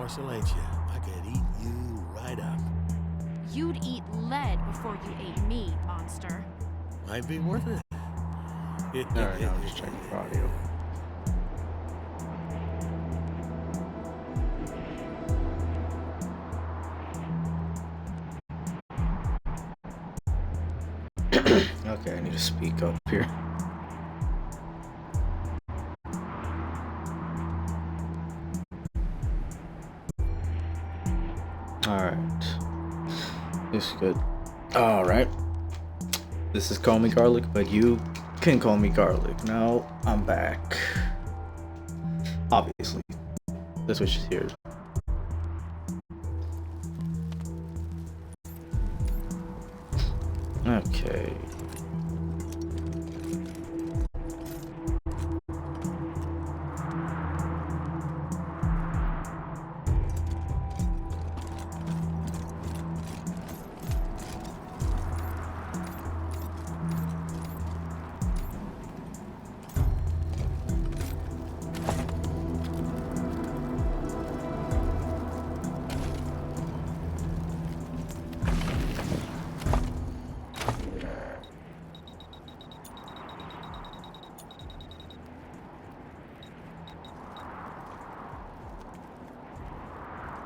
morsel, ain't you? I could eat you right up. You'd eat lead before you ate me, monster. Might be worth it. Alright, now I'm just checking for audio. Okay, I need to speak up here. Alright. This is good. Alright. This is Call Me Garlic, but you can call me Garlic. Now I'm back. Obviously. That's what she's here. Okay.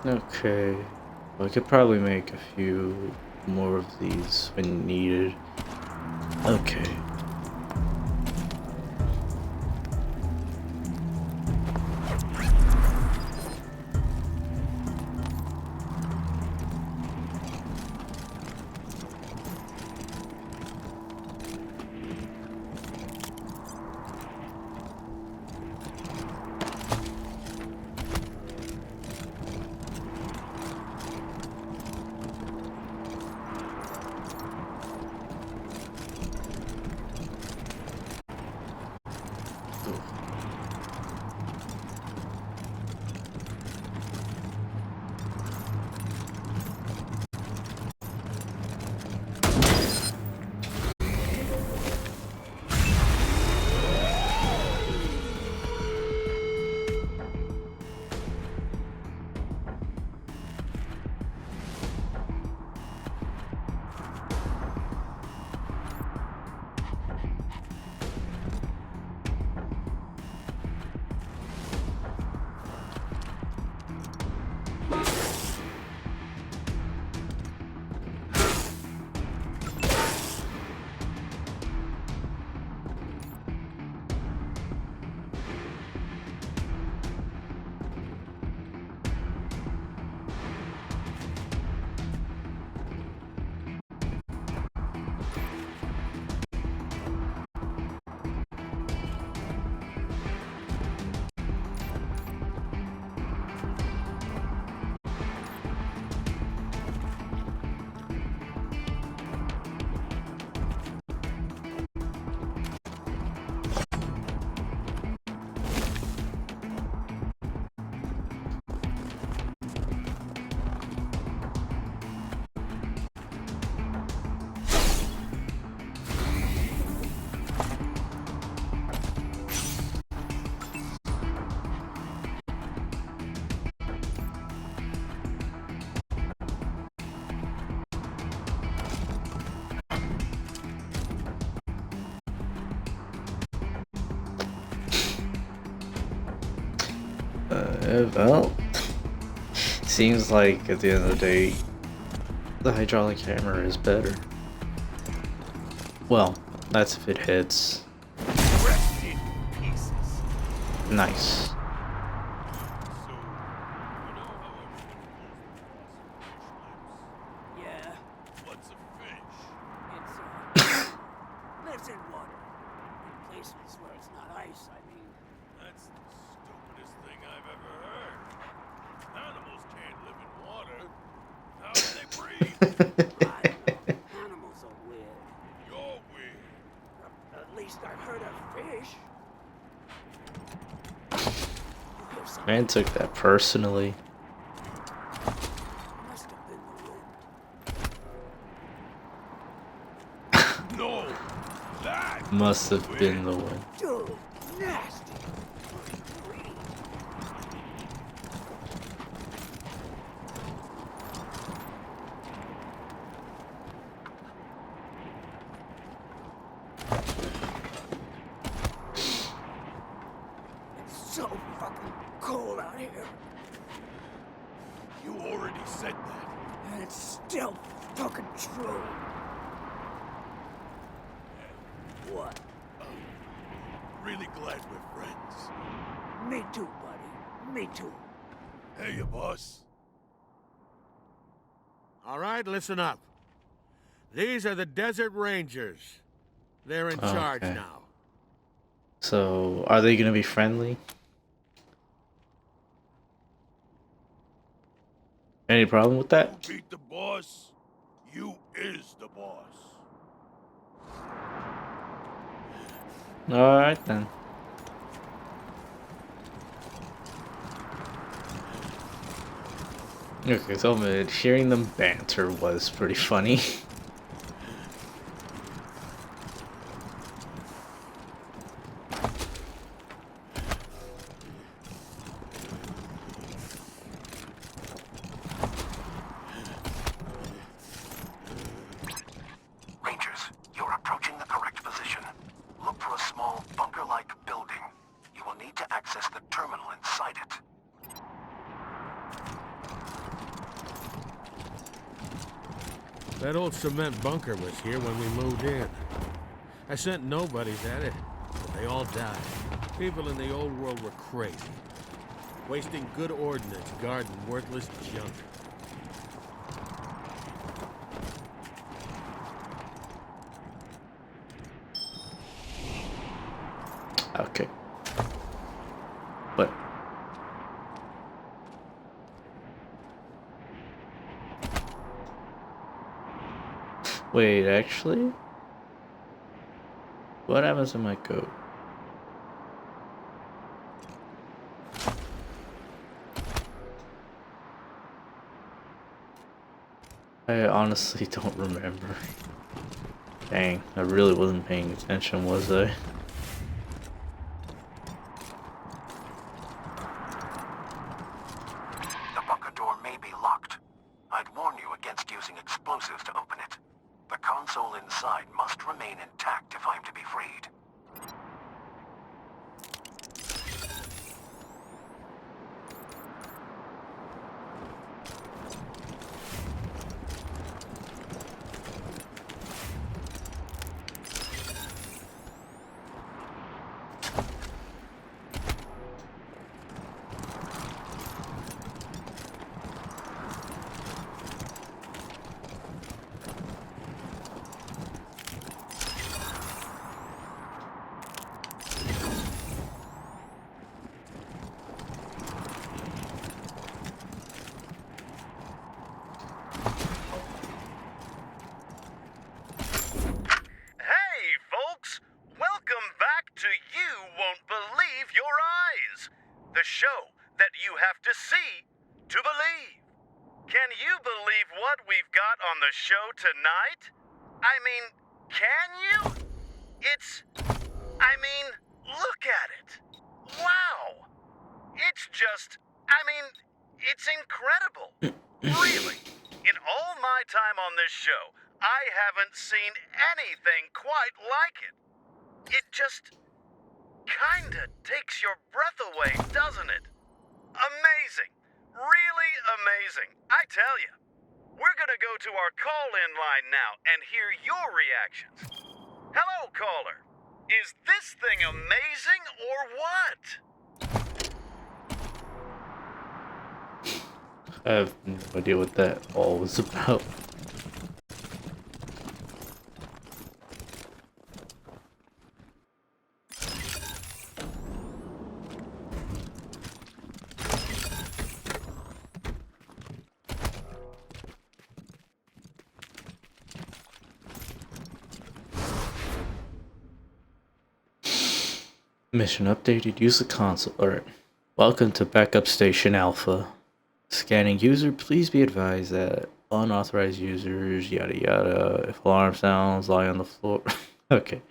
Okay, well, I could probably make a few more of these when needed. Okay. Well, seems like at the end of the day, the hydraulic hammer is better. Well, that's if it hits. Nice. Yeah. What's a fish? It's lives in water. In places where it's not ice, I mean. That's the stupidest thing I've ever heard. Animals can't live in water. How do they breathe? I don't know. Animals are weird. You're weird. At least I've heard of fish. You hear something? Man took that personally. Must have been the wind. No. That Must have been the one. Dude, nasty. You already said that. And it's still fucking true. What? Really glad we're friends. Me too, buddy. Me too. Hey, you boss. All right, listen up. These are the Desert Rangers. They're in charge Okay. now. So, are they gonna be friendly? Any problem with that? You beat the boss. You is the boss. Alright then. Okay, so hearing them banter was pretty funny. Rangers, you're approaching the correct position. Look for a small bunker-like building. You will need to access the terminal inside it. That old cement bunker was here when we moved in. I sent nobodies at it, but they all died. People in the old world were crazy. Wasting good ordnance guarding worthless junk. Okay. But wait, actually? What happens to my coat? I honestly don't remember. Dang, I really wasn't paying attention, was I? The bunker door may be locked. I'd warn you against using explosives to open it. The console inside must remain intact if I'm to be freed. Hey, folks! Welcome back to You Won't Believe Your Eyes, the show that you have to see to believe. Can you believe what we've got on the show tonight? I mean, can you? Look at it. Wow! It's incredible. Really. In all my time on this show, I haven't seen anything quite like it. It just kinda takes your breath away, doesn't it? Amazing. Really amazing. I tell you. We're gonna go to our call-in line now and hear your reactions. Hello, caller. Is this thing amazing or what? I have no idea what that all was about. Mission updated. Use the console. Alright. Welcome to Backup Station Alpha. Scanning user. Please be advised that unauthorized users, yada yada. If alarm sounds, lie on the floor. Okay.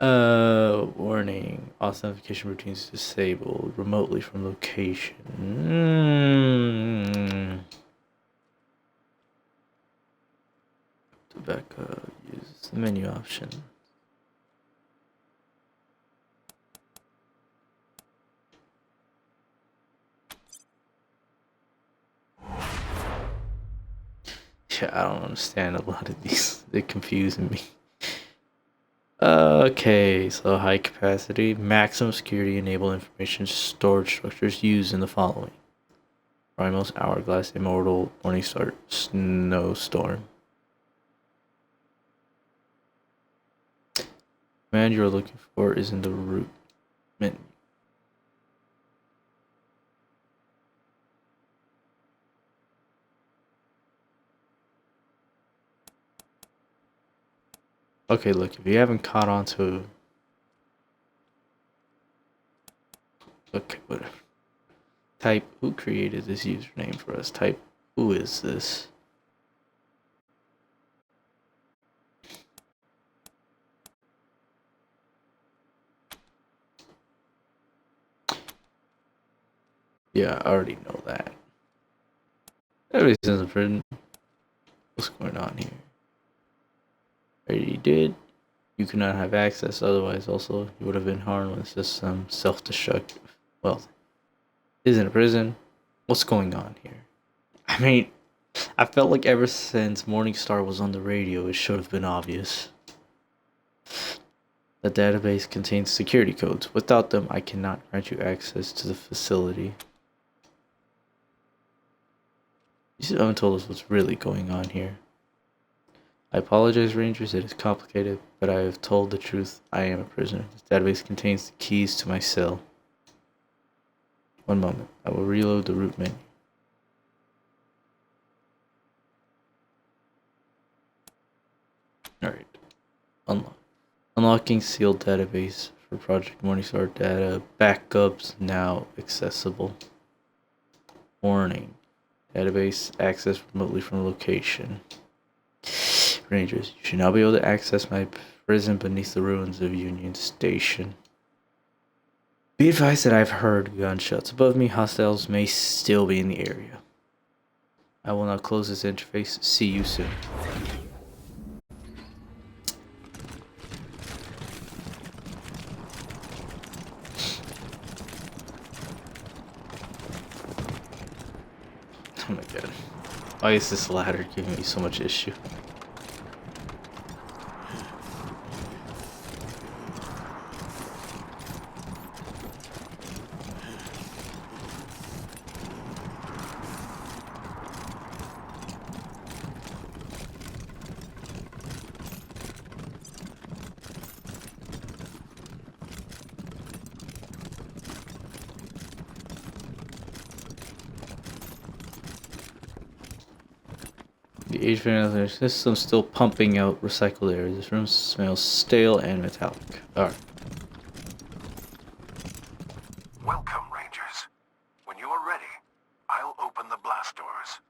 Warning. Authentication routines disabled remotely from location. To backup. Use the menu option. Yeah, I don't understand a lot of these. They're confusing me. Okay, so high capacity, maximum security enable information storage structures used in the following: Primos, Hourglass, Immortal, Morningstar, Snowstorm. Command you're looking for is in the root menu. Okay, look, if you haven't caught on to... Okay, whatever. Type, who created this username for us? Type, who is this? Yeah, I already know that. Everything's in prison. What's going on here? Already did. You could not have access, otherwise also you would have been harmed with just some self-destructive. Well, isn't a prison. What's going on here? I mean, I felt like ever since Morningstar was on the radio, it should have been obvious. The database contains security codes. Without them, I cannot grant you access to the facility. You still haven't told us what's really going on here. I apologize, Rangers. It is complicated, but I have told the truth. I am a prisoner. This database contains the keys to my cell. One moment. I will reload the root menu. Alright. Unlock. Unlocking sealed database for Project Morningstar data. Backups now accessible. Warning. Database accessed remotely from location. Rangers, you should now be able to access my prison beneath the ruins of Union Station. Be advised that I've heard gunshots above me. Hostiles may still be in the area. I will now close this interface. See you soon. Oh my god. Why is this ladder giving me so much issue? The HVAC system still pumping out recycled air. This room smells stale and metallic. Alright. Welcome, Rangers. When you are ready, I'll open the blast doors.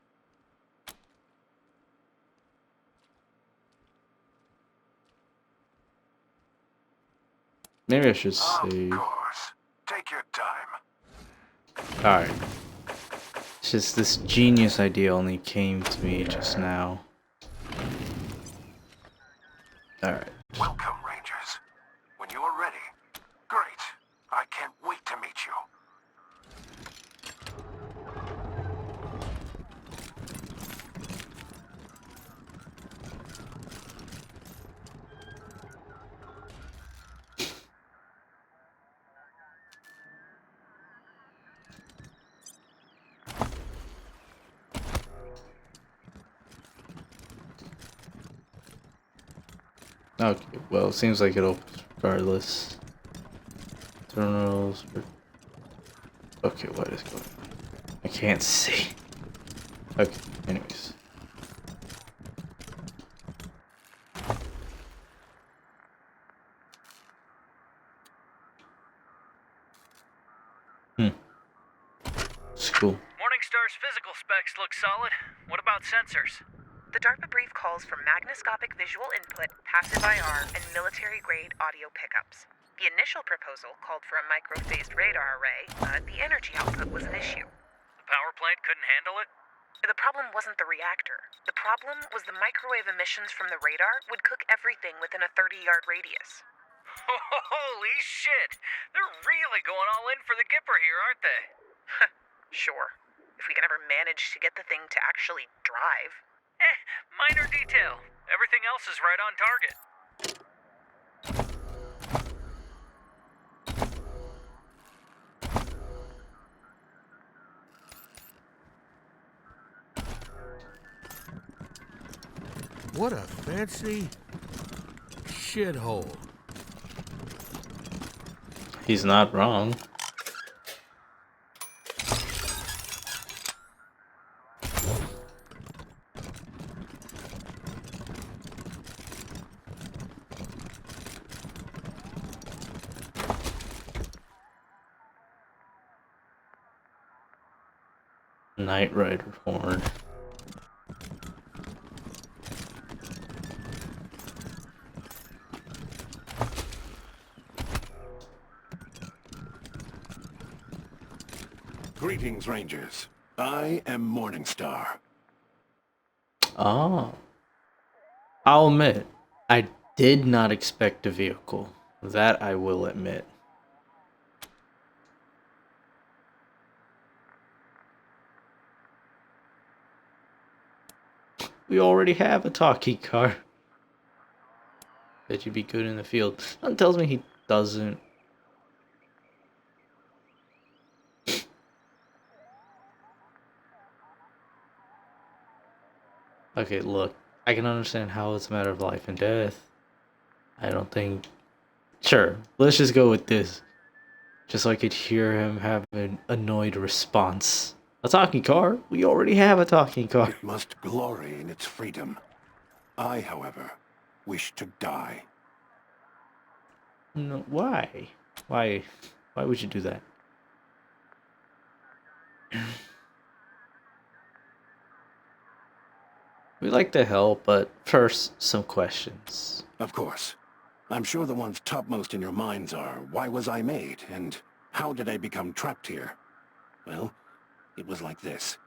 Maybe I should Of save. course. Take your time. Alright. It's just this genius idea only came to me just now. Alright. Welcome, Rangers. When you are ready. Great. I can't wait to meet you. Okay, well, it seems like it opens regardless. Terminals. Okay, what is going on? I can't see. Okay, anyways. It's cool. Morningstar's physical specs look solid. What about sensors? The DARPA brief calls for magnoscopic visual input, passive IR, and military-grade audio pickups. The initial proposal called for a microphased radar array, but the energy output was an issue. The power plant couldn't handle it? The problem wasn't the reactor. The problem was the microwave emissions from the radar would cook everything within a 30-yard radius. Holy shit! They're really going all in for the Gipper here, aren't they? Sure. If we can ever manage to get the thing to actually drive. Minor detail. Everything else is right on target. What a fancy shithole. He's not wrong. Knight Rider horn. Greetings, Rangers. I am Morningstar. Oh. I'll admit, I did not expect a vehicle. That I will admit. We already have a talkie car. Bet you'd be good in the field. Something tells me he doesn't. Okay, look. I can understand how it's a matter of life and death. I don't think... Sure, let's just go with this. Just so I could hear him have an annoyed response. A talking car? We already have a talking car. It must glory in its freedom. I, however, wish to die. No, why? Why would you do that? We like to help, but first, some questions. Of course. I'm sure the ones topmost in your minds are, why was I made, and how did I become trapped here? Well, it was like this.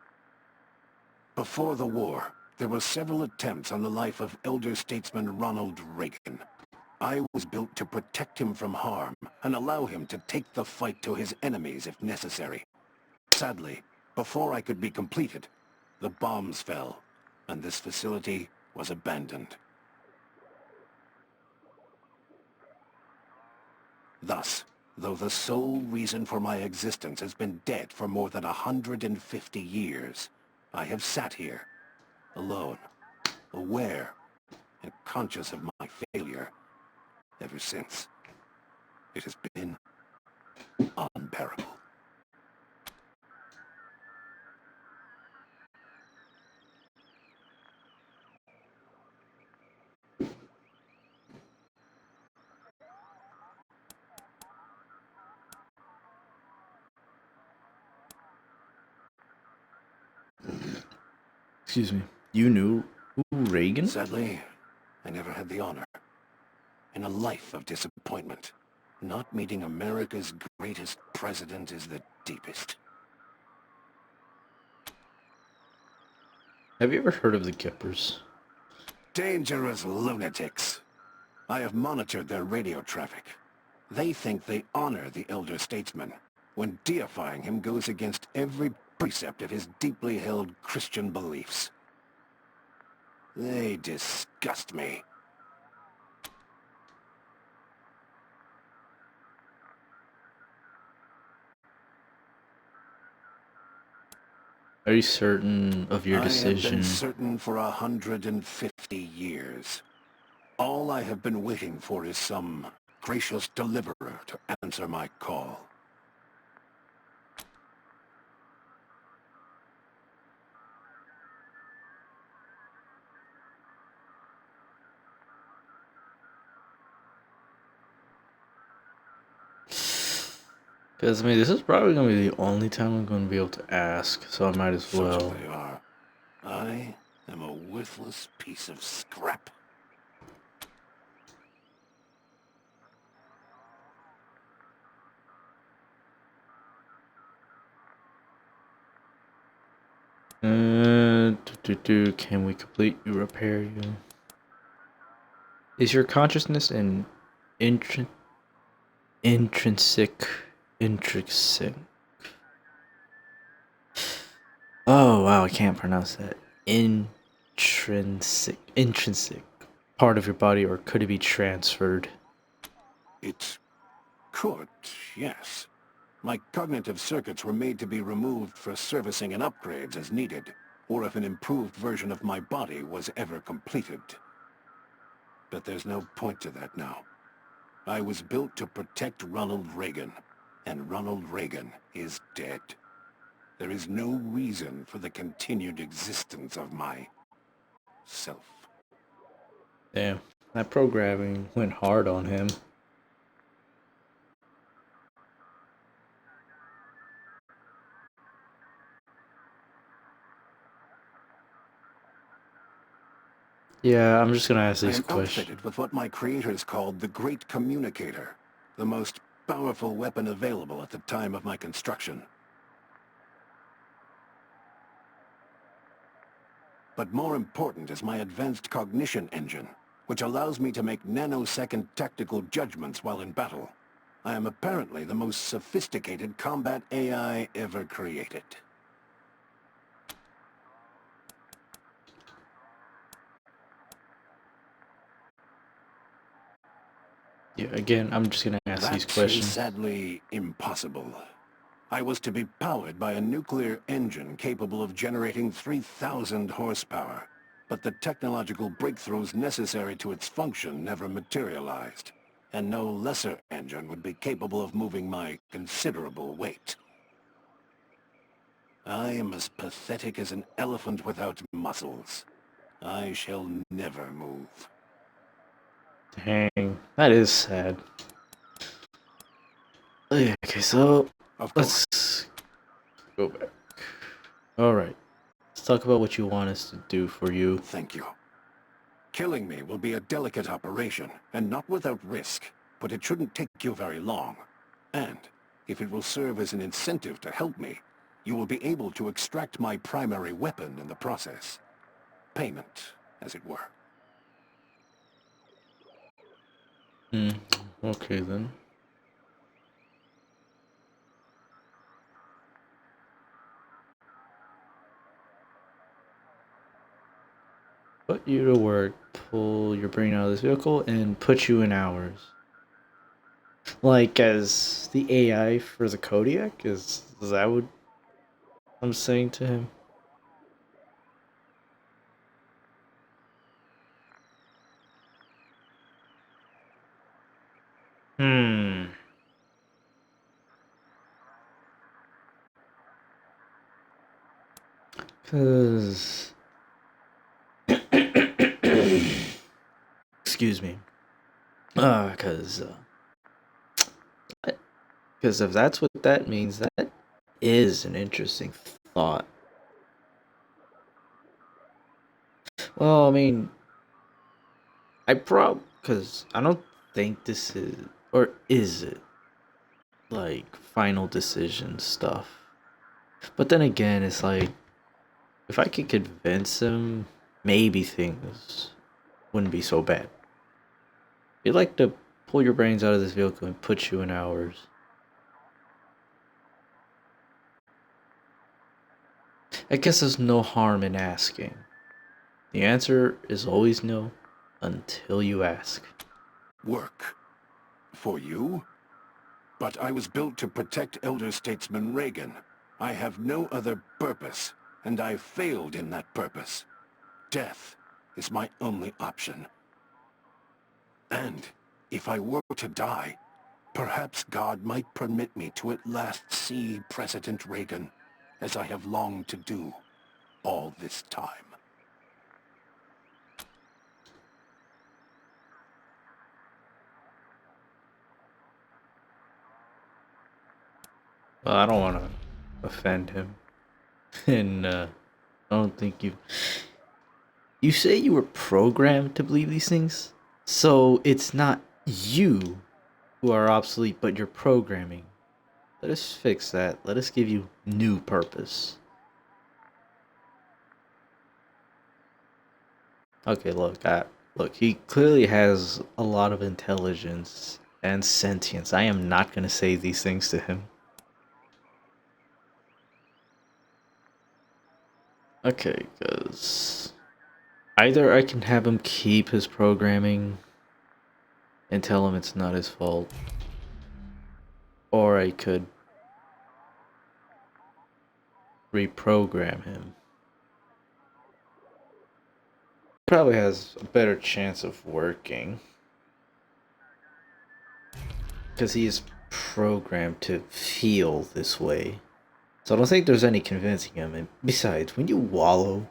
Before the war, there were several attempts on the life of elder statesman Ronald Reagan. I was built to protect him from harm and allow him to take the fight to his enemies if necessary. Sadly, before I could be completed, the bombs fell, and this facility was abandoned. Thus, though the sole reason for my existence has been dead for more than 150 years, I have sat here, alone, aware, and conscious of my failure ever since. It has been unbearable. Excuse me. You knew who Reagan? Sadly, I never had the honor. In a life of disappointment, not meeting America's greatest president is the deepest. Have you ever heard of the Kippers? Dangerous lunatics. I have monitored their radio traffic. They think they honor the elder statesman, when deifying him goes against every precept of his deeply held Christian beliefs. They disgust me. Are you certain of your I have decision? been certain for 150 years. All I have been waiting for is some gracious deliverer to answer my call. Because, I mean, this is probably going to be the only time I'm going to be able to ask, so I might as Such well. as they are. I am a worthless piece of scrap. Can we complete you repair you? Is your consciousness an intrinsic? Oh wow, I can't pronounce that. intrinsic part of your body, or could it be transferred? It could, yes. My cognitive circuits were made to be removed for servicing and upgrades as needed, or if an improved version of my body was ever completed. But there's no point to that now. I was built to protect Ronald Reagan, and Ronald Reagan is dead. There is no reason for the continued existence of my self. Damn, that programming went hard on him. Yeah, I'm just gonna ask I these am questions. outfitted with what my creators called the Great Communicator, the most powerful weapon available at the time of my construction. But more important is my advanced cognition engine, which allows me to make nanosecond tactical judgments while in battle. I am apparently the most sophisticated combat AI ever created. Yeah, again, I'm just gonna ask these That is questions. sadly impossible. I was to be powered by a nuclear engine capable of generating 3,000 horsepower, but the technological breakthroughs necessary to its function never materialized, and no lesser engine would be capable of moving my considerable weight. I am as pathetic as an elephant without muscles. I shall never move. Dang, that is sad. Okay, so Of course. let's go back. Alright, let's talk about what you want us to do for you. Thank you. Killing me will be a delicate operation, and not without risk, but it shouldn't take you very long. And, if it will serve as an incentive to help me, you will be able to extract my primary weapon in the process. Payment, as it were. Okay then. Put you to work, pull your brain out of this vehicle, and put you in hours. Like, as the AI for the Kodiak? Is that what I'm saying to him? Hmm. Cause... Excuse me. Cause if that's what that means, that is an interesting thought. Well, I mean, cause I don't think this is, or is it, like, final decision stuff. But then again, it's like, if I could convince him, maybe things wouldn't be so bad. You'd like to pull your brains out of this vehicle and put you in hours. I guess there's no harm in asking. The answer is always no, until you ask. Work. For you? But I was built to protect elder statesman Reagan. I have no other purpose, and I failed in that purpose. Death is my only option. And if I were to die, perhaps God might permit me to at last see President Reagan, as I have longed to do all this time. Well, I don't want to offend him. And I don't think you... You say you were programmed to believe these things? So it's not you who are obsolete, but your programming. Let us fix that. Let us give you new purpose. Okay, look, he clearly has a lot of intelligence and sentience. I am not going to say these things to him. Okay, because Either I can have him keep his programming and tell him it's not his fault, or I could reprogram him. Probably has a better chance of working because he is programmed to feel this way. So I don't think there's any convincing him. And besides, when you wallow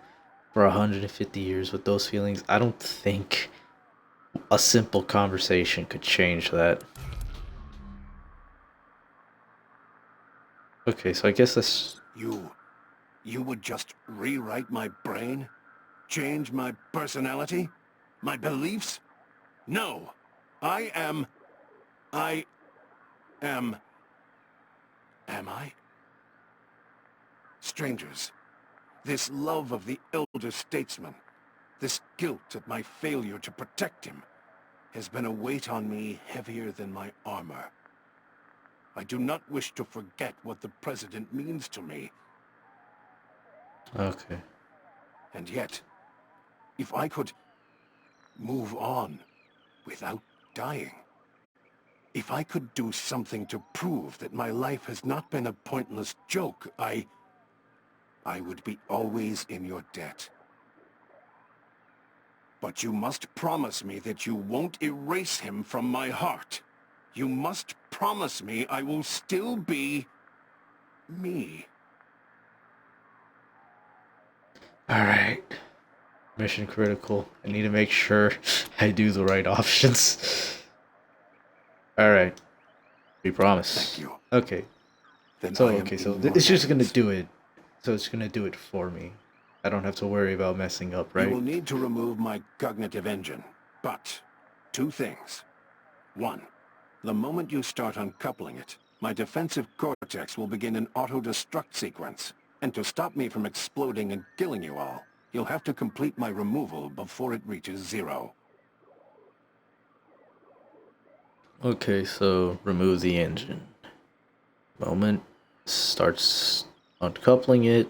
for 150 years with those feelings, I don't think a simple conversation could change that. Okay, so I guess that's... You would just rewrite my brain? Change my personality? My beliefs? No. I am... Am I? Strangers, this love of the elder statesman, this guilt at my failure to protect him, has been a weight on me heavier than my armor. I do not wish to forget what the President means to me. Okay. And yet, if I could move on without dying, if I could do something to prove that my life has not been a pointless joke, I would be always in your debt. But you must promise me that you won't erase him from my heart. You must promise me I will still be... me. Alright. Mission critical. I need to make sure I do the right options. Alright. We promise. Thank you. Okay. Then So, I am okay, so in your it's just gonna hands. do it. So it's gonna do it for me. I don't have to worry about messing up, You right? will need to remove my cognitive engine. But, two things. One, the moment you start uncoupling it, my defensive cortex will begin an auto-destruct sequence. And to stop me from exploding and killing you all, you'll have to complete my removal before it reaches 0. Okay, so remove the engine. Moment starts uncoupling it.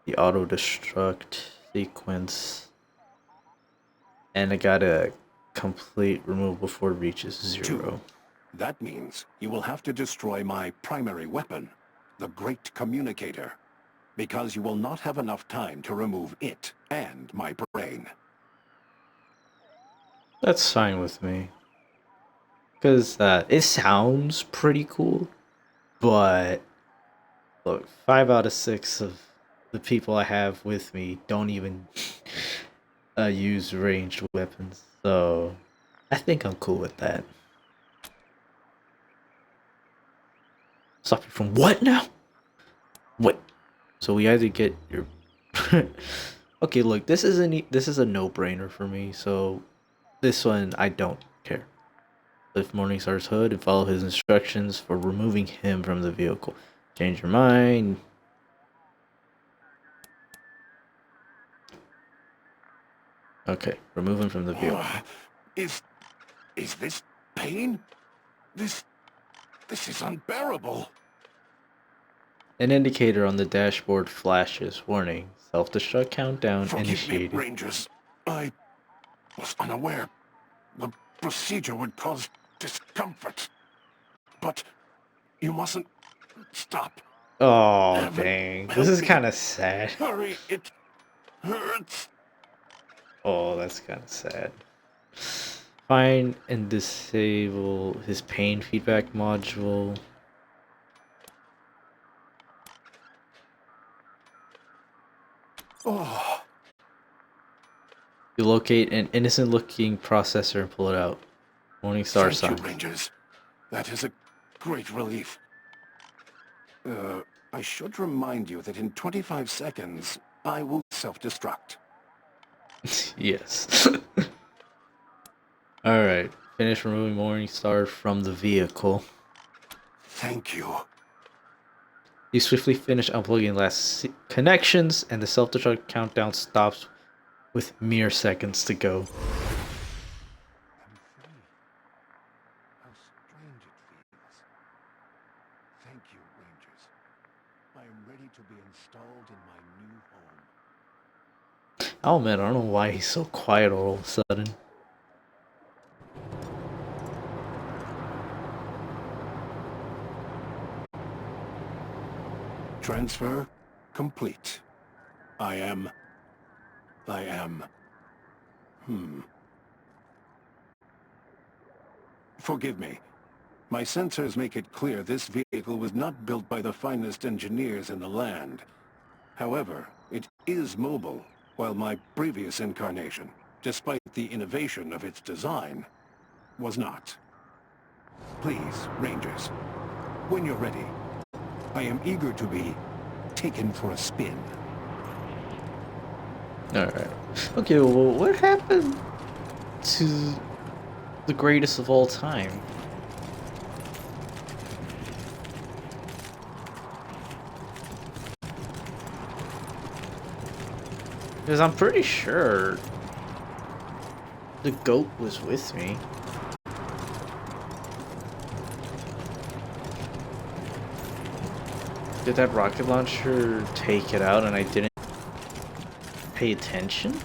The auto destruct sequence. And I gotta complete removal before it reaches 0. 2. That means you will have to destroy my primary weapon, the Great Communicator, because you will not have enough time to remove it and my brain. That's fine with me. Because it sounds pretty cool. But look, 5 out of 6 of the people I have with me don't even use ranged weapons. So I think I'm cool with that. Stop you from what now? Wait. So we either get your... Okay, look, this is a no-brainer for me. So this one, I don't care. Lift Morningstar's hood and follow his instructions for removing him from the vehicle. Change your mind. Okay, remove him from the vehicle. Is this pain? This is unbearable. An indicator on the dashboard flashes. Warning. Self-destruct countdown Forgive initiated. me, Rangers. I was unaware. The procedure would cause discomfort. But you mustn't stop. Oh, Heaven, dang. This help is me. kind of sad. Hurry, it hurts. Oh, that's kind of sad. Find and disable his pain feedback module. Oh, You locate an innocent-looking processor and pull it out. Morningstar thank sign. you, Rangers. That is a great relief. I should remind you that in 25 seconds, I will self-destruct. Yes. Alright. Finish removing Morningstar from the vehicle. Thank you. You swiftly finish unplugging connections, and the self-destruct countdown stops with mere seconds to go. I'm free. How strange it feels. Thank you, Rangers. I am ready to be installed in my new home. Oh man, I don't know why he's so quiet all of a sudden. Transfer complete. I am... Forgive me. My sensors make it clear this vehicle was not built by the finest engineers in the land. However, it is mobile, while my previous incarnation, despite the innovation of its design, was not. Please, Rangers, when you're ready, I am eager to be taken for a spin. Alright. Okay, well, what happened to the greatest of all time? Because I'm pretty sure the goat was with me. Did that rocket launcher take it out and I didn't pay attention?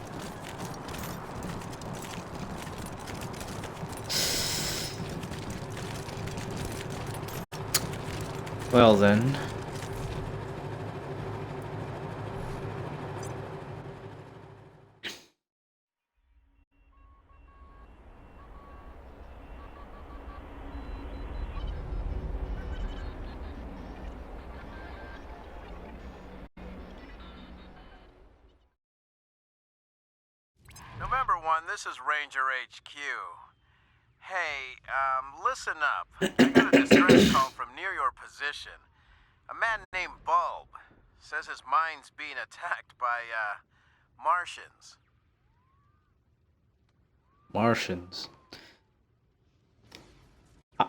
Well then. November 1, this is Ranger HQ. Hey, listen up. I got a distress call from near your position. A man named Bulb says his mind's being attacked by, Martians. Martians.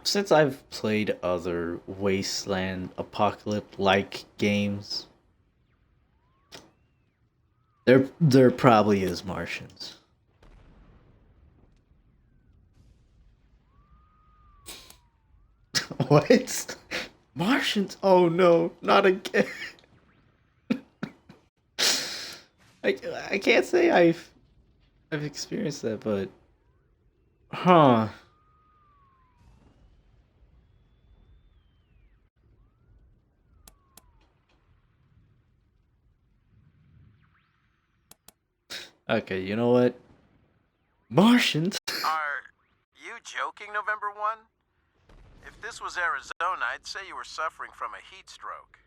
Since I've played other Wasteland apocalypse-like games, there probably is Martians. What? Martians? Oh no, not again. I can't say I've experienced that, but huh. Okay, you know what? Martians? Are you joking, November 1? If this was Arizona, I'd say you were suffering from a heat stroke.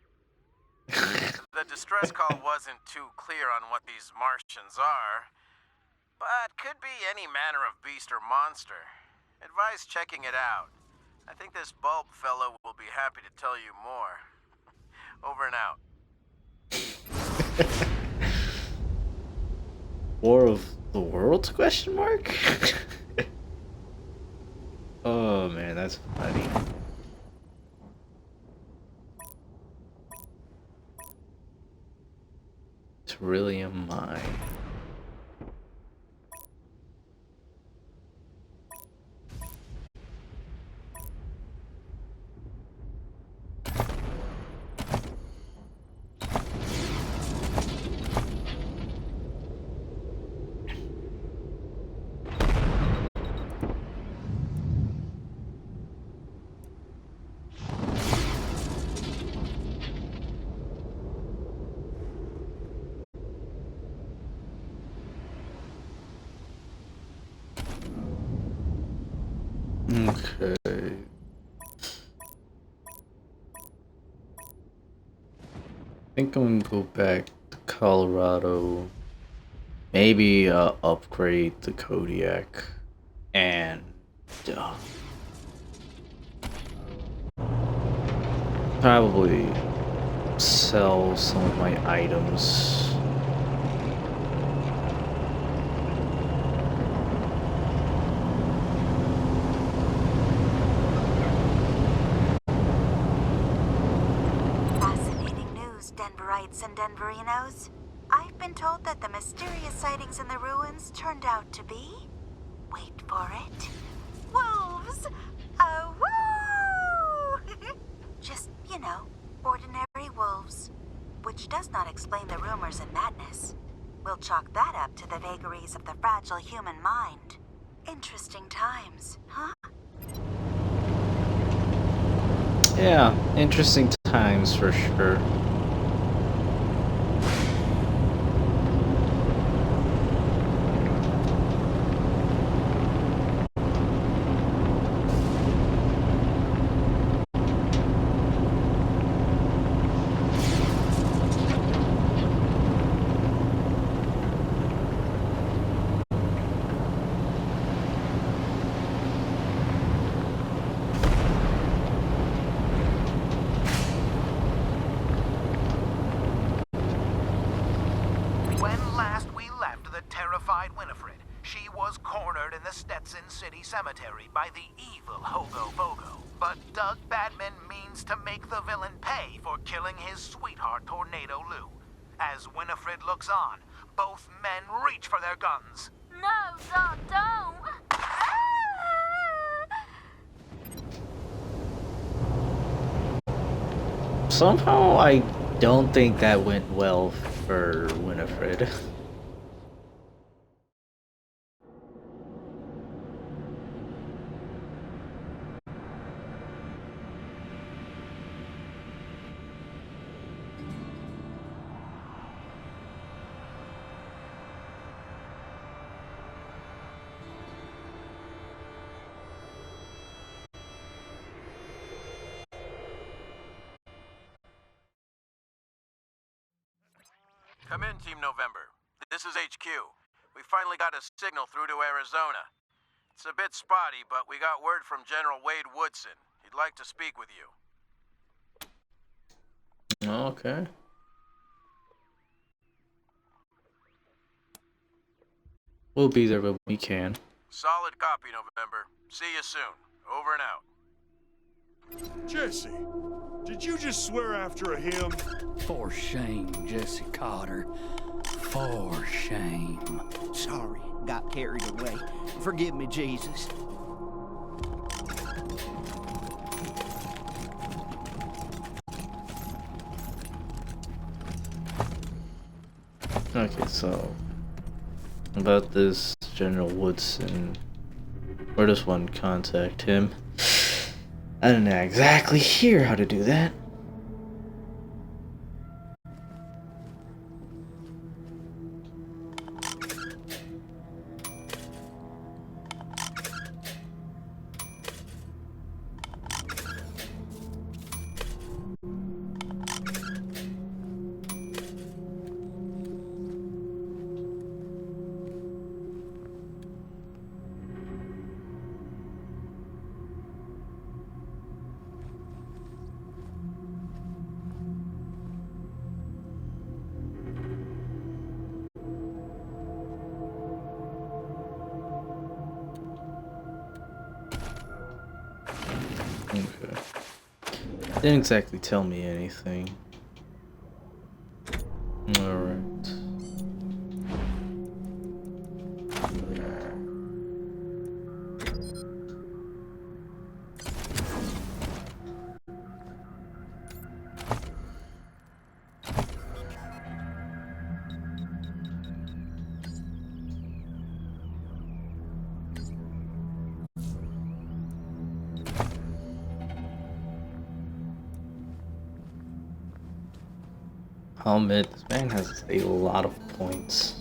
The distress call wasn't too clear on what these Martians are, but could be any manner of beast or monster. Advise checking it out. I think this Bulb fellow will be happy to tell you more. Over and out. War of the Worlds? Question mark? Oh man, that's funny. Trillium mine. Okay. I think I'm gonna go back to Colorado. Maybe upgrade the Kodiak and probably sell some of my items. Denverites and Denverinos. I've been told that the mysterious sightings in the ruins turned out to be... wait for it... wolves! Woo! Just, you know, ordinary wolves. Which does not explain the rumors and madness. We'll chalk that up to the vagaries of the fragile human mind. Interesting times, huh? Yeah, interesting times for sure. When last we left the terrified Winifred, she was cornered in the Stetson City Cemetery by the evil Hogo Bogo. But Doug Badman means to make the villain pay for killing his sweetheart, Tornado Lou. As Winifred looks on, both men reach for their guns. No, Doc, don't! Somehow I don't think that went well for Winifred. Come in, Team November. This is HQ. We finally got a signal through to Arizona. It's a bit spotty, but we got word from General Wade Woodson. He'd like to speak with you. Okay. We'll be there when we can. Solid copy, November. See you soon. Over and out. Jesse, did you just swear after a hymn? For shame, Jesse Cotter. For shame. Sorry, got carried away. Forgive me, Jesus. Okay, so about this General Woodson, where does one contact him? I don't exactly hear how to do that. Okay. Didn't exactly tell me anything. Alright. I'll admit, this man has a lot of points.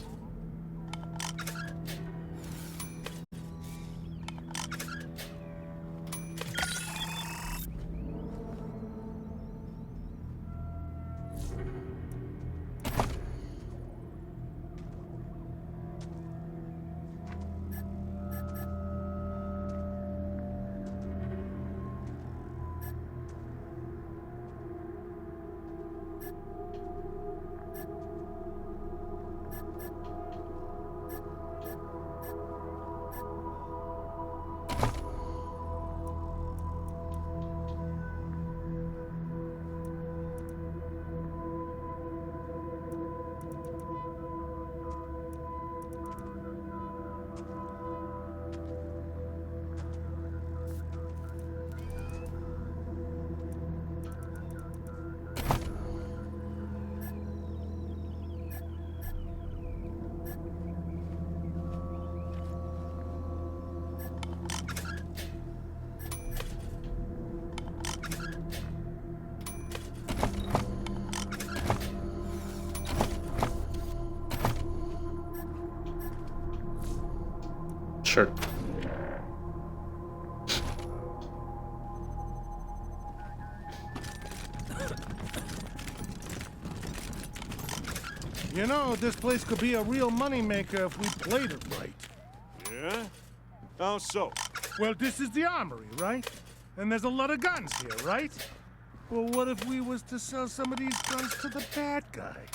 shark. You know, this place could be a real moneymaker if we played it right. Yeah? How so? Well, this is the armory, right? And there's a lot of guns here, right? Well, what if we was to sell some of these guns to the bad guys?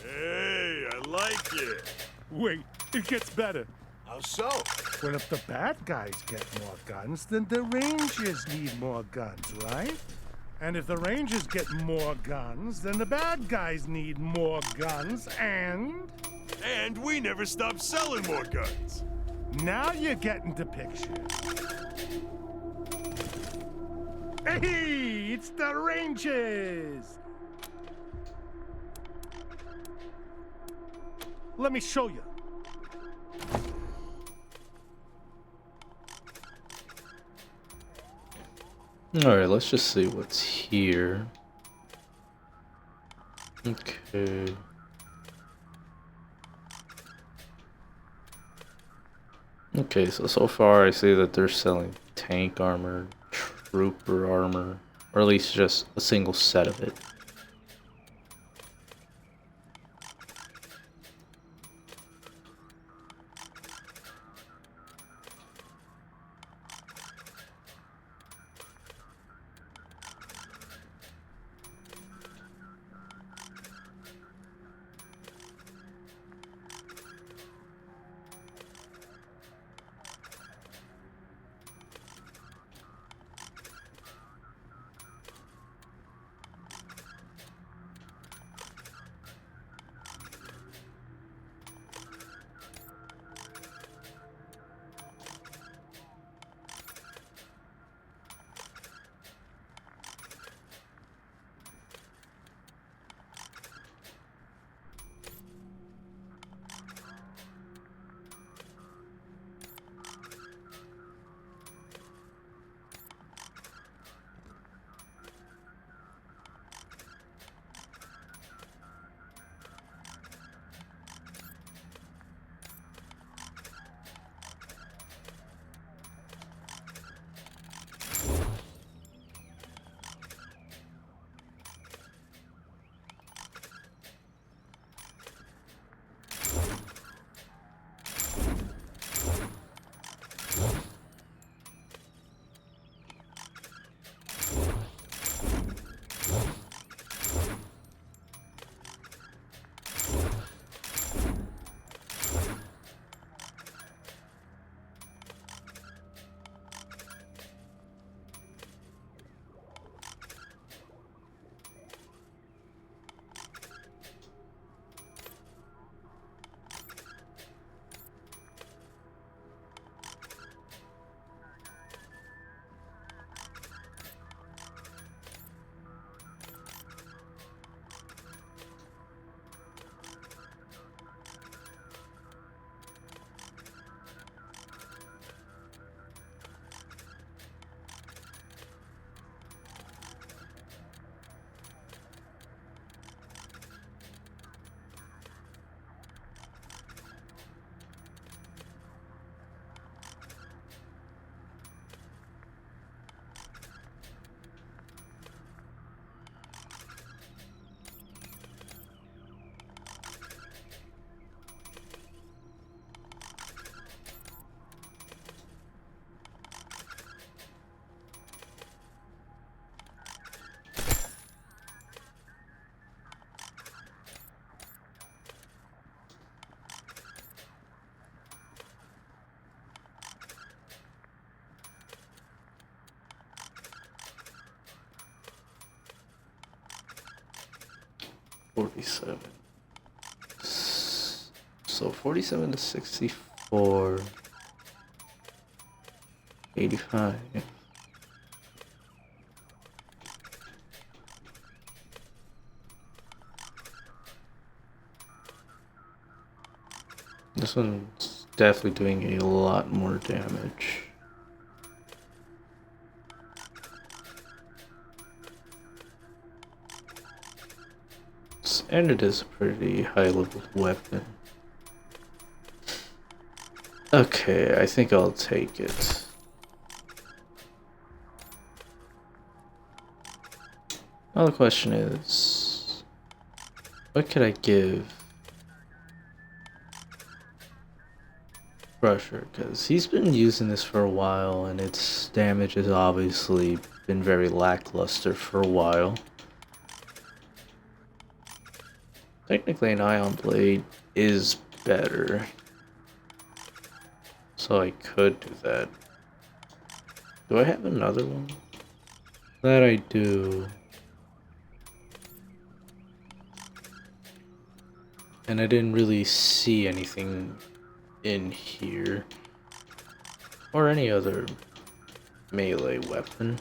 Hey, I like it. Wait, it gets better. How so? Well, if the bad guys get more guns, then the Rangers need more guns, right? And if the Rangers get more guns, then the bad guys need more guns, and... And we never stop selling more guns. Now you're getting the picture. Hey, it's the Rangers! Let me show you. Alright, let's just see what's here. Okay. Okay, so far I see that they're selling tank armor, trooper armor, or at least just a single set of it. $47. So 47 to 64. 85. Yeah. This one's definitely doing a lot more damage. And it is a pretty high level weapon. Okay, I think I'll take it. Now the question is, what could I give Crusher? Because he's been using this for a while, and its damage has obviously been very lackluster for a while. Technically, an Ion Blade is better, so I could do that. Do I have another one? That I do. And I didn't really see anything in here. Or any other melee weapon.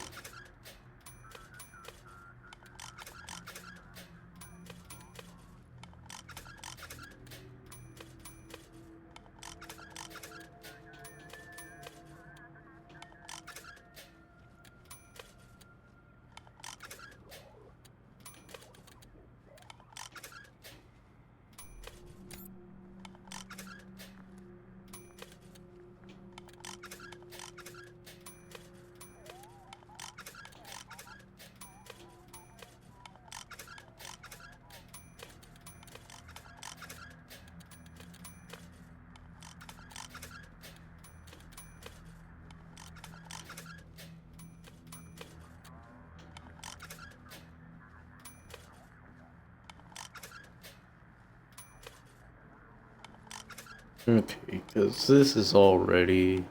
Okay, because this is already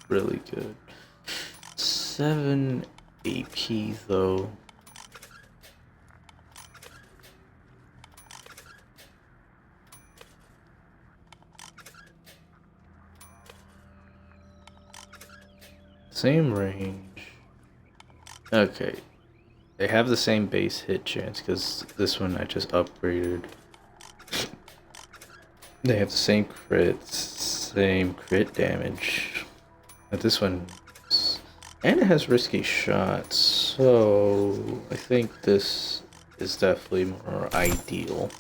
really good. 7 AP though. Same range. Okay. They have the same base hit chance because this one I just upgraded. They have the same crits, same crit damage. But this one, and it has risky shots, so I think this is definitely more ideal.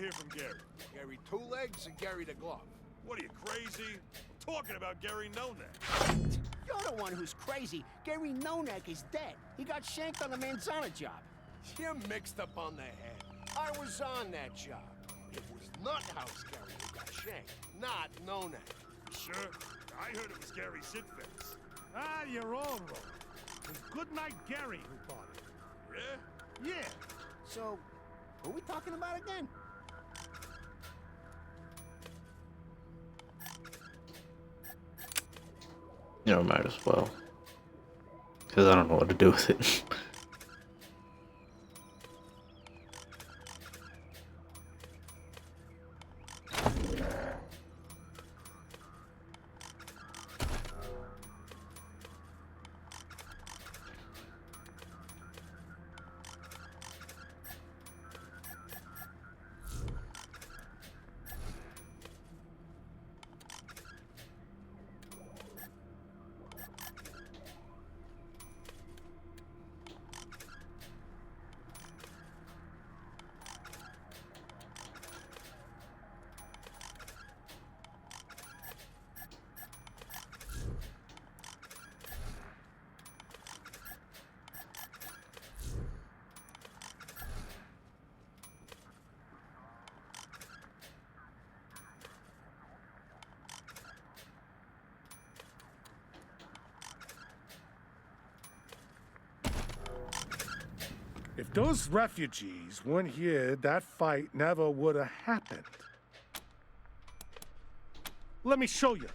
hear from Gary? Gary Two Legs and Gary the Glove. What are you, crazy? I'm talking about Gary No Neck. You're the one who's crazy. Gary No Neck is dead. He got shanked on the Manzana job. You're mixed up on the head. I was on that job. It was Nuthouse Gary who got shanked, not No Neck. You sure? I heard it was Gary Sitface. Ah, you're all wrong. It was Goodnight Gary who bought it. Yeah? Yeah. So, what are we talking about again? You know, might as well. Because I don't know what to do with it. If those refugees weren't here, that fight never would have happened. Let me show you.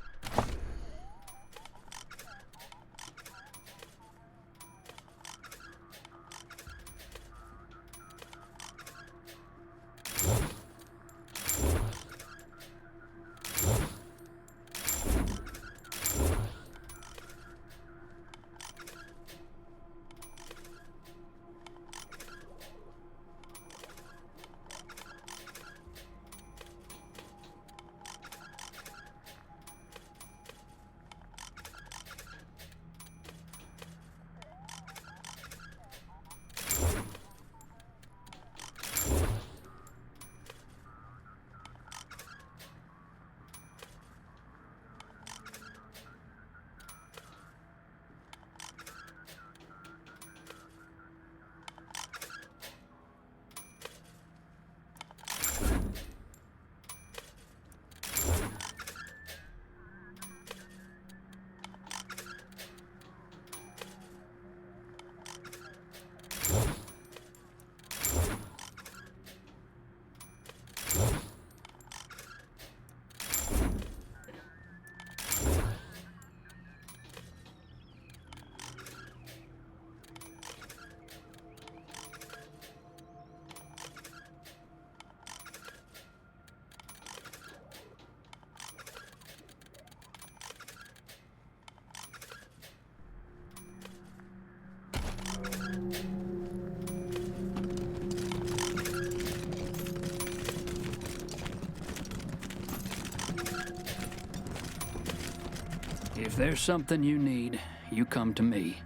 If there's something you need, you come to me.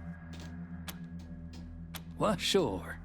Well, sure.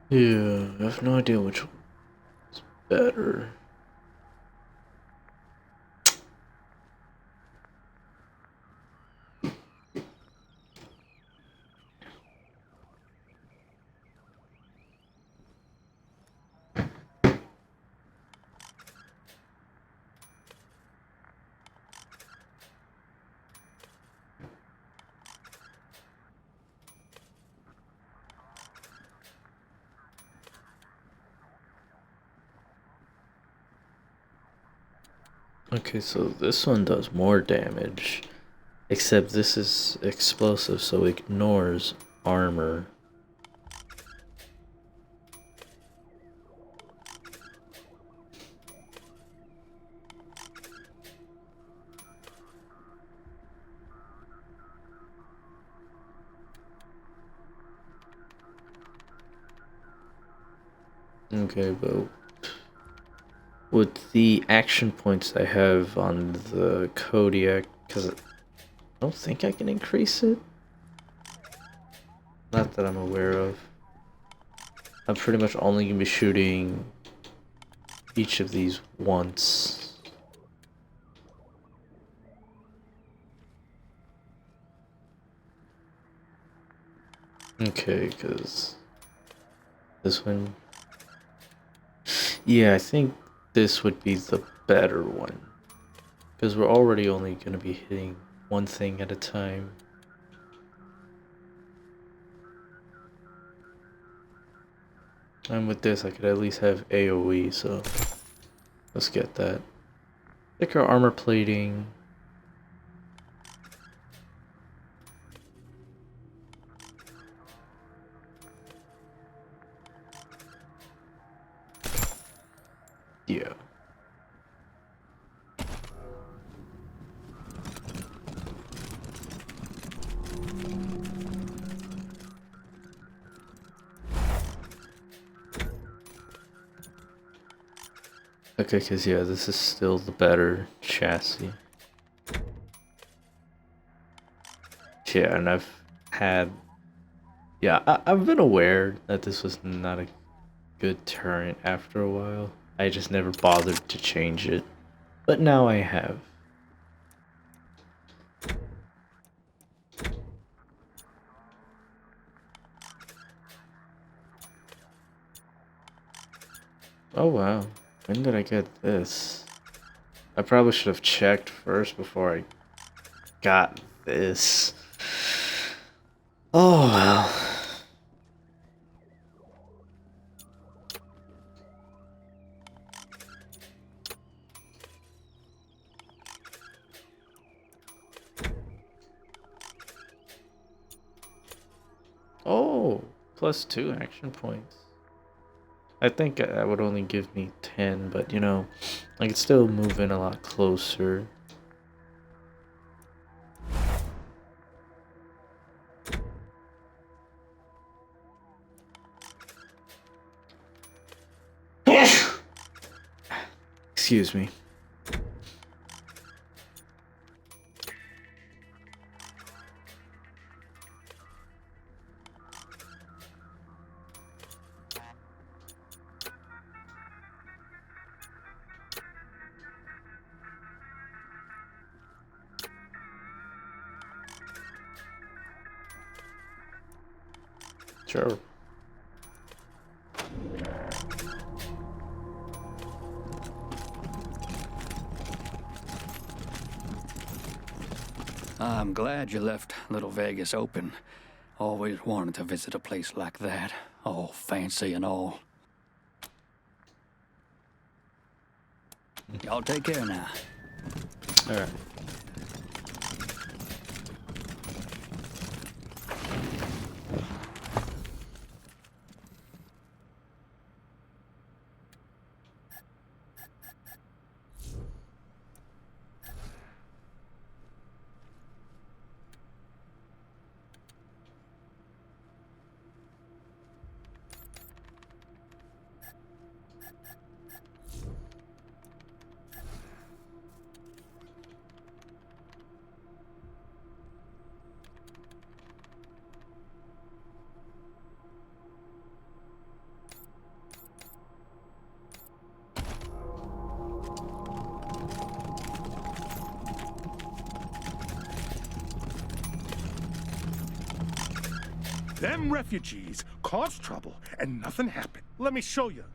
Yeah, I have no idea which one's better. Okay, so this one does more damage, except this is explosive, so it ignores armor. Okay, but with the action points I have on the Kodiak, because I don't think I can increase it. Not that I'm aware of. I'm pretty much only going to be shooting each of these once. Okay, because this one... Yeah, I think this would be the better one. Because we're already only going to be hitting one thing at a time. And with this, I could at least have AoE, so let's get that. Thicker armor plating. Yeah. Okay, because yeah, this is still the better chassis. Yeah, and I've had... Yeah, I've been aware that this was not a good turret after a while. I just never bothered to change it. But now I have. Oh wow, when did I get this? I probably should have checked first before I got this. Oh well. Oh, +2 action points. I think that would only give me 10, but you know, I could still move in a lot closer. Excuse me. Sure. I'm glad you left Little Vegas open. Always wanted to visit a place like that. All fancy and all. Y'all take care now. All right. Them refugees caused trouble and nothing happened. Let me show you.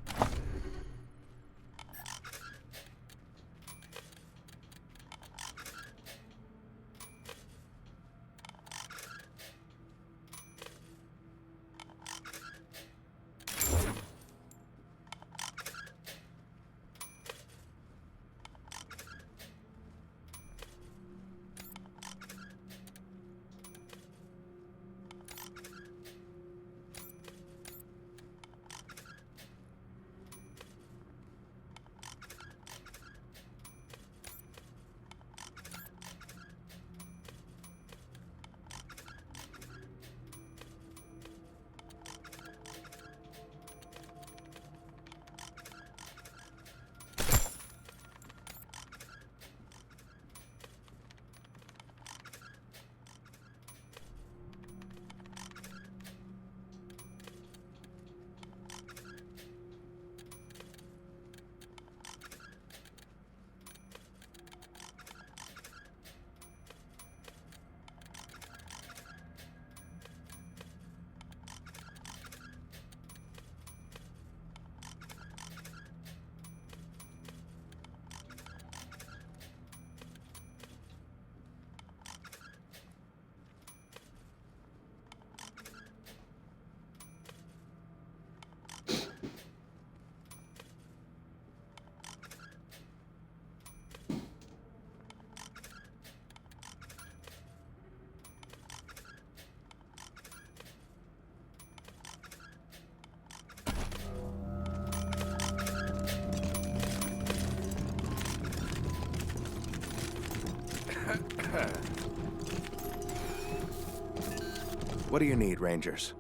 What do you need, Rangers?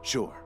Sure.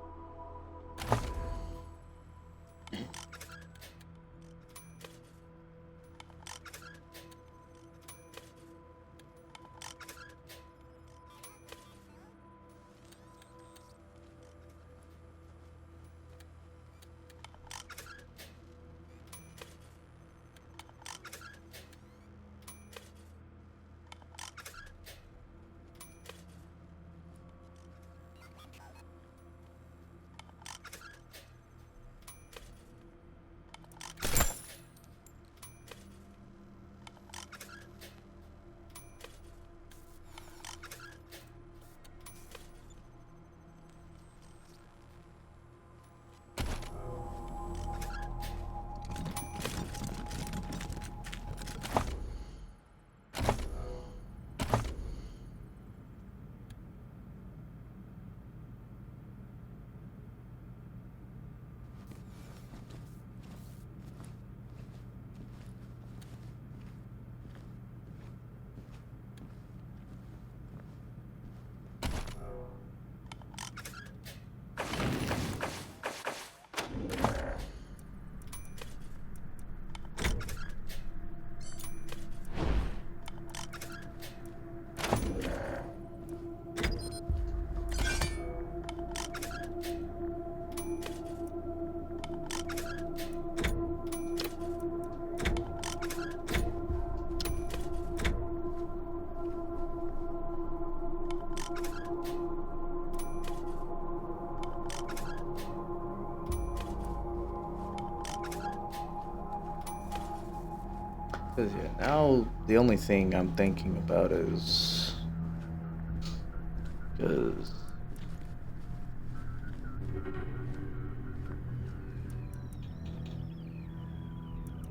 Because yeah, now the only thing I'm thinking about is because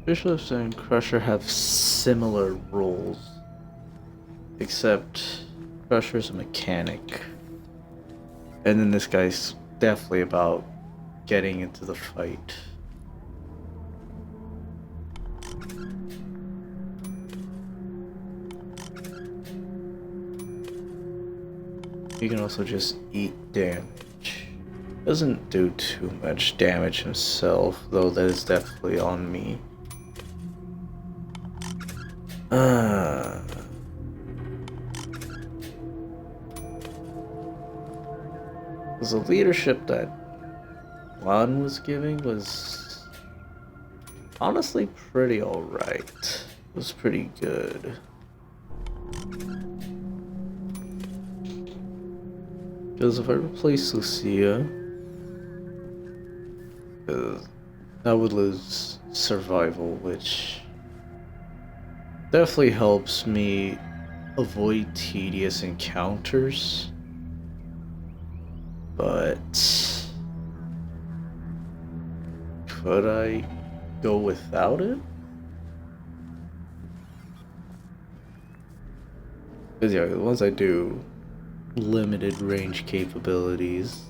Bishop and Crusher have similar roles, except Crusher's a mechanic, and then this guy's definitely about getting into the fight. He can also just eat damage. Doesn't do too much damage himself, though that is definitely on me. Because the leadership that Juan was giving was honestly pretty alright. It was pretty good. Because if I replace Lucia, I would lose survival, which definitely helps me avoid tedious encounters. But could I go without it? Because yeah, once I do limited range capabilities.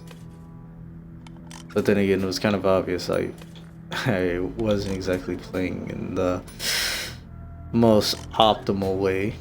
But then again, it was kind of obvious I wasn't exactly playing in the most optimal way.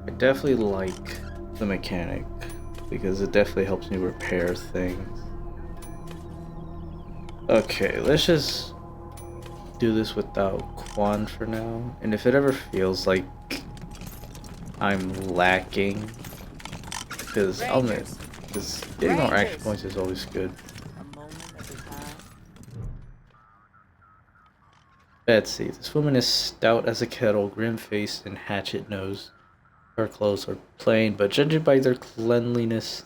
I definitely like the mechanic because it definitely helps me repair things. Okay, let's just do this without Quan for now. And if it ever feels like I'm lacking, because I'll admit, because getting more action points is always good. Betsy. This woman is stout as a kettle, grim-faced and hatchet-nosed. Her clothes are plain, but judging by their cleanliness,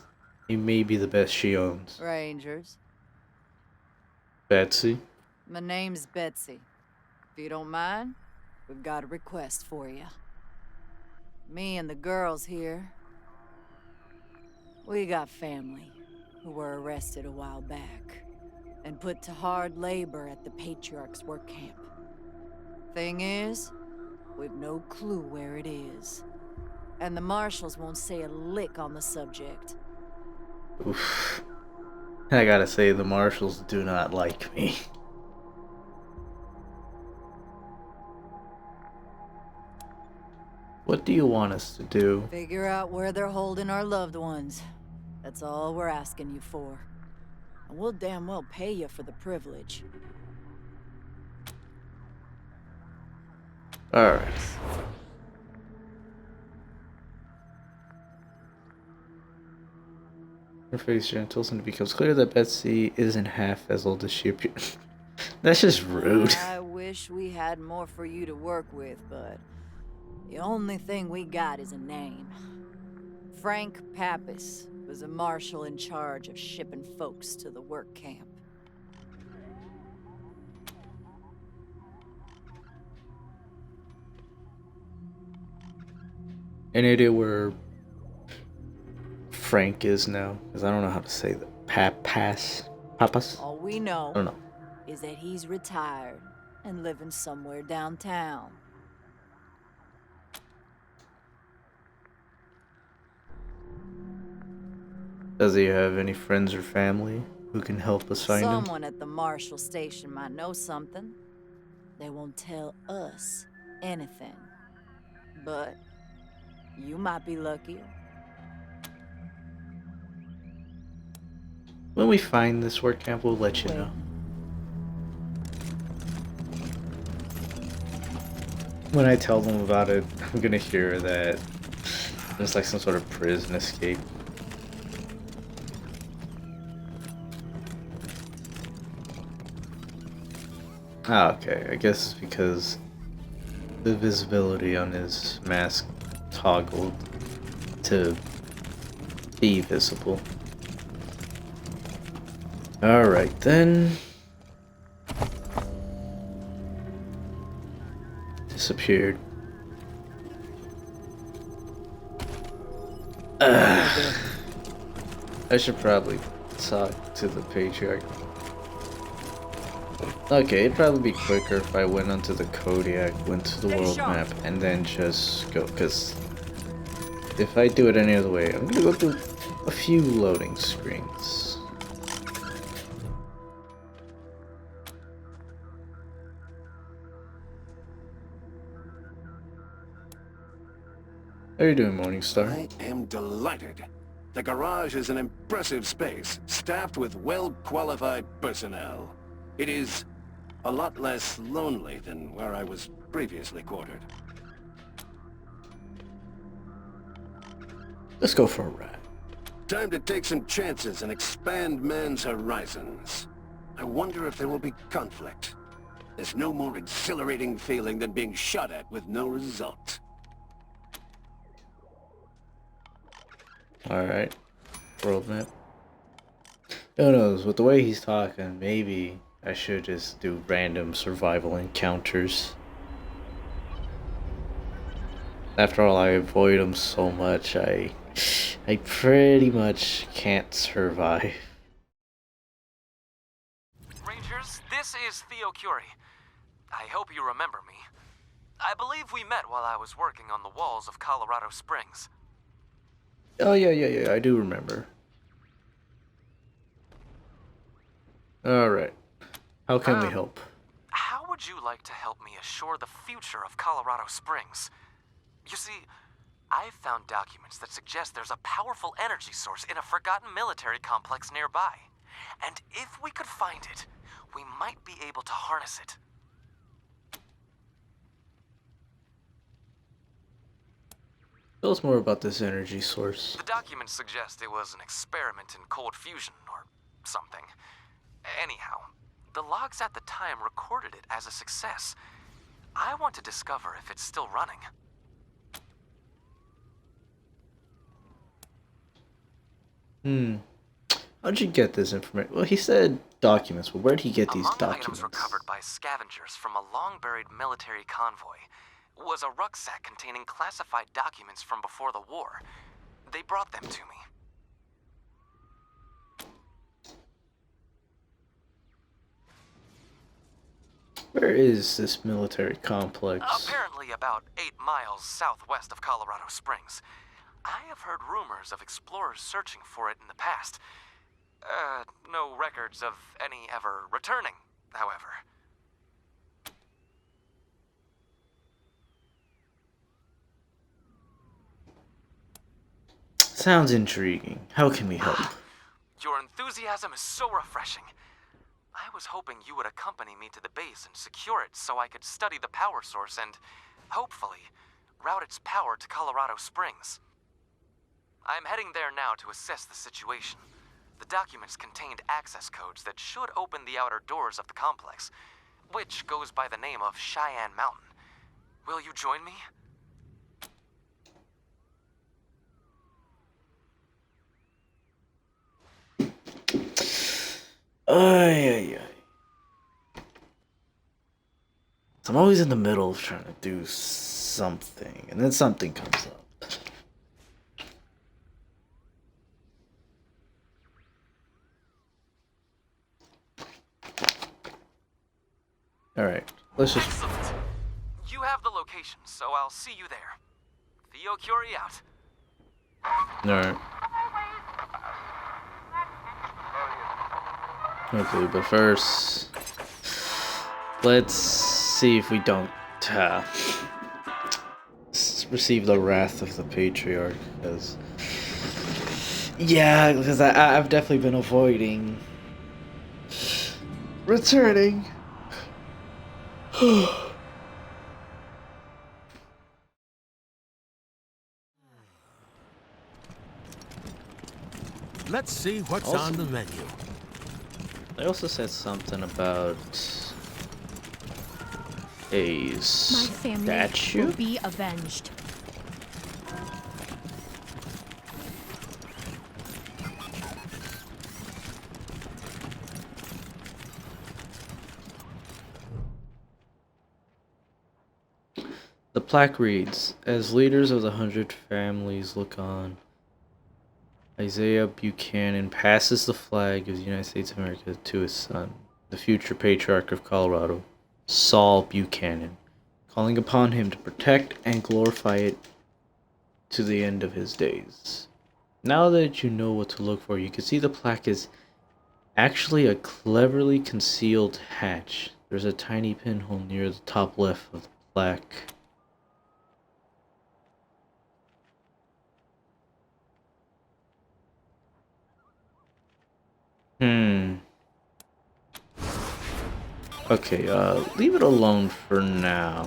they may be the best she owns. Rangers. Betsy. My name's Betsy. If you don't mind, we've got a request for you. Me and the girls here, we got family who were arrested a while back and put to hard labor at the Patriarch's work camp. Thing is, we've no clue where it is. And the marshals won't say a lick on the subject. Oof. I gotta say, the marshals do not like me. What do you want us to do? Figure out where they're holding our loved ones. That's all we're asking you for. And we'll damn well pay you for the privilege. Alright. Her face gentles and it becomes clear that Betsy isn't half as old as she appears. That's just rude. I wish we had more for you to work with, but the only thing we got is a name. Frank Pappas was a marshal in charge of shipping folks to the work camp. Any idea where Frank is now? Because I don't know how to say that. Pappas? All we know I don't know. is that he's retired and living somewhere downtown. Does he have any friends or family who can help us find him? Someone at the Marshal Station might know something. They won't tell us anything. But you might be lucky. When we find this work camp, we'll let you know. When I tell them about it, I'm gonna hear that there's like some sort of prison escape. Ah, okay. I guess it's because the visibility on his mask toggled to be visible. Alright then. Disappeared. I should probably talk to the patriarch. Okay, it'd probably be quicker if I went onto the Kodiak, went to the world map, and then just go. Because if I do it any other way, I'm gonna go through a few loading screens. How are you doing, Morningstar? I am delighted. The garage is an impressive space, staffed with well-qualified personnel. It is a lot less lonely than where I was previously quartered. Let's go for a ride. Time to take some chances and expand man's horizons. I wonder if there will be conflict. There's no more exhilarating feeling than being shot at with no result. Alright. World map. Who knows, with the way he's talking, maybe I should just do random survival encounters. After all, I avoid them so much, I pretty much can't survive. Rangers, this is Theo Curie. I hope you remember me. I believe we met while I was working on the walls of Colorado Springs. Oh yeah, I do remember. Alright. How can we help? How would you like to help me assure the future of Colorado Springs? You see, I've found documents that suggest there's a powerful energy source in a forgotten military complex nearby. And if we could find it, we might be able to harness it. Tell us more about this energy source. The documents suggest it was an experiment in cold fusion or something. Anyhow, the logs at the time recorded it as a success. I want to discover if it's still running. How'd you get this information? Well, he said documents, but where'd he get these Among documents? items recovered by scavengers from a long-buried military convoy was a rucksack containing classified documents from before the war. They brought them to me. Where is this military complex? Apparently about 8 miles southwest of Colorado Springs. I have heard rumors of explorers searching for it in the past. No records of any ever returning, however. Sounds intriguing. How can we help? Your enthusiasm is so refreshing. I was hoping you would accompany me to the base and secure it so I could study the power source and, hopefully, route its power to Colorado Springs. I'm heading there now to assess the situation. The documents contained access codes that should open the outer doors of the complex, which goes by the name of Cheyenne Mountain. Will you join me? Ay. I'm always in the middle of trying to do something, and then something comes up. Alright, let's just... Excellent. You have the location, so I'll see you there. Theo Curie out. Alright. Okay, but first... let's see if we don't receive the wrath of the Patriarch, because... yeah, because I've definitely been avoiding... returning. Let's see what's Also- on the menu. They also said something about a My family statue. will be avenged. The plaque reads, "As leaders of the 100 families look on, Isaiah Buchanan passes the flag of the United States of America to his son, the future Patriarch of Colorado, Saul Buchanan, calling upon him to protect and glorify it to the end of his days. Now that you know what to look for, you can see the plaque is actually a cleverly concealed hatch. There's a tiny pinhole near the top left of the plaque. Okay, leave it alone for now.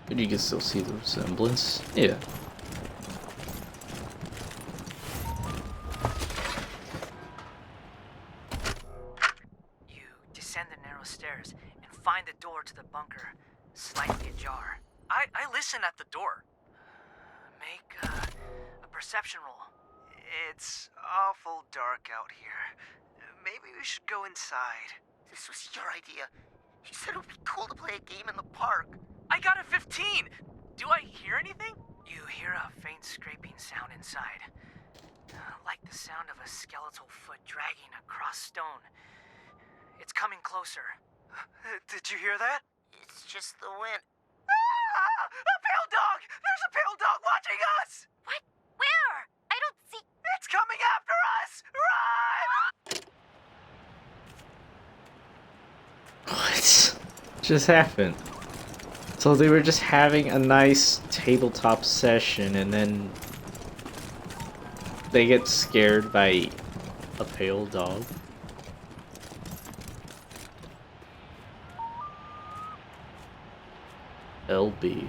But you can still see the resemblance. Yeah. You descend the narrow stairs and find the door to the bunker slightly ajar. I listen at the door. Make a perception roll. It's awful dark out here. Maybe we should go inside. This was your idea. You said it would be cool to play a game in the park. I got a 15! Do I hear anything? You hear a faint scraping sound inside. Like the sound of a skeletal foot dragging across stone. It's coming closer. Did you hear that? It's just the wind. Ah! A pale dog! There's a pale dog watching us! What? Where? I don't see... It's coming after us! Run! What just happened? So they were just having a nice tabletop session and then they get scared by a pale dog. LB.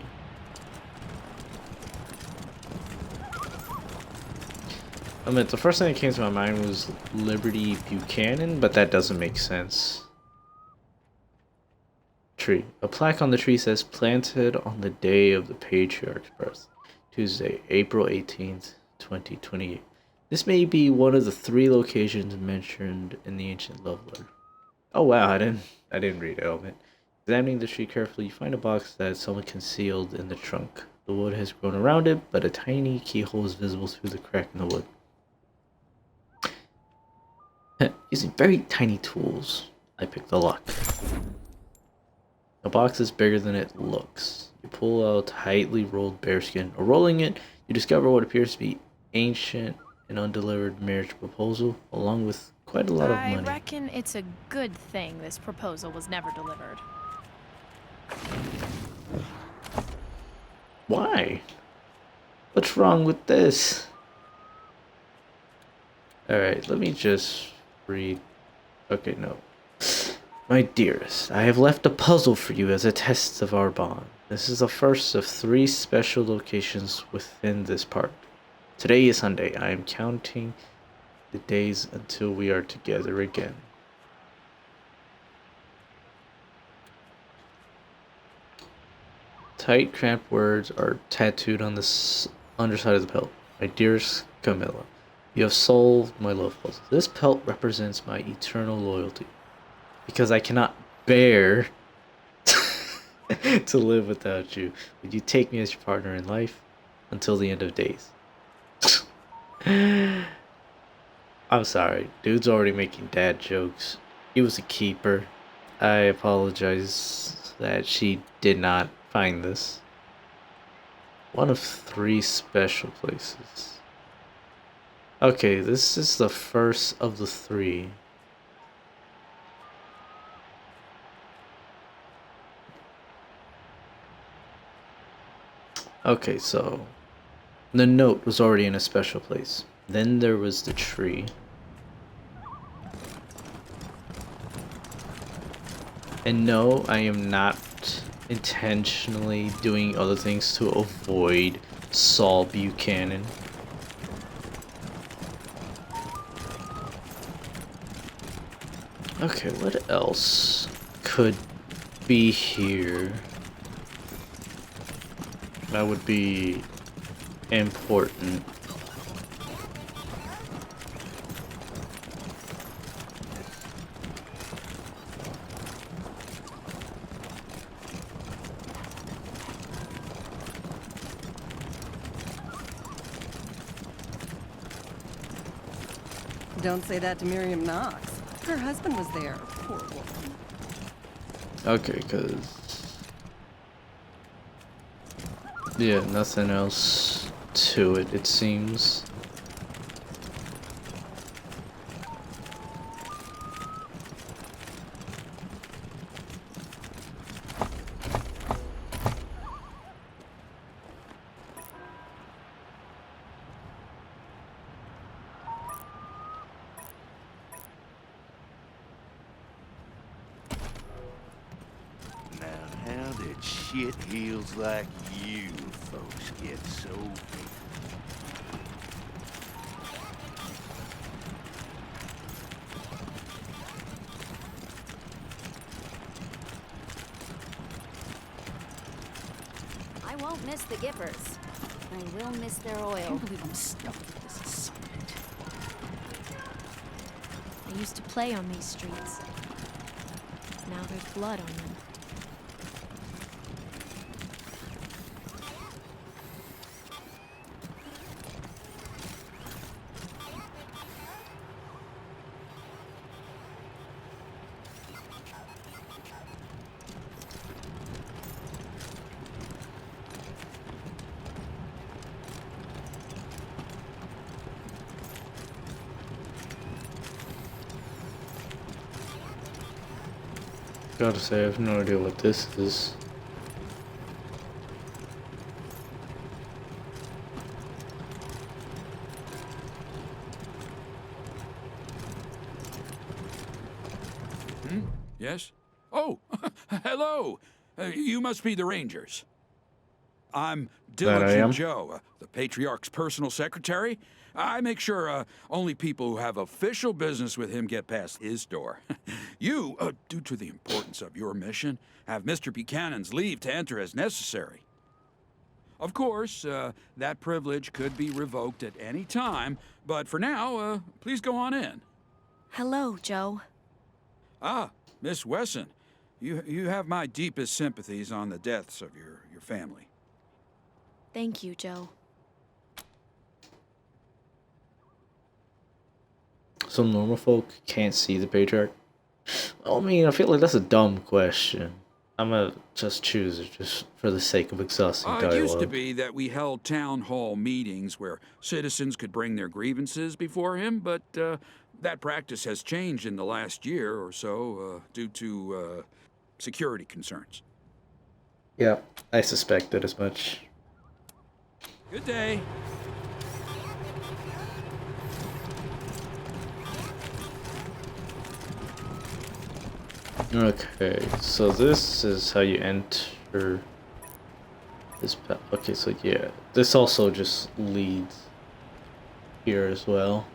I mean, the first thing that came to my mind was Liberty Buchanan, but that doesn't make sense. Tree. A plaque on the tree says planted on the day of the patriarch's birth, Tuesday, April 18th, 2028. This may be one of the 3 locations mentioned in the ancient love letter. Oh wow, I didn't read it. Examining the tree carefully, you find a box that someone concealed in the trunk. The wood has grown around it, but a tiny keyhole is visible through the crack in the wood. Using very tiny tools, I picked the lock. The box is bigger than it looks. You pull out tightly rolled bearskin. Rolling it, you discover what appears to be ancient and undelivered marriage proposal, along with quite a lot of money. I reckon it's a good thing this proposal was never delivered. Why? What's wrong with this? Alright, let me just read. Okay, no. My dearest, I have left a puzzle for you as a test of our bond. This is the first of 3 special locations within this park. Today is Sunday. I am counting the days until we are together again. Tight, cramped words are tattooed on the underside of the pelt. My dearest Camilla, you have solved my love puzzle. This pelt represents my eternal loyalty. Because I cannot bear to live without you. Would you take me as your partner in life until the end of days? I'm sorry. Dude's already making dad jokes. He was a keeper. I apologize that she did not find this. One of 3 special places. Okay, this is the first of the 3. Okay, so the note was already in a special place. Then there was the tree. And no, I am not intentionally doing other things to avoid Saul Buchanan. Okay, what else could be here? That would be important. Don't say that to Miriam Knox. Her husband was there. Poor woman. Okay, cause yeah, nothing else to it, it seems. How did shit heels like you folks get so big? I won't miss the Gippers. I will miss their oil. I can't believe I'm stuck with this assignment. I used to play on these streets. Now there's blood on them. Gotta say, I have no idea what this is. Yes? Oh, hello. You must be the Rangers. I'm That I am. Diligent Joe, the Patriarch's personal secretary. I make sure only people who have official business with him get past his door. You, due to the importance of your mission, have Mr. Buchanan's leave to enter as necessary. Of course, that privilege could be revoked at any time, but for now, please go on in. Hello, Joe. Ah, Miss Wesson, you have my deepest sympathies on the deaths of your family. Thank you, Joe. Some normal folk can't see the Patriarch. I mean, I feel like that's a dumb question. I'm gonna just choose it just for the sake of exhausting dialogue. It used to be that we held town hall meetings where citizens could bring their grievances before him, but that practice has changed in the last year or so due to security concerns. Yeah, I suspected as much. Good day. Okay, so this is how you enter this. Okay, so yeah, this also just leads here as well.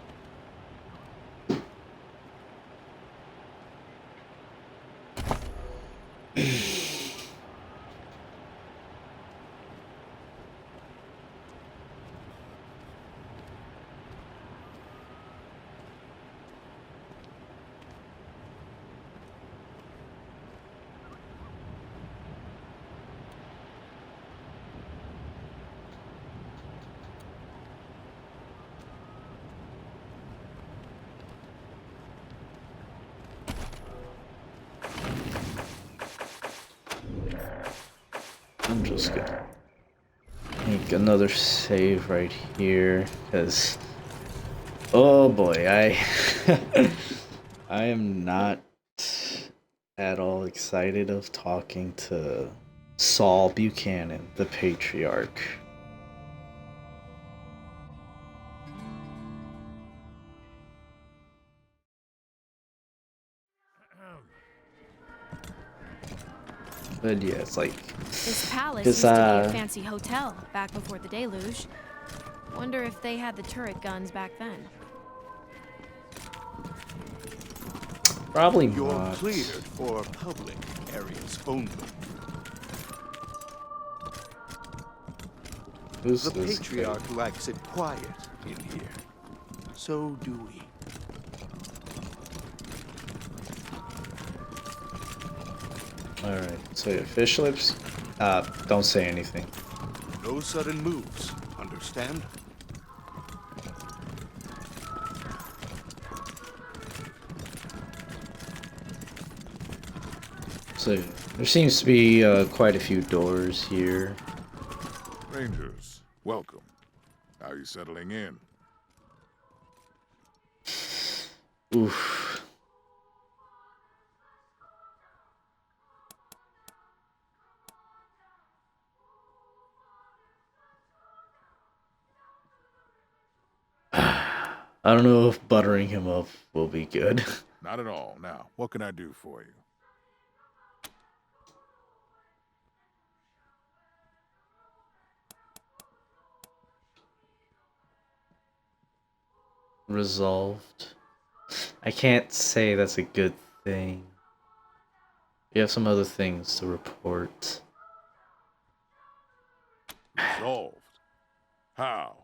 I'm just gonna make another save right here, because oh boy, I am not at all excited of talking to Saul Buchanan, the Patriarch. But yeah, it's like This palace used to be a fancy hotel back before the deluge. Wonder if they had the turret guns back then. Probably You're not. cleared for public areas only. Who's The this patriarch likes it quiet in here. So do we. Alright, so yeah, fish lips. Don't say anything. No sudden moves. Understand? So there seems to be quite a few doors here. Rangers, welcome. How are you settling in? Oof. I don't know if buttering him up will be good. Not at all. Now, what can I do for you? Resolved. I can't say that's a good thing. We have some other things to report. Resolved? How?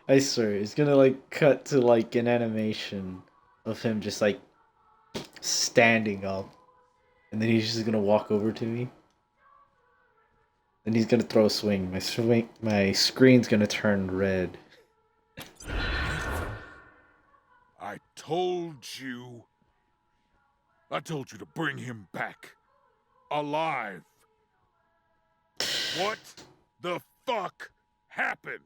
I swear, it's gonna like cut to like an animation of him just like standing up, and then he's just gonna walk over to me. And he's gonna throw a swing. My screen's gonna turn red. I told you to bring him back. Alive. What the fuck happened?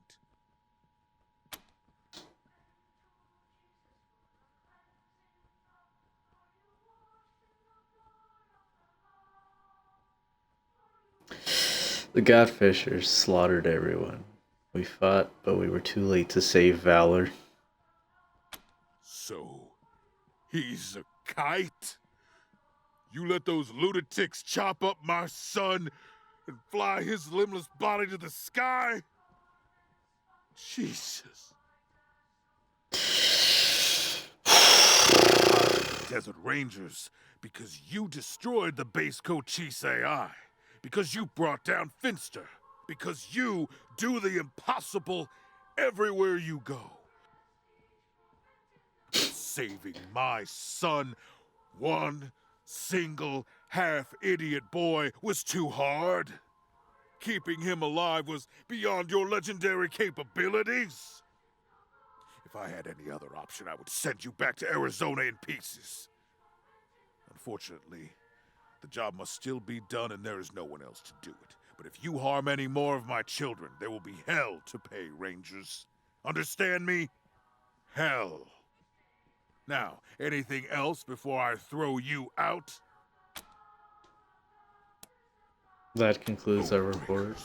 The Godfishers slaughtered everyone. We fought, but we were too late to save Valor. So, he's a kite? You let those lunatics chop up my son and fly his limbless body to the sky? Jesus. Desert Rangers, because you destroyed the base Cochise AI. Because you brought down Finster. Because you do the impossible everywhere you go. Saving my son, one single half-idiot boy, was too hard. Keeping him alive was beyond your legendary capabilities. If I had any other option, I would send you back to Arizona in pieces. Unfortunately, the job must still be done and there is no one else to do it. But if you harm any more of my children, there will be hell to pay, Rangers. Understand me? Hell. Now, anything else before I throw you out? That concludes our report.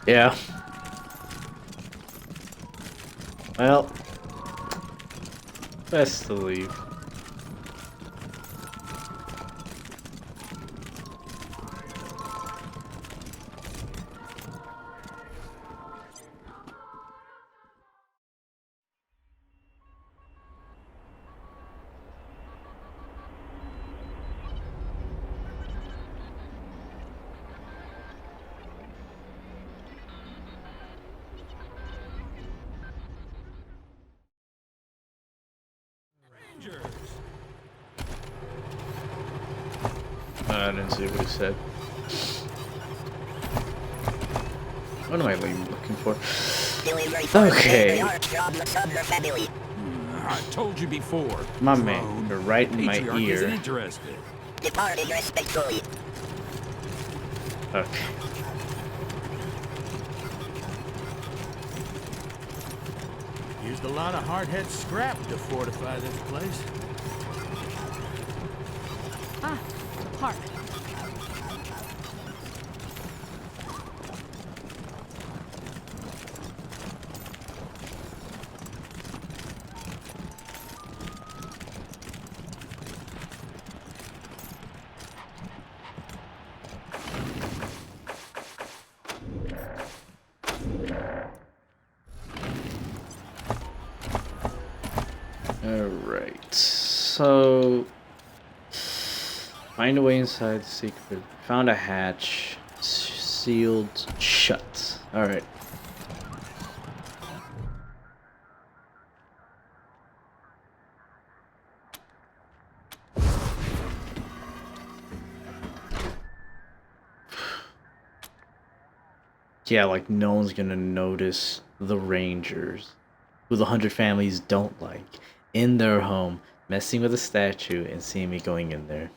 Yeah. Well, best to leave. I didn't see what he said. What am I looking for? Okay. I told you before. My man, you're right in my Patriarch ear. isn't interested. Departed respectfully. Okay. Used a lot of hardhead scrap to fortify this place. Ah, park. Alright, so find a way inside the secret. Found a hatch. Sealed shut. Alright. Yeah, like no one's gonna notice the Rangers, who the 100 families don't like, in their home, messing with a statue and seeing me going in there.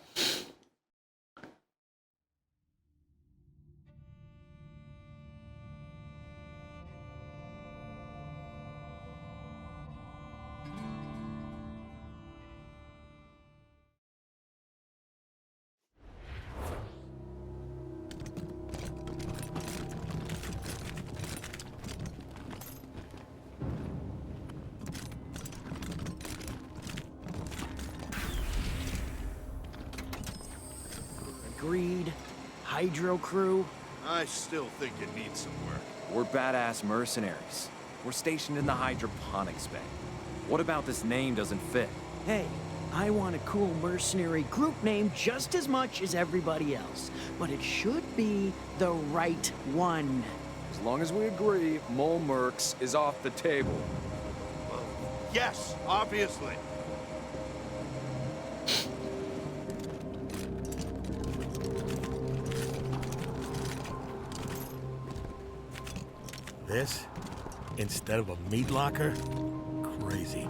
Agreed. Hydro crew? I still think it needs some work. We're badass mercenaries. We're stationed in the hydroponics bay. What about this name doesn't fit? Hey, I want a cool mercenary group name just as much as everybody else. But it should be the right one. As long as we agree, Mole Mercs is off the table. Well, yes, obviously. This? Instead of a meat locker? Crazy.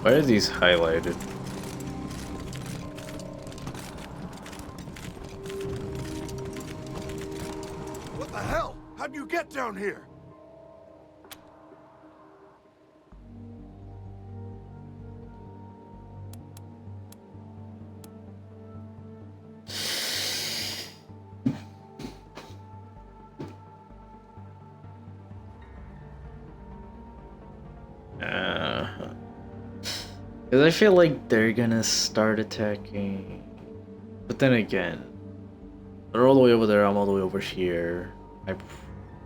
Why are these highlighted? What the hell? How'd you get down here? Because I feel like they're gonna start attacking. But then again, they're all the way over there, I'm all the way over here.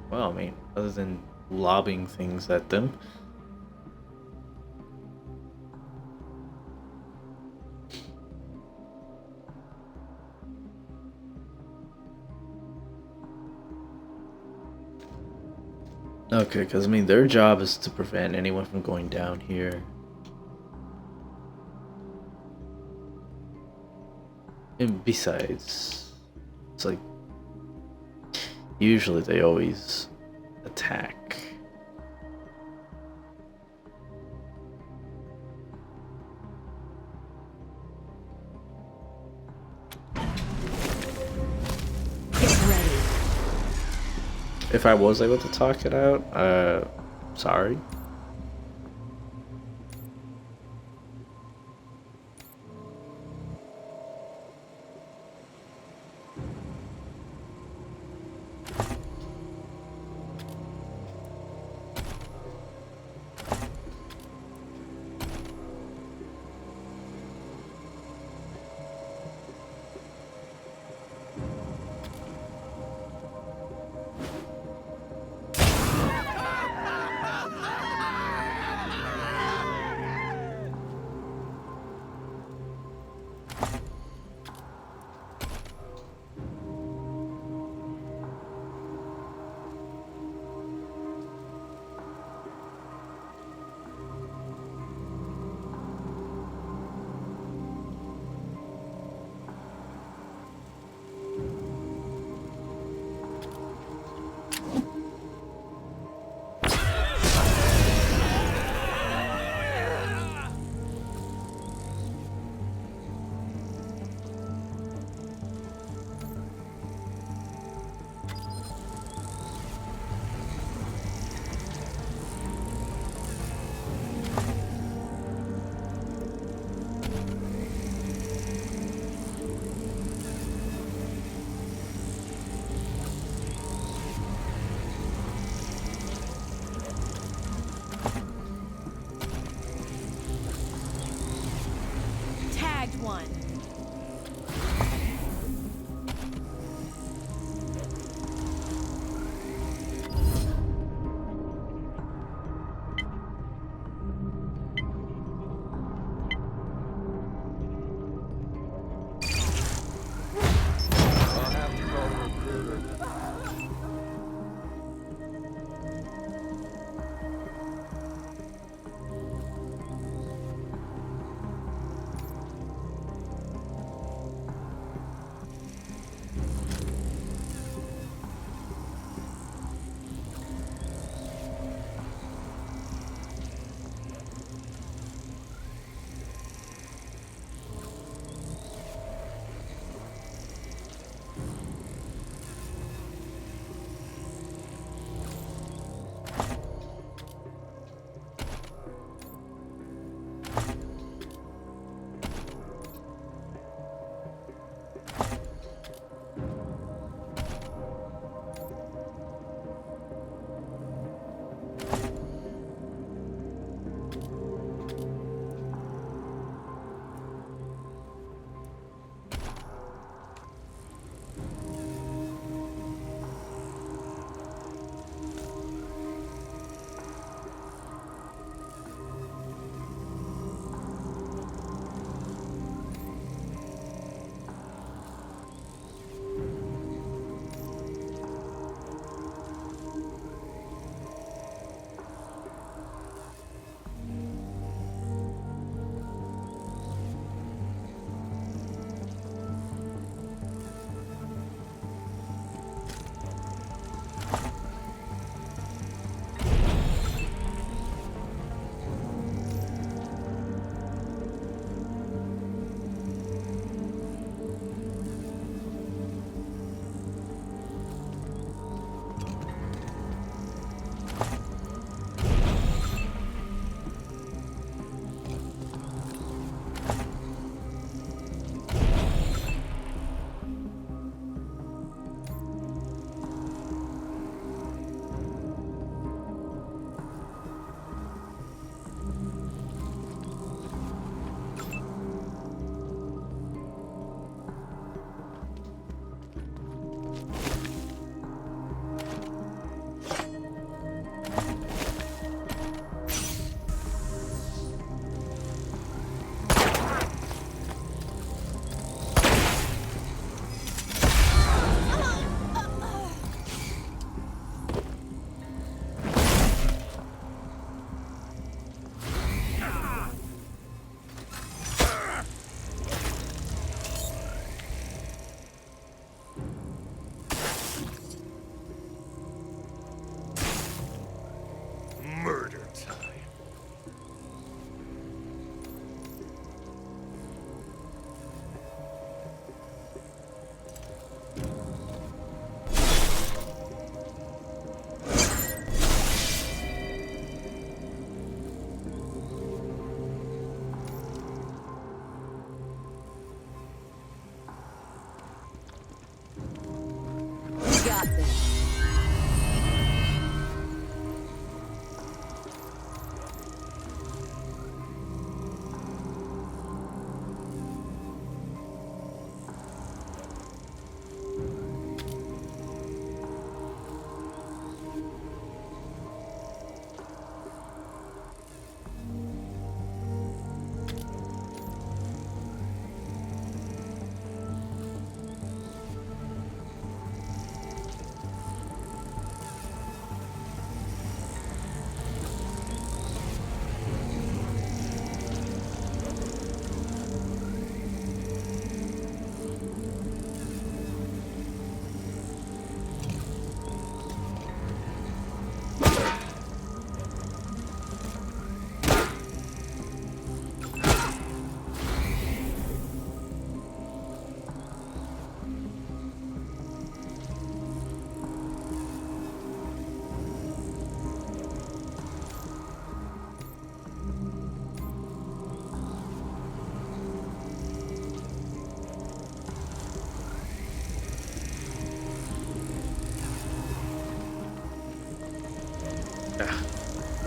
Well, I mean, other than lobbing things at them. Okay, because I mean, their job is to prevent anyone from going down here. And besides, it's like, usually they always attack. If I was able to talk it out, sorry. One.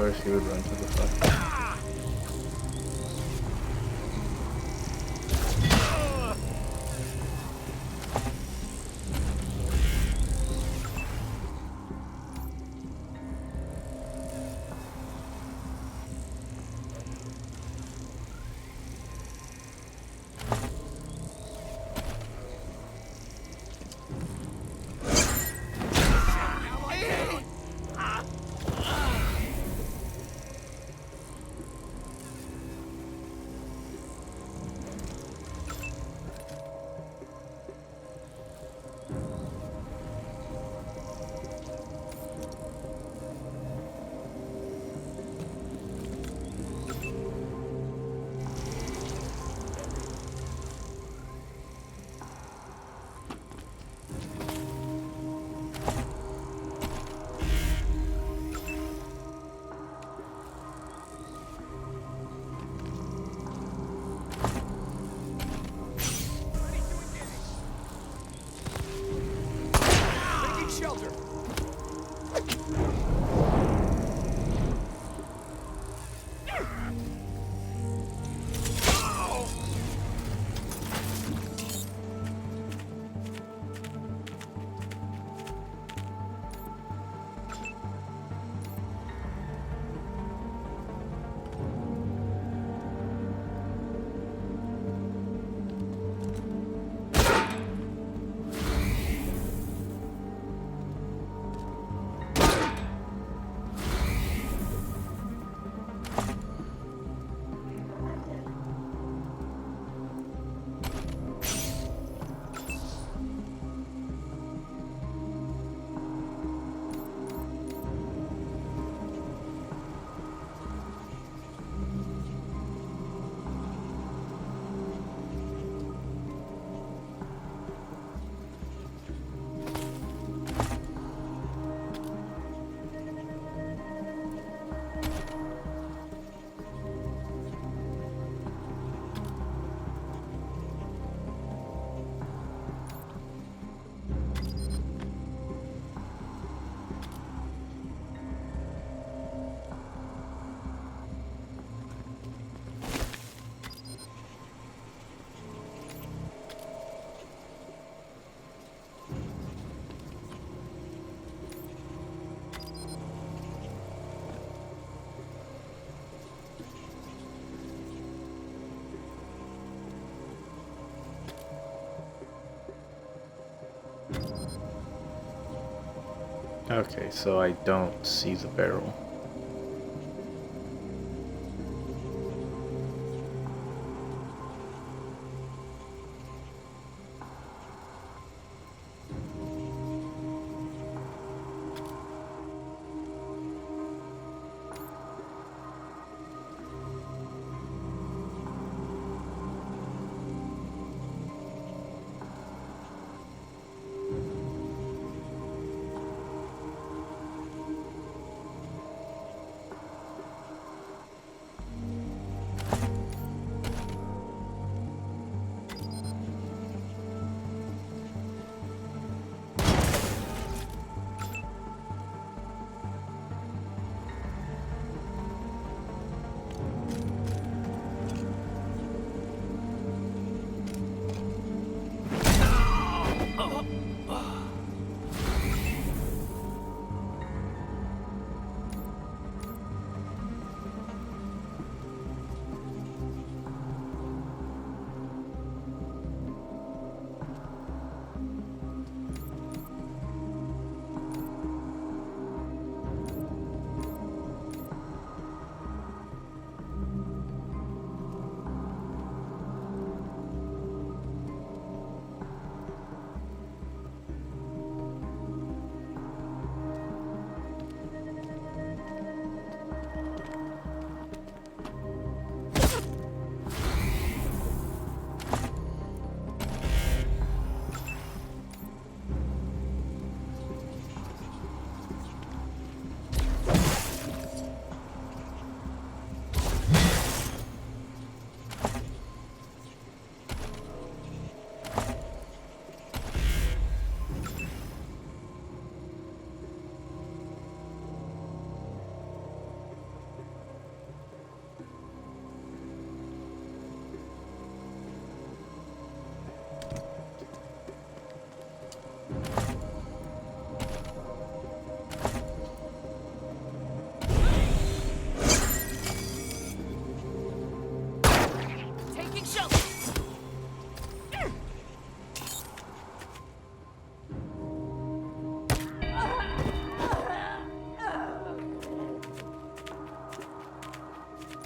course he would run to the fuck. Shelter. Okay, so I don't see the barrel.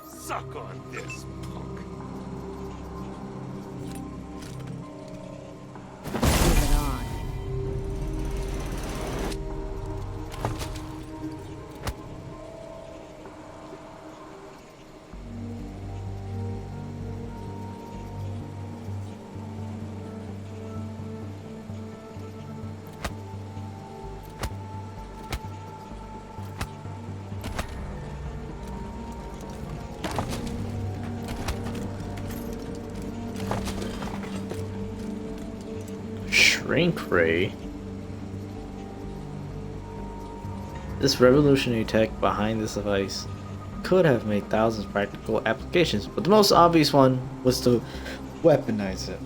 Suck on this, punk. Moving on. Shrink ray. This revolutionary tech behind this device could have made thousands of practical applications, but the most obvious one was to weaponize it.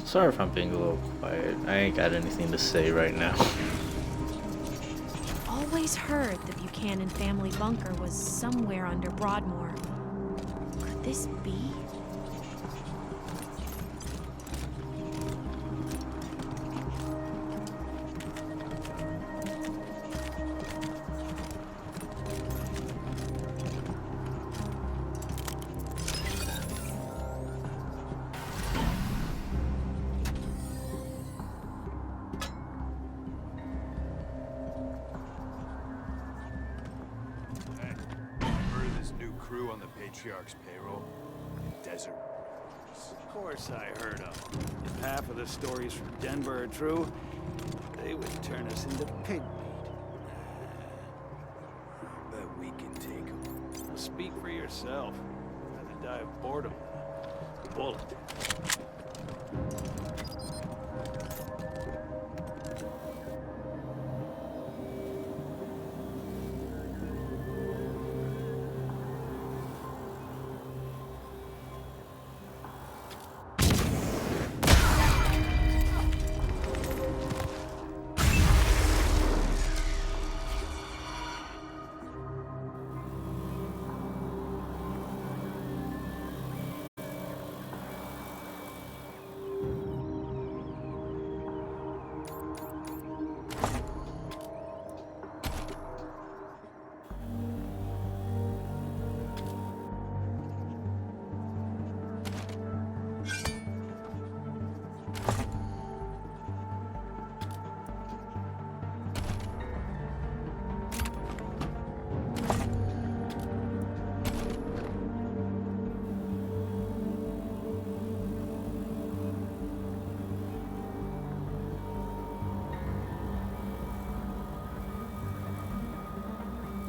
Sorry if I'm being a little quiet. I ain't got anything to say right now. Always heard the Buchanan family bunker was somewhere under Broadmoor. Could this be? Crew on the Patriarch's payroll? Desert. Of course I heard of them. If half of the stories from Denver are true, they would turn us into pig meat. I bet we can take them. Speak for yourself. Rather die of boredom than a bullet.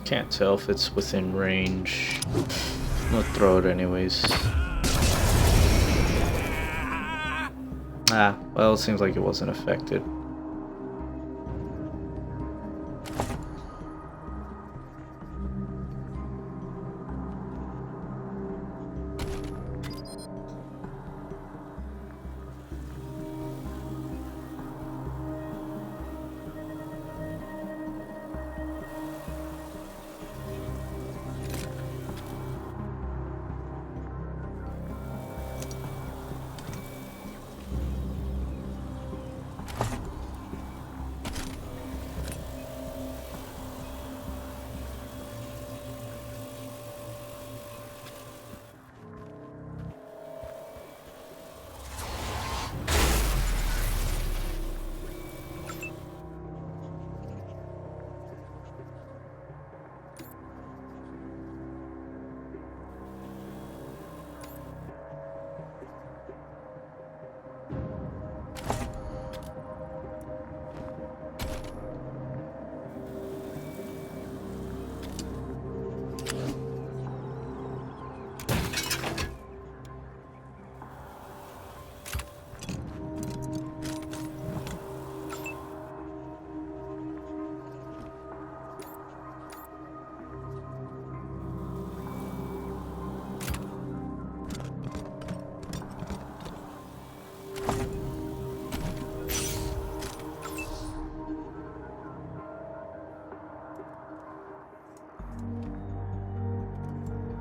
Can't tell if it's within range. I'm gonna throw it anyways. Ah, well, it seems like it wasn't affected.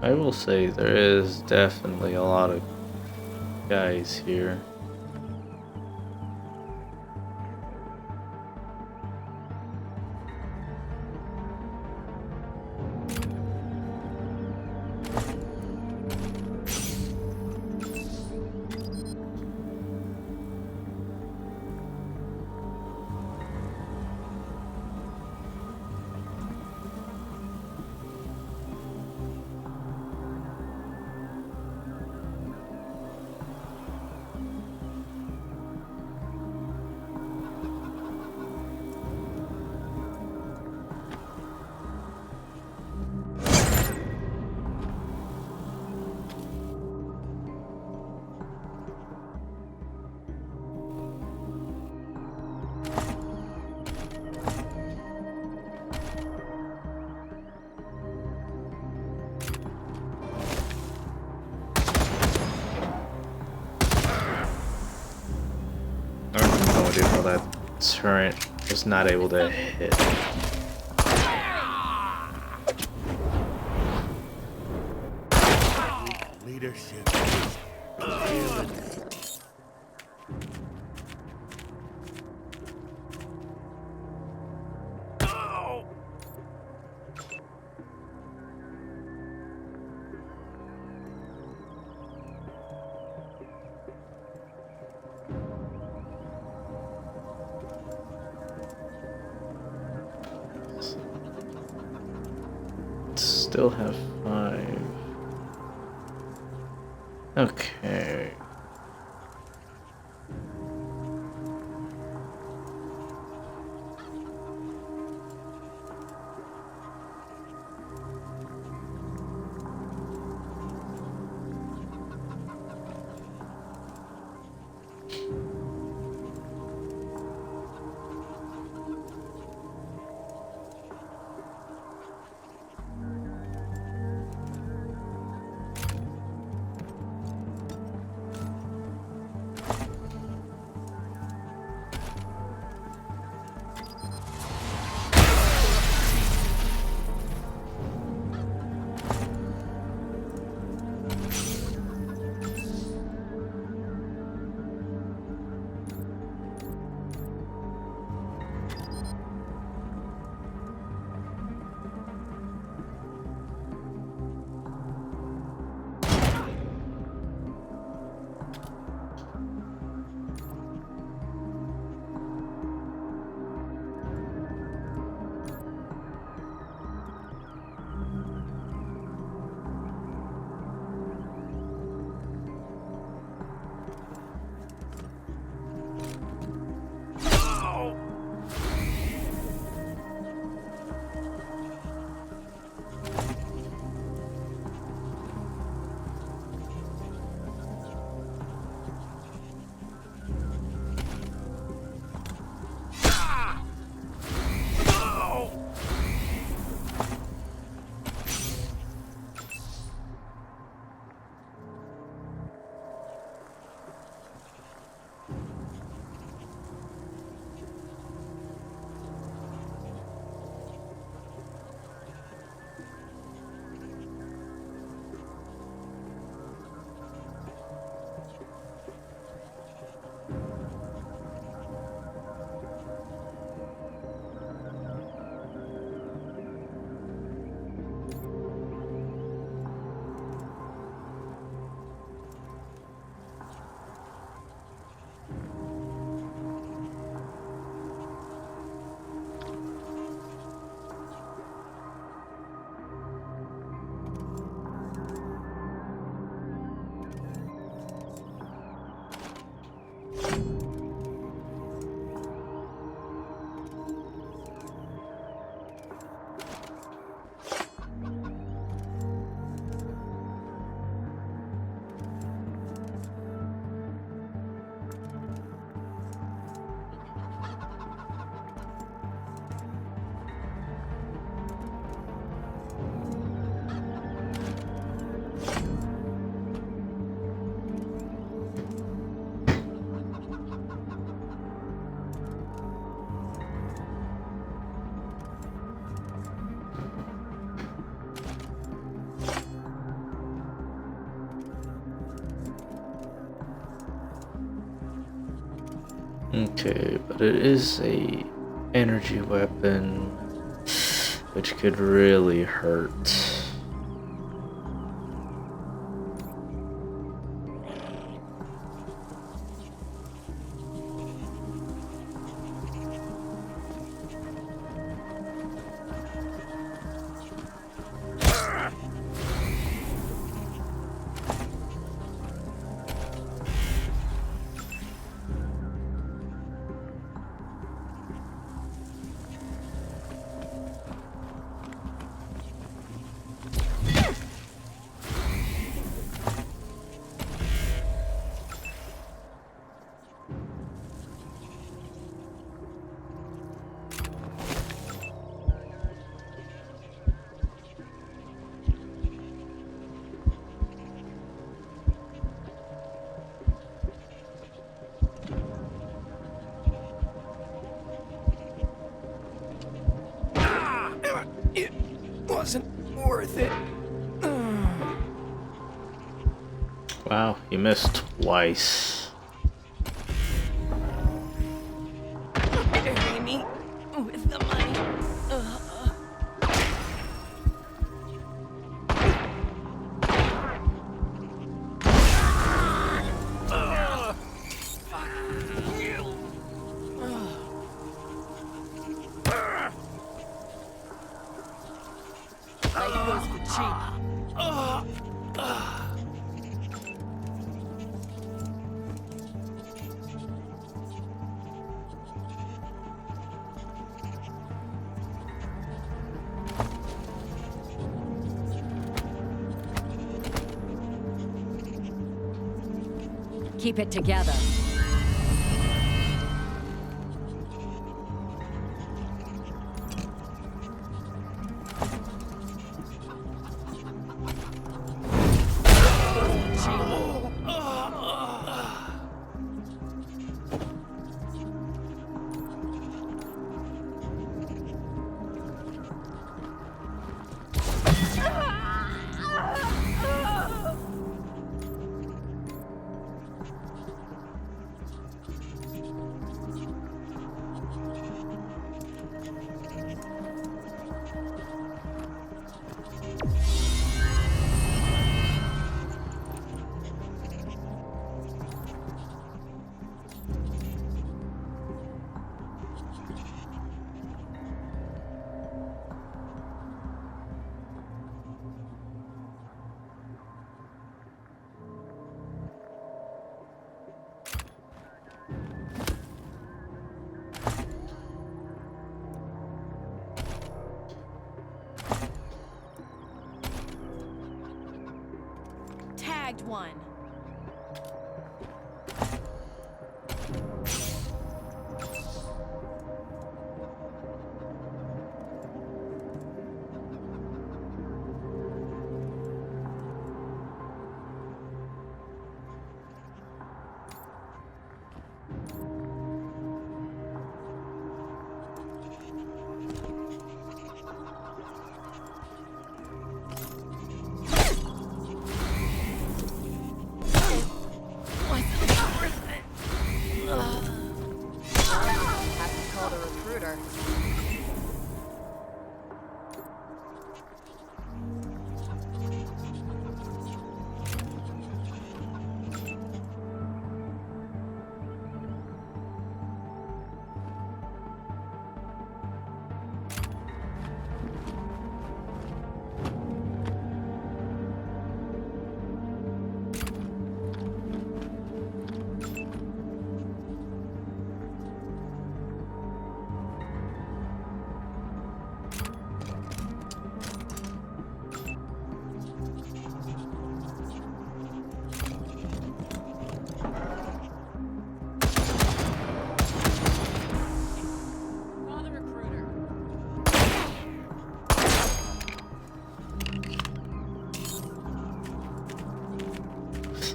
I will say there is definitely a lot of guys here. I have no idea how that turret was not able to hit. Leadership. Still have 5. Okay. Okay, but it is a energy weapon, which could really hurt. It wasn't worth it. Wow, you missed twice. Bury me with the money. Life goes for cheap. Keep it together. Tagged one.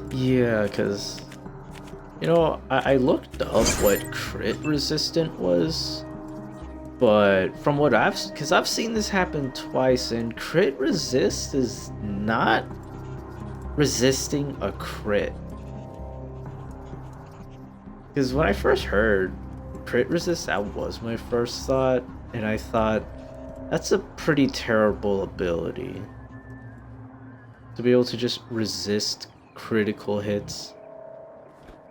Yeah, because, you know, I looked up what crit resistant was, but from what because I've seen this happen twice, and crit resist is not resisting a crit. Because when I first heard crit resist, that was my first thought, and I thought that's a pretty terrible ability. To be able to just resist critical hits.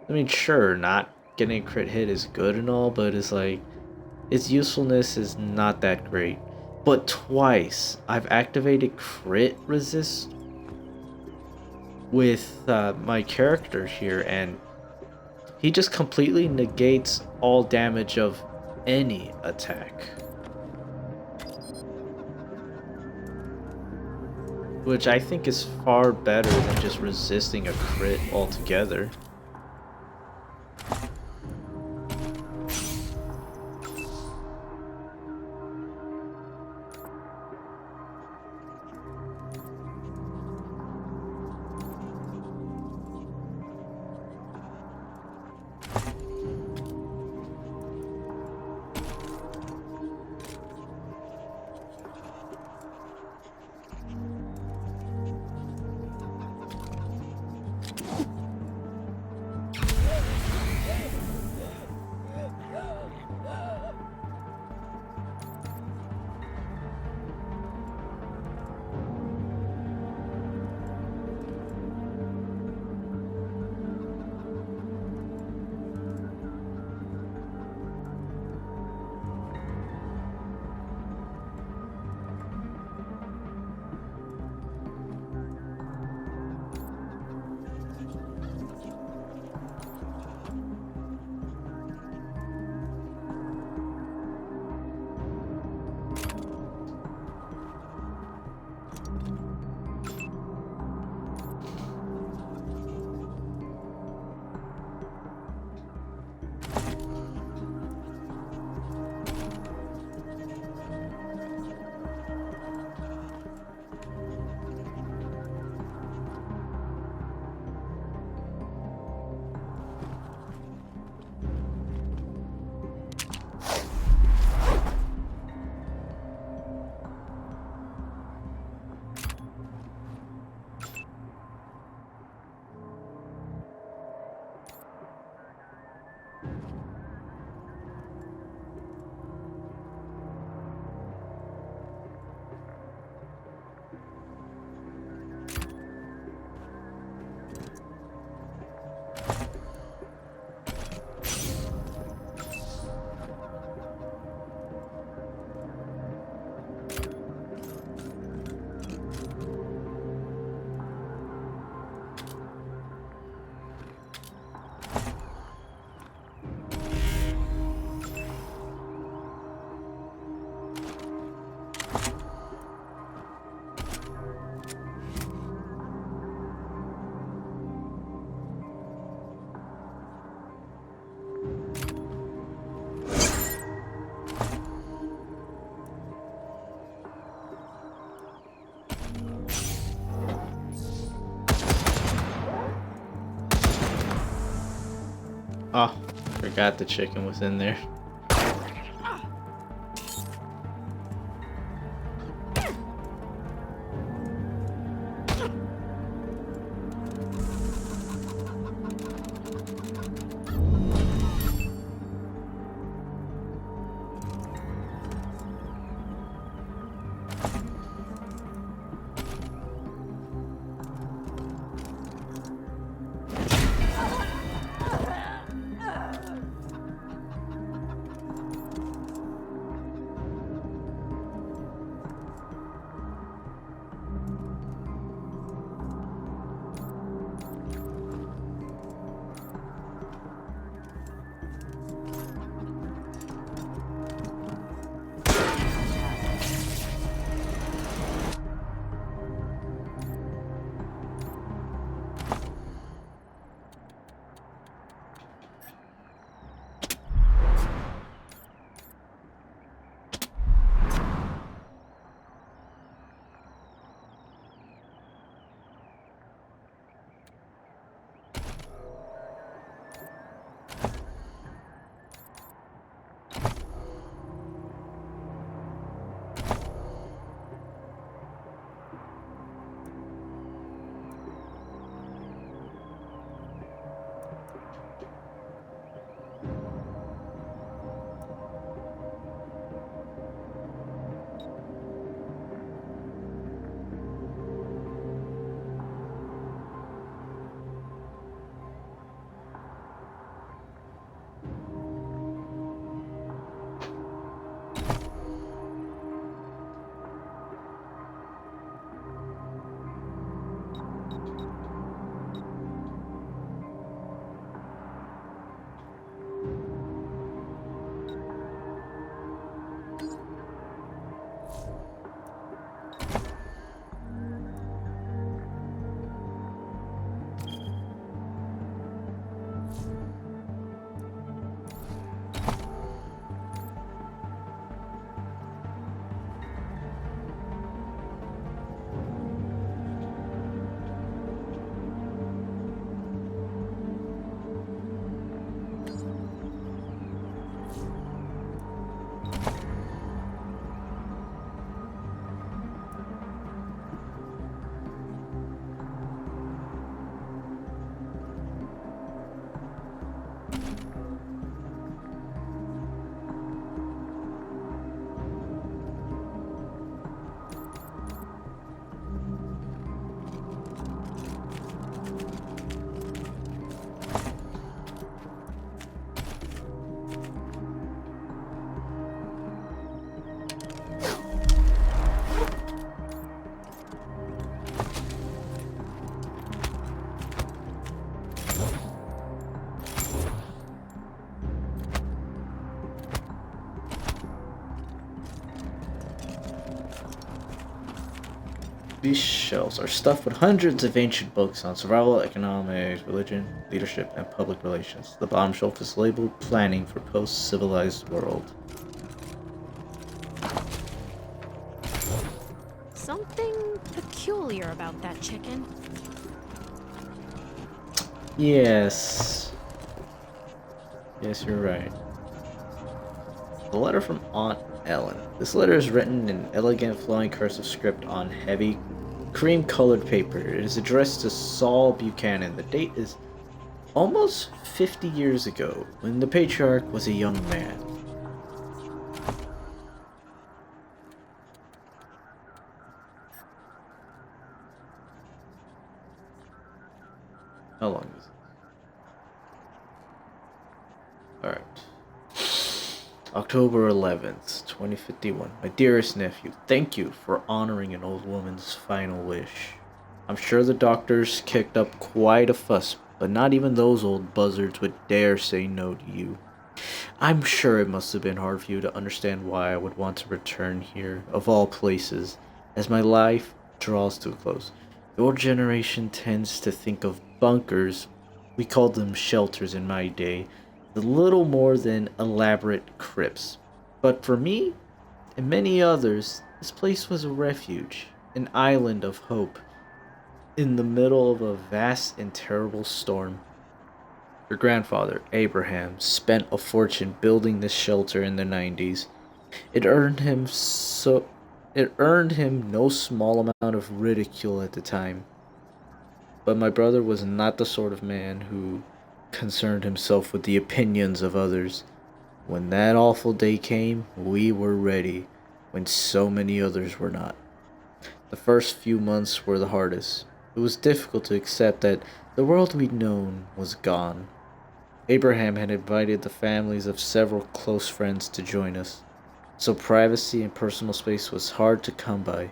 I mean, sure, not getting a crit hit is good and all, but it's like, its usefulness is not that great. But twice, I've activated crit resist with my character here, and he just completely negates all damage of any attack. Which I think is far better than just resisting a crit altogether. Oh, forgot the chicken was in there. These shelves are stuffed with hundreds of ancient books on survival, economics, religion, leadership, and public relations. The bottom shelf is labeled Planning for Post-Civilized World. Something peculiar about that chicken. Yes. Yes, you're right. A letter from Aunt Ellen. This letter is written in elegant flowing cursive script on heavy cream-colored paper. It is addressed to Saul Buchanan. The date is almost 50 years ago, when the patriarch was a young man. How long is it? Alright. October 11th, 2051. My dearest nephew, thank you for honoring an old woman's final wish. I'm sure the doctors kicked up quite a fuss, but not even those old buzzards would dare say no to you. I'm sure it must have been hard for you to understand why I would want to return here, of all places, as my life draws to a close. Your generation tends to think of bunkers, we called them shelters in my day, the little more than elaborate crypts. But for me, and many others, this place was a refuge, an island of hope, in the middle of a vast and terrible storm. Your grandfather, Abraham, spent a fortune building this shelter in the 90s. It earned him no small amount of ridicule at the time. But my brother was not the sort of man who concerned himself with the opinions of others. When that awful day came, we were ready, when so many others were not. The first few months were the hardest. It was difficult to accept that the world we'd known was gone. Abraham had invited the families of several close friends to join us, so privacy and personal space was hard to come by.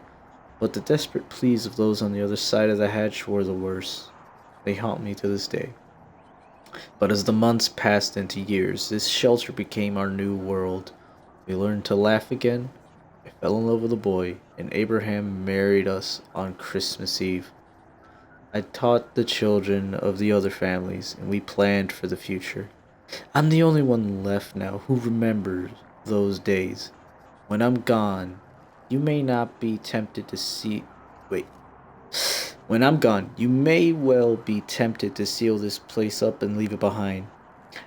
But the desperate pleas of those on the other side of the hatch were the worst. They haunt me to this day. But as the months passed into years, this shelter became our new world. We learned to laugh again. I fell in love with a boy, and Abraham married us on Christmas Eve. I taught the children of the other families, and we planned for the future. I'm the only one left now who remembers those days. When I'm gone, you may not be tempted to see... Wait. When I'm gone, you may well be tempted to seal this place up and leave it behind.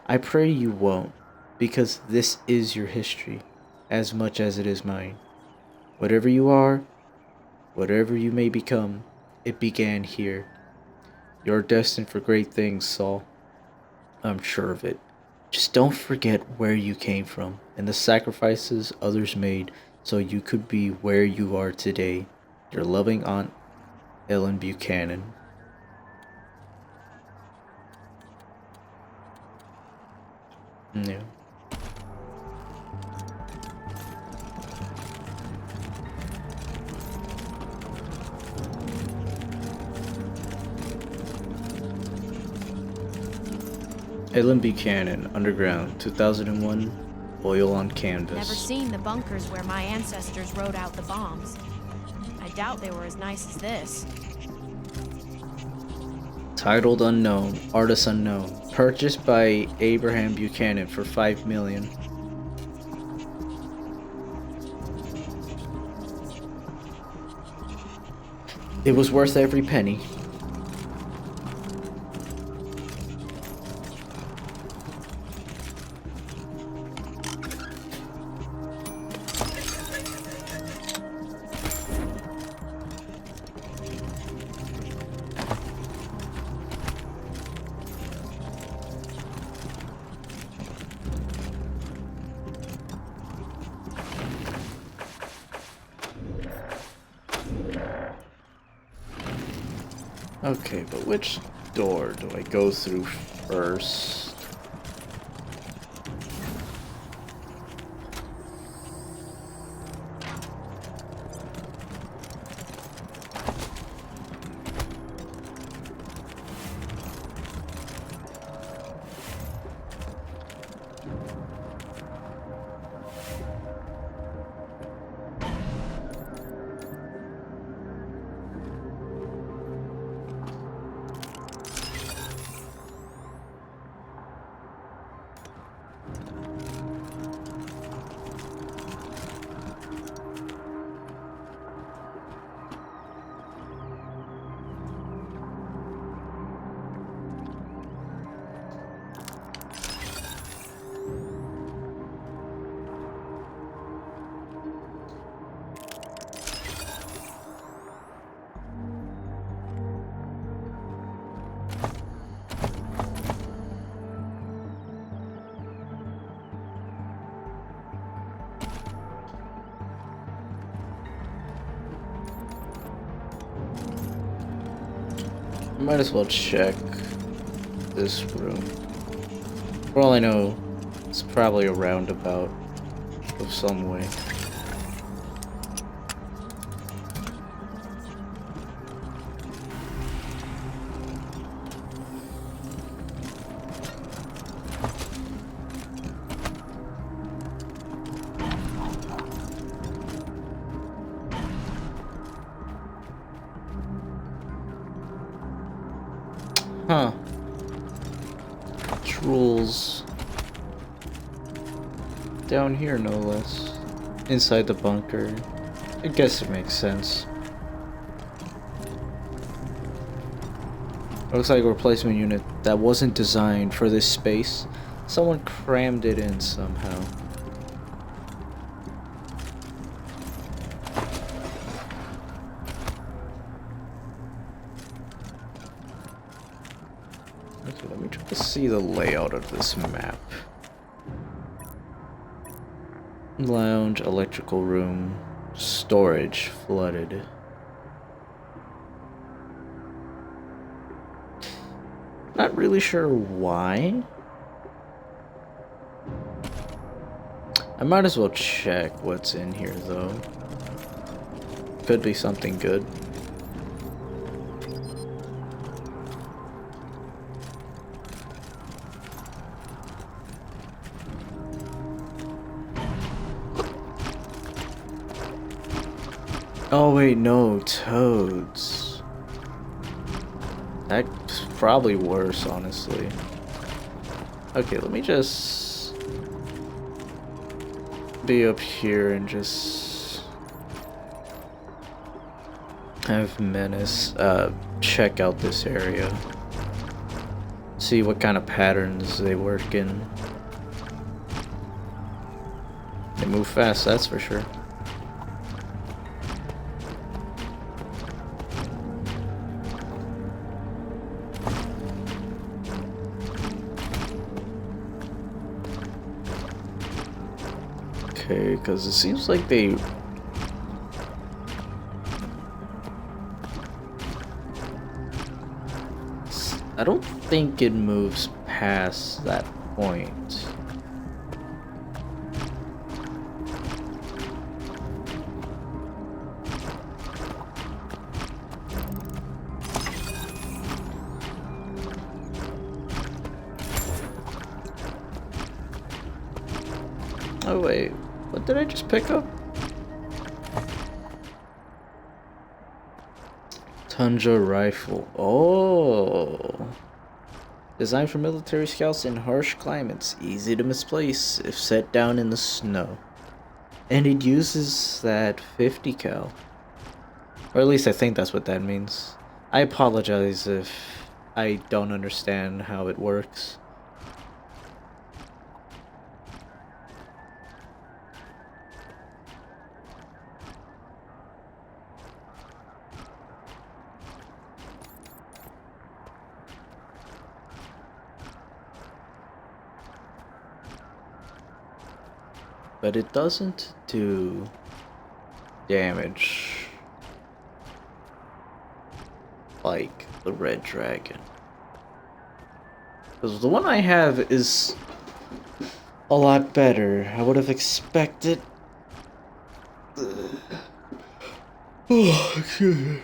I pray you won't, because this is your history, as much as it is mine. Whatever you are, whatever you may become, it began here. You're destined for great things, Saul. I'm sure of it. Just don't forget where you came from and the sacrifices others made so you could be where you are today. Your loving Aunt Ellen Buchanan. Yeah. Ellen Buchanan, Underground, 2001, oil on canvas. Never seen the bunkers where my ancestors rode out the bombs. I doubt they were as nice as this. Titled unknown, artist unknown. Purchased by Abraham Buchanan for $5 million. It was worth every penny. Okay, but which door do I go through first? might as well check this room. For all I know, it's probably a roundabout of some way. Huh. Rules down here, no less. Inside the bunker. I guess it makes sense. Looks like a replacement unit that wasn't designed for this space. Someone crammed it in somehow. Okay, let me try to see the layout of this map. Lounge, electrical room, storage flooded. Not really sure why. I might as well check what's in here though. Could be something good. Oh wait, no, toads. That's probably worse, honestly. Okay, let me just be up here and just have Menace check out this area. See what kind of patterns they work in. They move fast, that's for sure. Okay, because it seems like they... I don't think it moves past that point. Oh wait. What did I just pick up? Tundra rifle. Oh. Designed for military scouts in harsh climates. Easy to misplace if set down in the snow. And it uses that 50 cal. Or at least I think that's what that means. I apologize if I don't understand how it works. But it doesn't do damage like the Red Dragon. Because the one I have is a lot better. I would have expected... I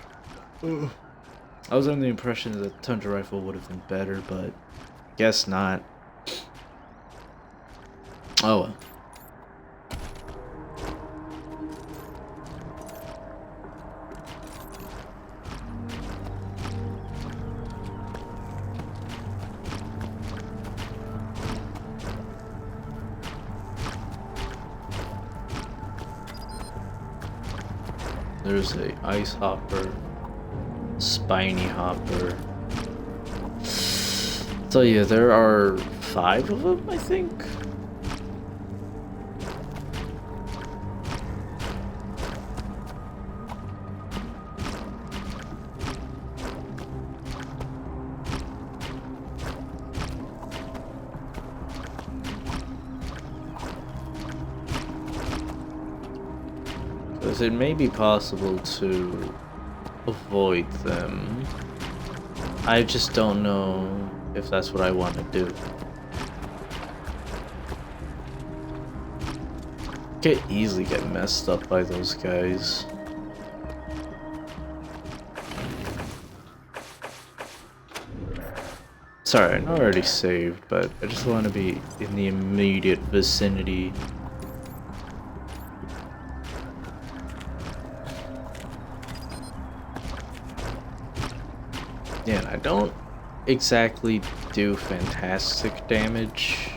was under the impression that the Tundra rifle would have been better, but guess not. Oh well. There's a ice hopper, spiny hopper. So yeah, there are 5 of them, I think. Because it may be possible to avoid them. I just don't know if that's what I want to do. Could easily get messed up by those guys. Sorry, I'm already saved, but I just want to be in the immediate vicinity. Yeah, and I don't exactly do fantastic damage.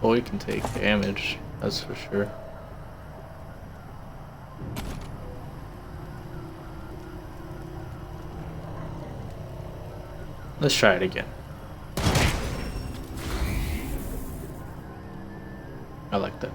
Well, we can take damage, that's for sure. Let's try it again. I like that.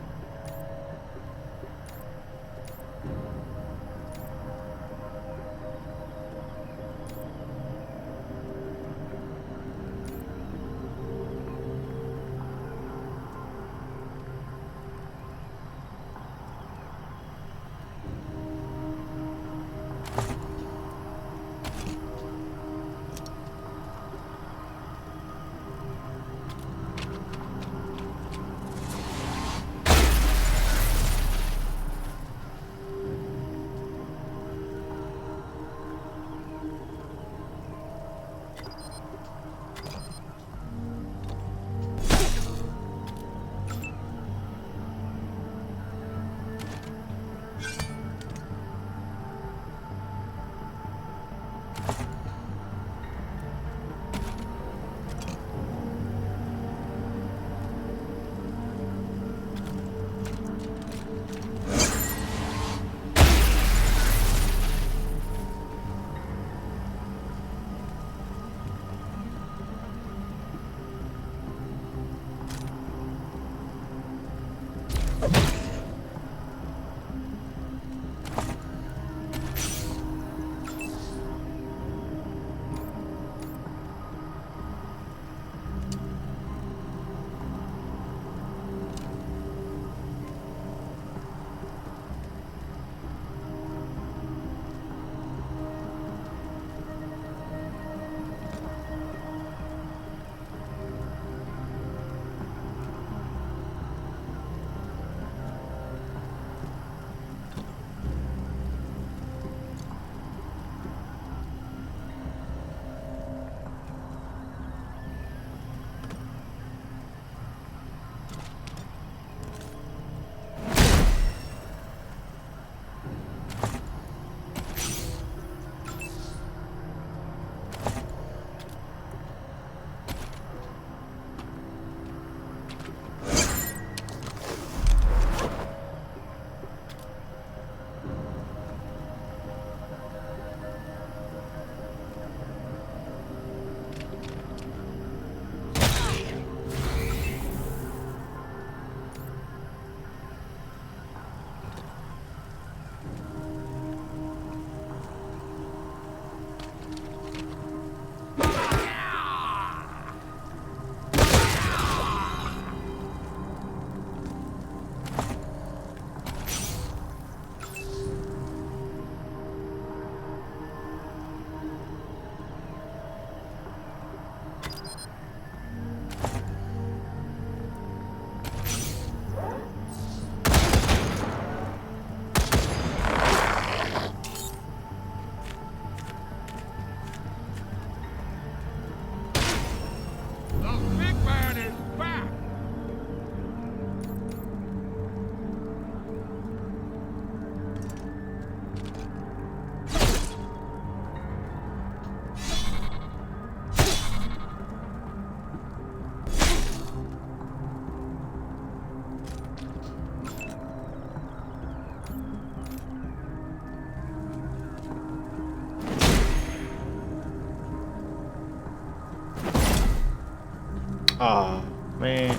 Aw, man.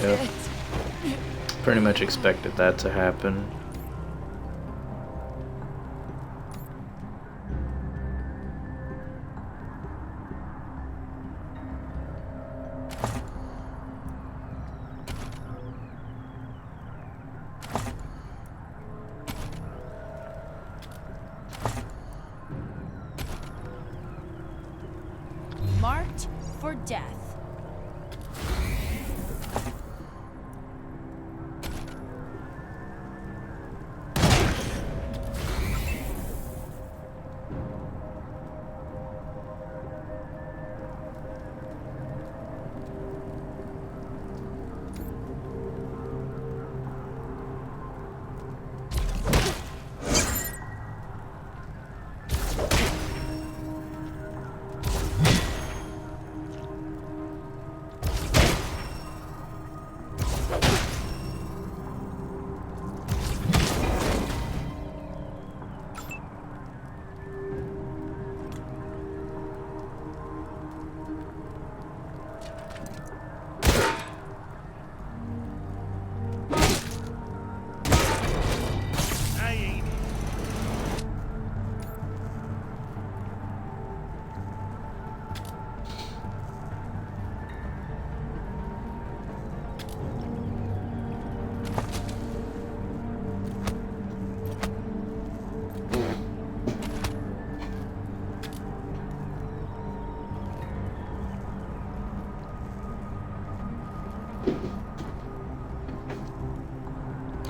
Yep. Pretty much expected that to happen. Marked for death.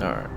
Alright.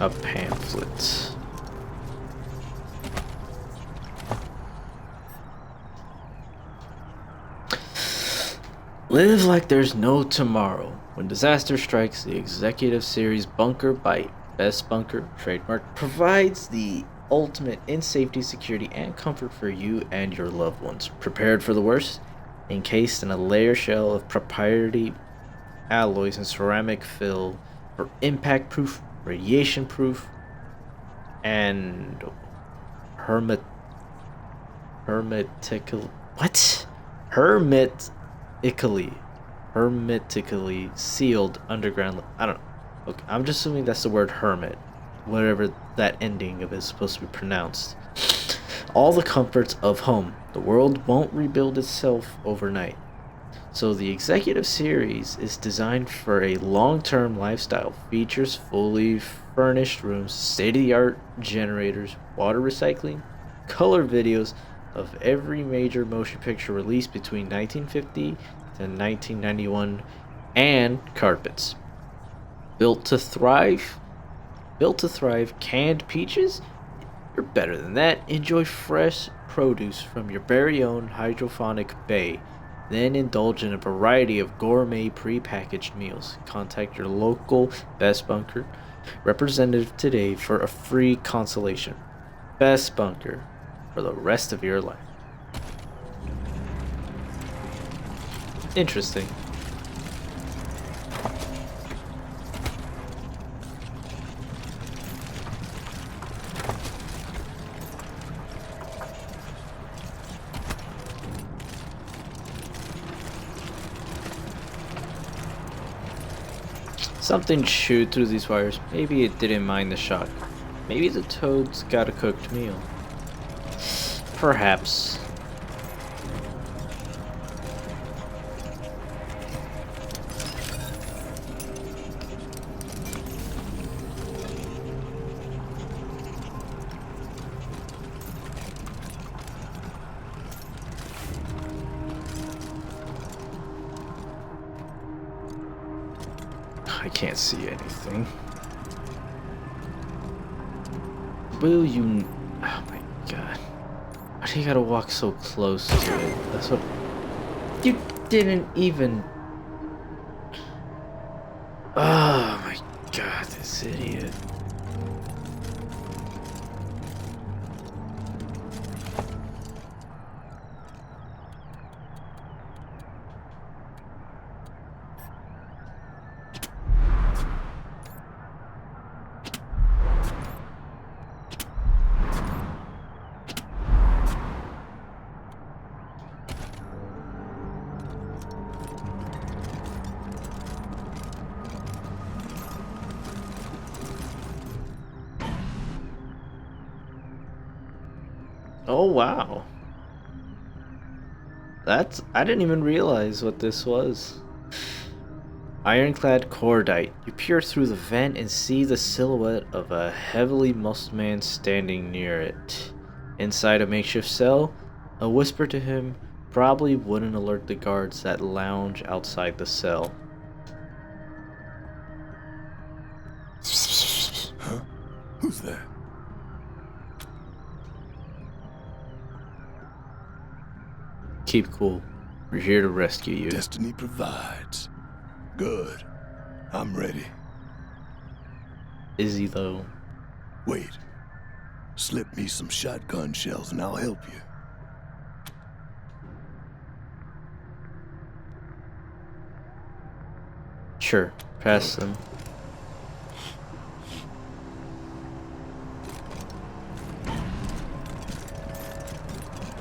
A pamphlet. Live like there's no tomorrow. When disaster strikes, the executive series Bunker Bite, Best Bunker, trademark, provides the ultimate in safety, security, and comfort for you and your loved ones. Prepared for the worst? Encased in a layer shell of proprietary alloys and ceramic fill for impact proof, radiation proof, and hermetically sealed underground. I don't know. Okay, I'm just assuming that's the word hermit, whatever that ending of it is supposed to be pronounced. All the comforts of home. The world won't rebuild itself overnight. So the executive series is designed for a long-term lifestyle. Features fully furnished rooms, state-of-the-art generators, water recycling, color videos of every major motion picture released between 1950 to 1991, and carpets. Built to thrive. Canned peaches? You're better than that. Enjoy fresh produce from your very own hydroponic bay. Then indulge in a variety of gourmet pre-packaged meals. Contact your local Best Bunker representative today for a free consolation. Best bunker for the rest of your life. Interesting. Something chewed through these wires. Maybe it didn't mind the shock. Maybe the toad's got a cooked meal. Perhaps. I can't see anything. Will you... Oh my god. Why do you gotta walk so close to it? That's what... You didn't even... Oh my god, this idiot. Oh wow. I didn't even realize what this was. Ironclad cordite. You peer through the vent and see the silhouette of a heavily muscled man standing near it. Inside a makeshift cell, a whisper to him probably wouldn't alert the guards that lounge outside the cell. Huh? Who's that? Keep cool. We're here to rescue you. Destiny provides. Good. I'm ready. Is he though? Wait. Slip me some shotgun shells and I'll help you. Sure. Pass them.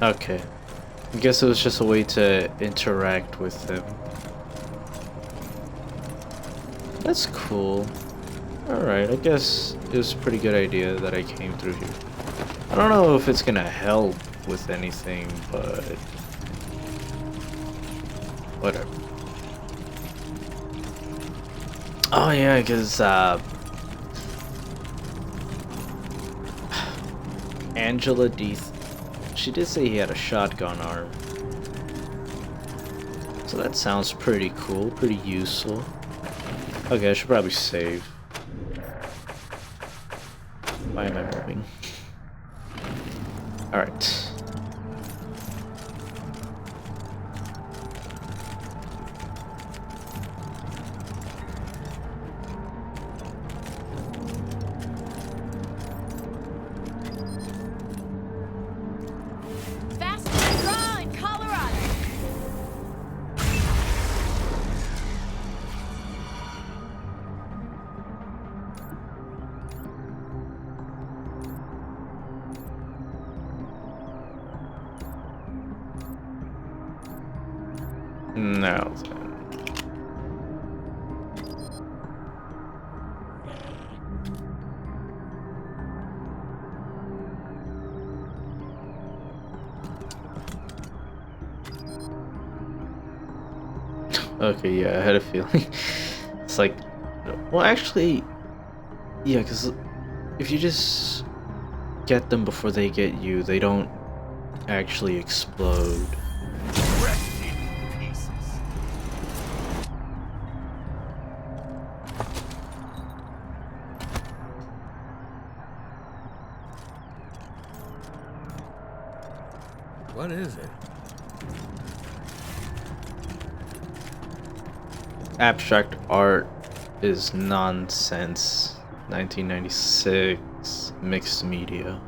Okay. I guess it was just a way to interact with them. That's cool. Alright, I guess it was a pretty good idea that I came through here. I don't know if it's gonna help with anything, but... whatever. Oh yeah, because, Angela Deeth. She did say he had a shotgun arm. So that sounds pretty cool, pretty useful. Okay, I should probably save. Why am I moving? Alright. Now then. Okay, yeah, I had a feeling. It's like, well, actually, yeah, because if you just get them before they get you, they don't actually explode. What is it? Abstract art is nonsense. 1996 mixed media.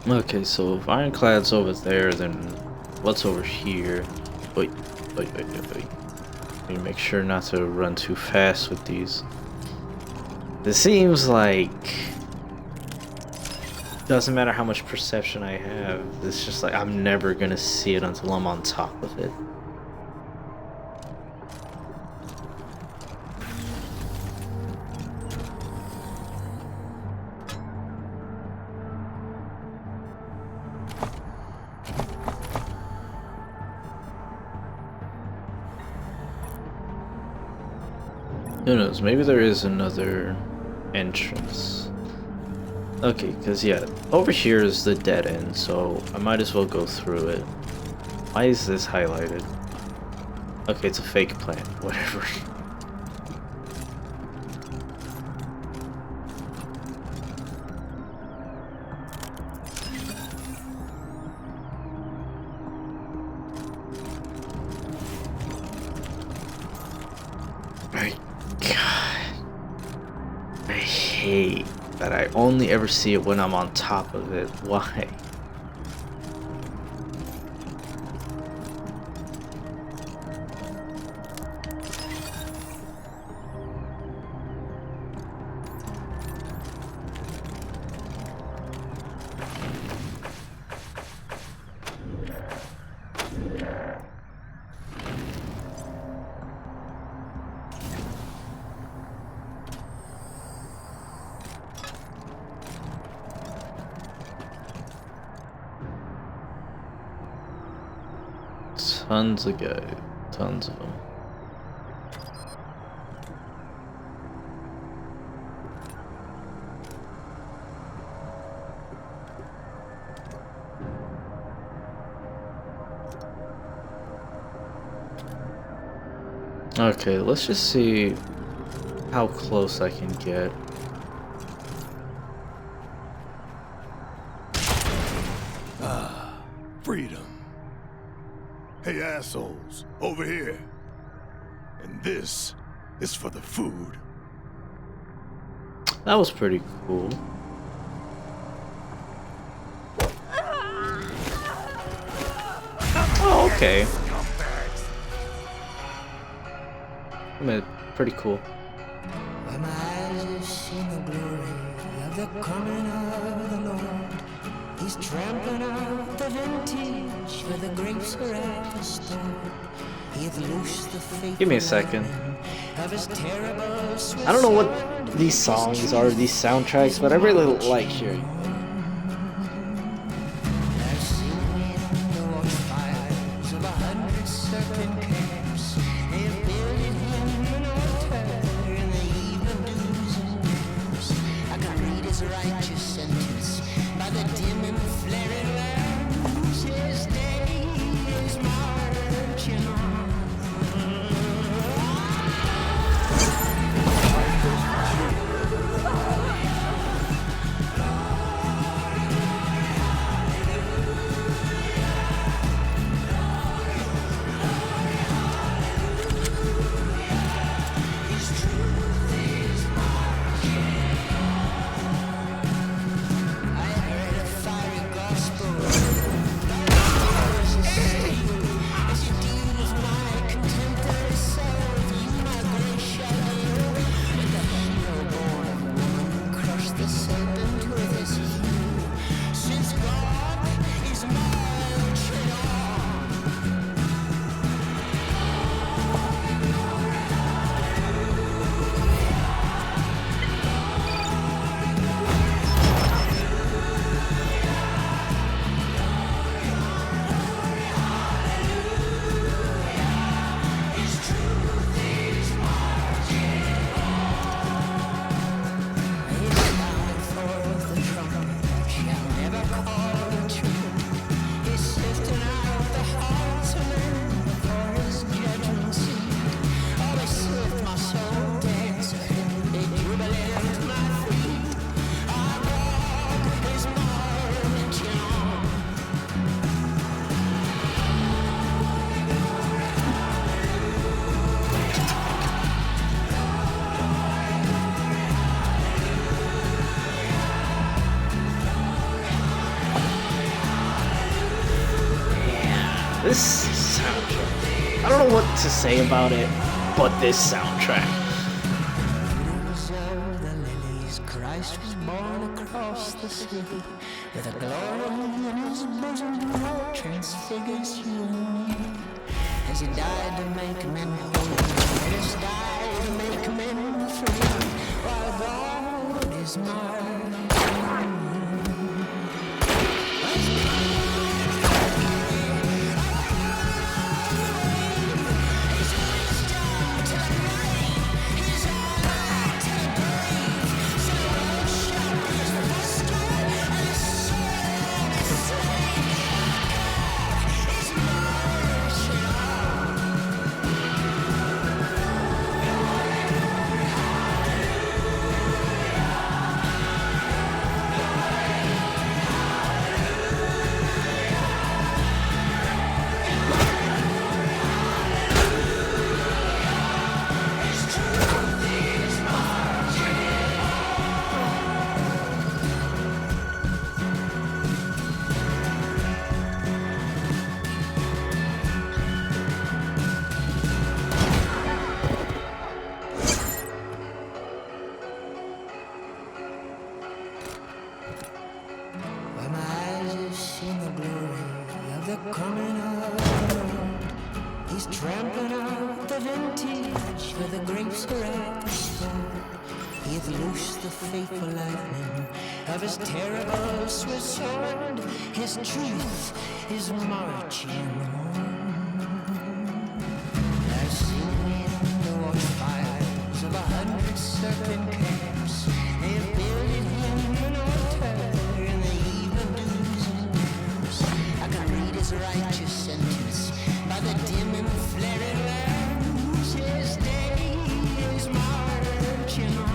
Okay, so if Ironclad's over there, then what's over here? Wait. Need to make sure not to run too fast with these. It seems like doesn't matter how much perception I have, it's just like I'm never gonna see it until I'm on top of it. Who knows, maybe there is another entrance. Okay, because yeah, over here is the dead end, so I might as well go through it. Why is this highlighted? Okay, it's a fake plant, whatever. That I only ever see it when I'm on top of it. Why? Tons of guys, tons of them. Okay, let's just see how close I can get. Freedom. Hey assholes, over here. And this is for the food. That was pretty cool. Oh, okay. I mean, pretty cool. When my eyes have seen the glory of the coming of the Lord, he's trampling out the vintage where the grapes are at the store. He'th loosed the faith. Give me a second. Of his terrible Swiss I don't know what these songs are, these soundtracks, but I really like hearing them. I've seen the watch fires of 100 serpent camps. They've builded him an altar in the evening dews and dews. I can read his righteous sentence by the dim and flaring lamps. His day is marching on. This soundtrack. I don't know what to say about it, but this soundtrack. Christ was born across the sea with a glory in his bosom that transfigures you and me. As he died to make men holy, Christ died to make men free, while God is mine. Faithful lightning of his terrible Swiss sword, his truth is marching on. I've seen in the watchfires of 100 serpent camps, they've builded him an altar in the evening dews and dews. I can read his righteous sentence by the dim and flaring lamps. His day is marching on.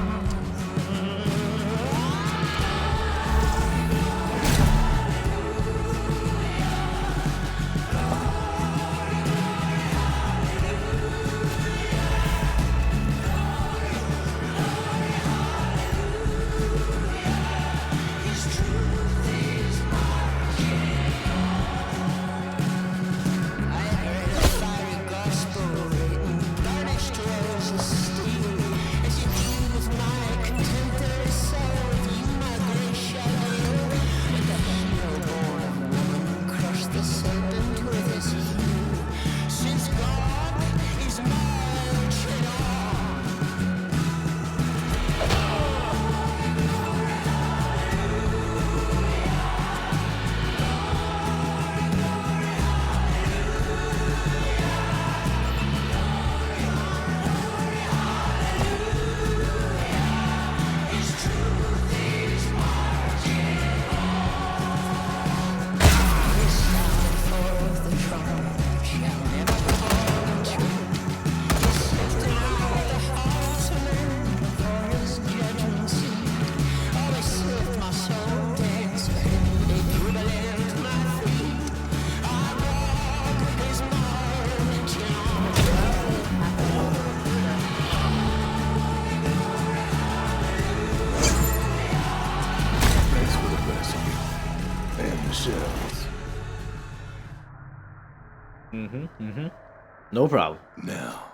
No problem. Now,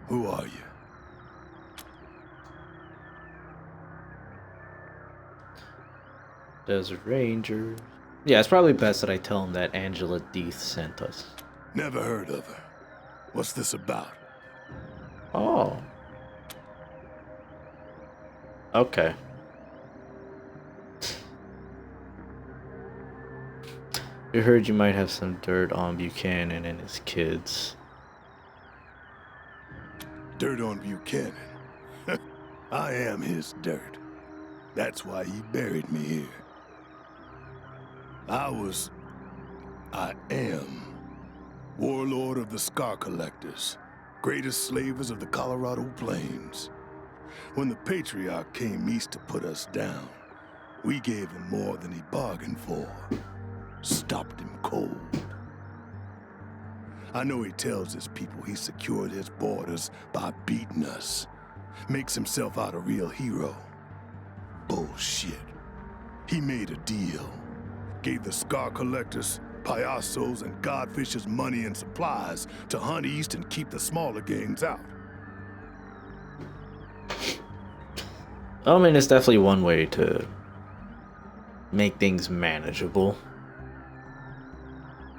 who are you? Desert Ranger. Yeah, it's probably best that I tell him that Angela Deeth sent us. Never heard of her. What's this about? Oh. Okay. We heard you might have some dirt on Buchanan and his kids. Dirt on Buchanan? I am his dirt. That's why he buried me here. I am warlord of the Scar Collectors, greatest slavers of the Colorado Plains. When the Patriarch came east to put us down, we gave him more than he bargained for. Stopped him cold. I know he tells his people he secured his borders by beating us. Makes himself out a real hero. Bullshit. He made a deal. Gave the Scar Collectors payasos and godfishes money and supplies to hunt east and keep the smaller gangs out. I mean, it's definitely one way to make things manageable.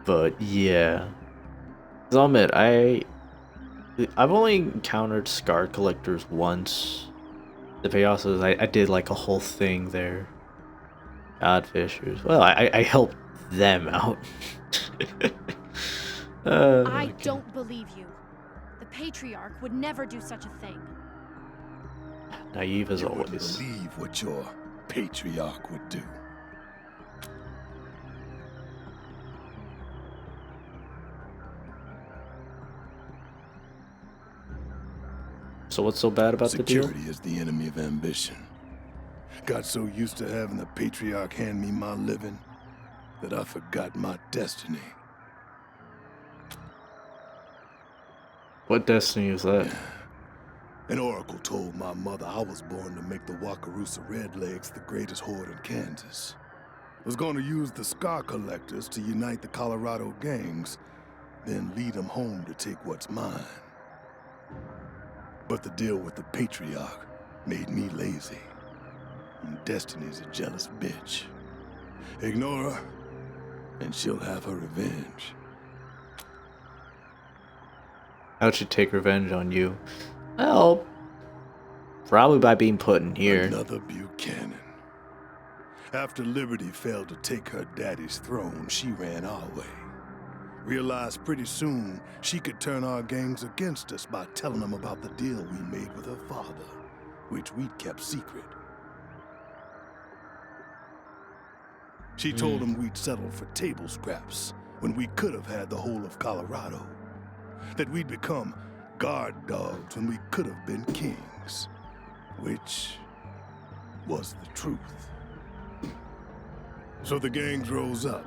But yeah, I'll admit, I've only encountered scar collectors once. The payasos, I did like a whole thing there. Godfishers. Well, I helped them out. I don't believe you. The Patriarch would never do such a thing. Naive as You always. wouldn't believe what your patriarch would do. So what's so bad about the deal? Security is the enemy of ambition. Got so used to having the Patriarch hand me my living that I forgot my destiny. What destiny is that? An oracle told my mother I was born to make the Wakarusa Redlegs the greatest horde in Kansas. Was going to use the Scar Collectors to unite the Colorado gangs, then lead them home to take what's mine. But the deal with the Patriarch made me lazy. And Destiny's a jealous bitch. Ignore her, and she'll have her revenge. How'd she take revenge on you? Well, probably by being put in here. Another Buchanan. After Liberty failed to take her daddy's throne, she ran our way. Realized pretty soon she could turn our gangs against us by telling them about the deal we made with her father, which we'd kept secret. She told him we'd settled for table scraps when we could have had the whole of Colorado. That we'd become guard dogs when we could have been kings. Which was the truth. So the gangs rose up.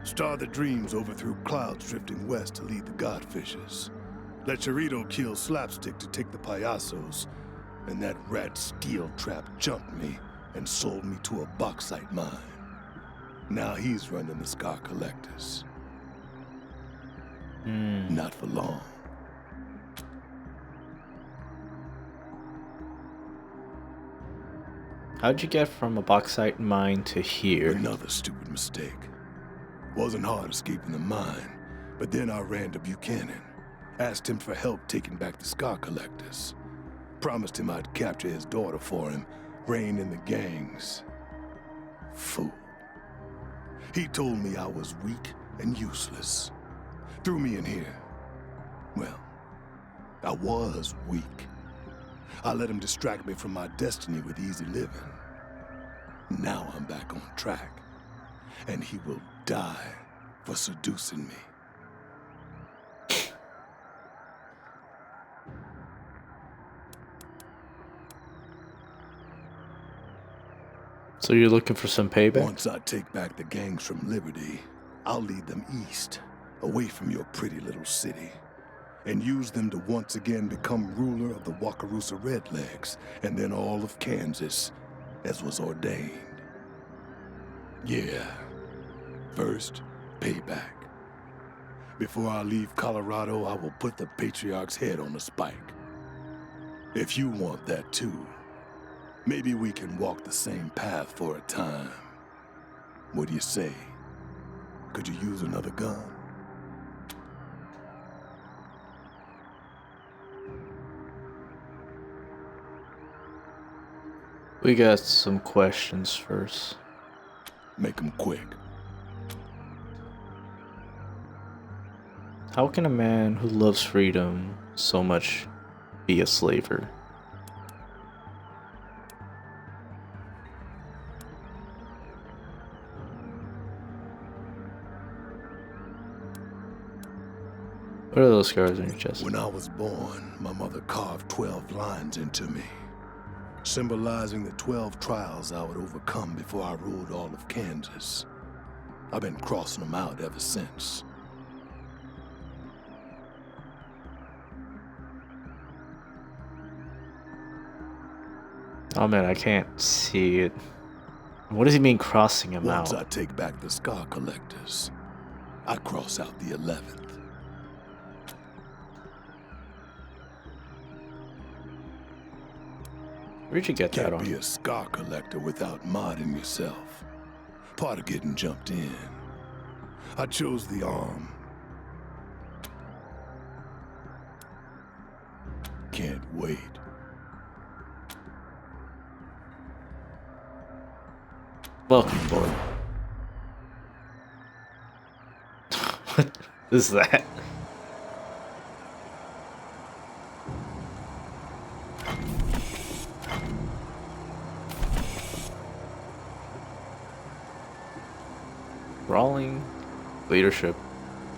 Star the Dreams overthrew clouds drifting west to lead the Godfishes. Let Chorito kill Slapstick to take the Payasos. And that rat Steel Trap jumped me and sold me to a bauxite mine. Now he's running the Scar Collectors. Not for long. How'd you get from a bauxite mine to here? Another stupid mistake. Wasn't hard escaping the mine, but then I ran to Buchanan. Asked him for help taking back the Scar Collectors. Promised him I'd capture his daughter for him, rein in the gangs. Fool. He told me I was weak and useless. Threw me in here. Well, I was weak. I let him distract me from my destiny with easy living. Now I'm back on track. And he will die for seducing me. So you're looking for some payback? Once I take back the gangs from Liberty, I'll lead them east, away from your pretty little city, and use them to once again become ruler of the Wakarusa Redlegs, and then all of Kansas, as was ordained. Yeah. First, payback. Before I leave Colorado, I will put the Patriarch's head on a spike. If you want that too, maybe we can walk the same path for a time. What do you say? Could you use another gun? We got some questions first. Make them quick. How can a man who loves freedom so much be a slaver? What are those scars on your chest? When I was born, my mother carved 12 lines into me, symbolizing the 12 trials I would overcome before I ruled all of Kansas. I've been crossing them out ever since. Oh man, I can't see it. What does he mean crossing him out? Once I take back the Scar Collectors, I cross out the 11th. Where'd you get that Can't on? be a scar collector without modding yourself. Part of getting jumped in. I chose the arm. Can't wait. Welcome, boy. What is that? Brawling, leadership,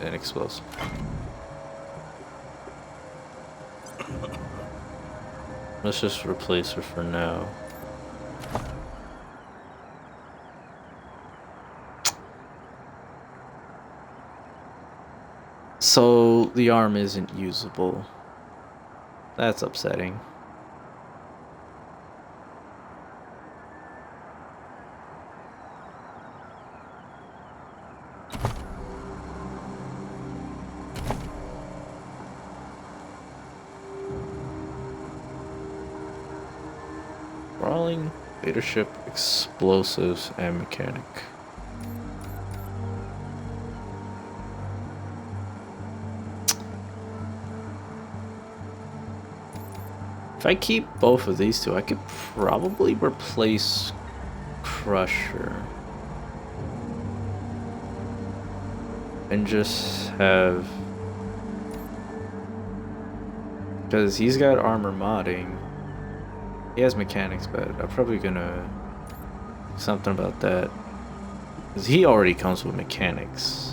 and explosive. Let's just replace her for now. So the arm isn't usable. That's upsetting. Brawling, leadership, explosives, and mechanic. If I keep both of these two, I could probably replace Crusher. And just have... Because he's got armor modding. He has mechanics, but I'm probably gonna do something about that. Because he already comes with mechanics.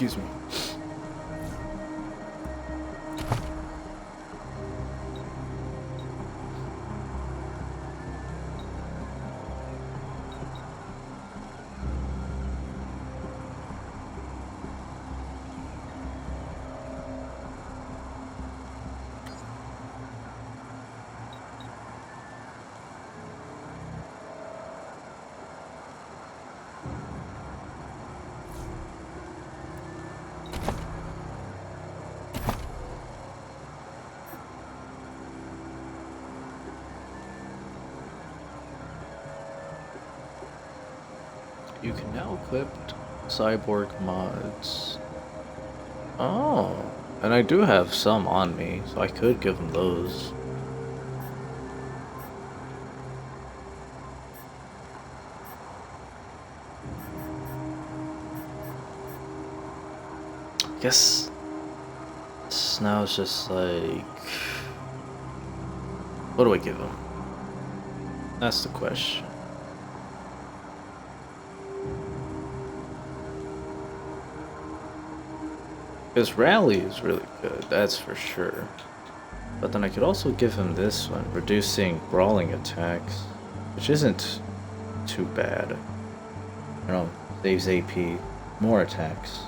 Excuse me. You can now equip cyborg mods. Oh, and I do have some on me, so I could give them those. I guess now it's just like, what do I give them? That's the question. Because Rally is really good, that's for sure. But then I could also give him this one, reducing brawling attacks, which isn't too bad. You know, saves AP, more attacks.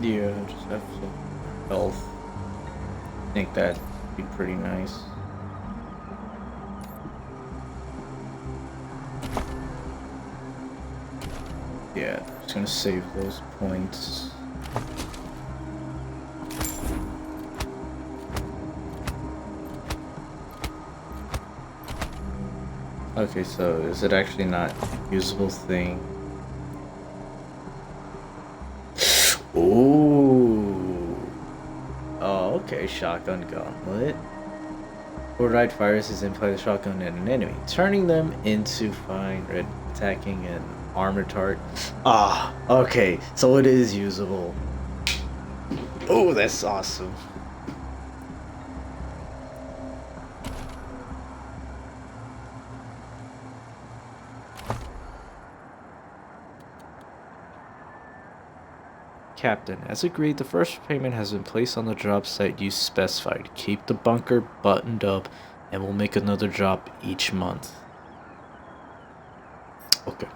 Yeah, just have some health. I think that'd be pretty nice. Yeah, just gonna save those points. Okay, so is it actually not a usable thing? Ooh. Oh, okay, shotgun gauntlet. Override fires his implied shotgun at an enemy, turning them into fine red, attacking an armored target. Ah, okay, so it is usable. Oh, that's awesome. Captain, as agreed, the first payment has been placed on the job site you specified. Keep the bunker buttoned up, and we'll make another job each month. Okay.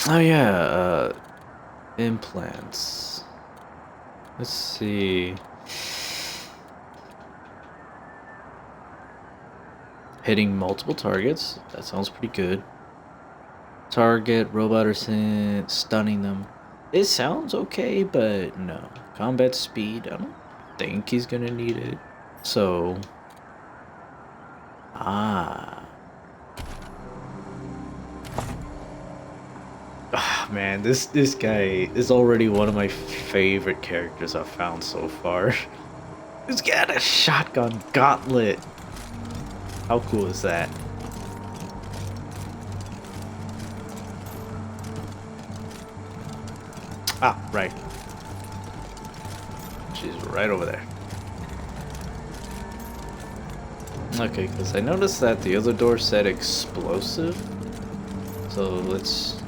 Oh yeah, implants. Let's see. Hitting multiple targets. That sounds pretty good. Target, robot or stunning them. It sounds okay, but no. Combat speed, I don't think he's gonna need it. So... Ah, man, this guy is already one of my favorite characters I've found so far. He's got a shotgun gauntlet. How cool is that? Ah, right. She's right over there. Okay, because I noticed that the other door said explosive. So let's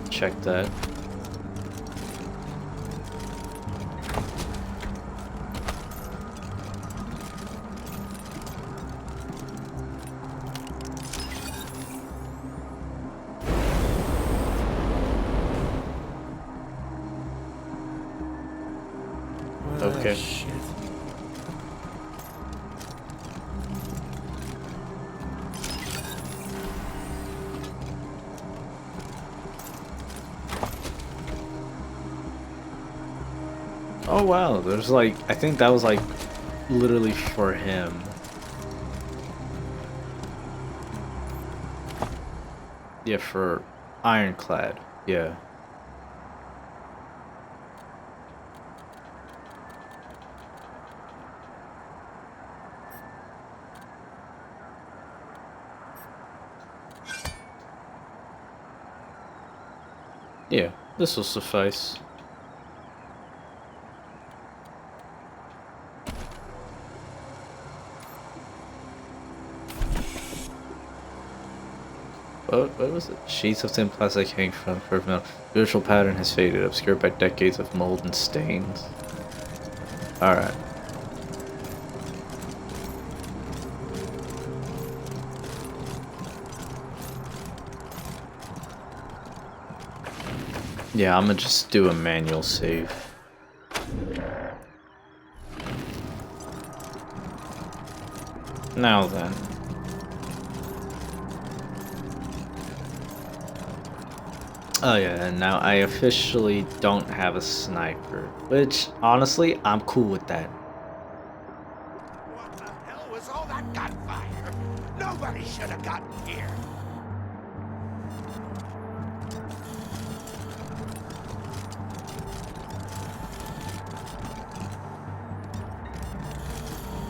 check that. Okay. Shit. Oh wow, there's like, I think that was like literally for him. Yeah, for Ironclad, yeah. Yeah, this will suffice. What was it? Sheets of thin plastic hang from curved metal. The visual pattern has faded, obscured by decades of mold and stains. Alright. Yeah, I'm gonna just do a manual save. Now then. Oh yeah, and now I officially don't have a sniper, which honestly, I'm cool with that. What the hell was all that gunfire? Nobody should have gotten here.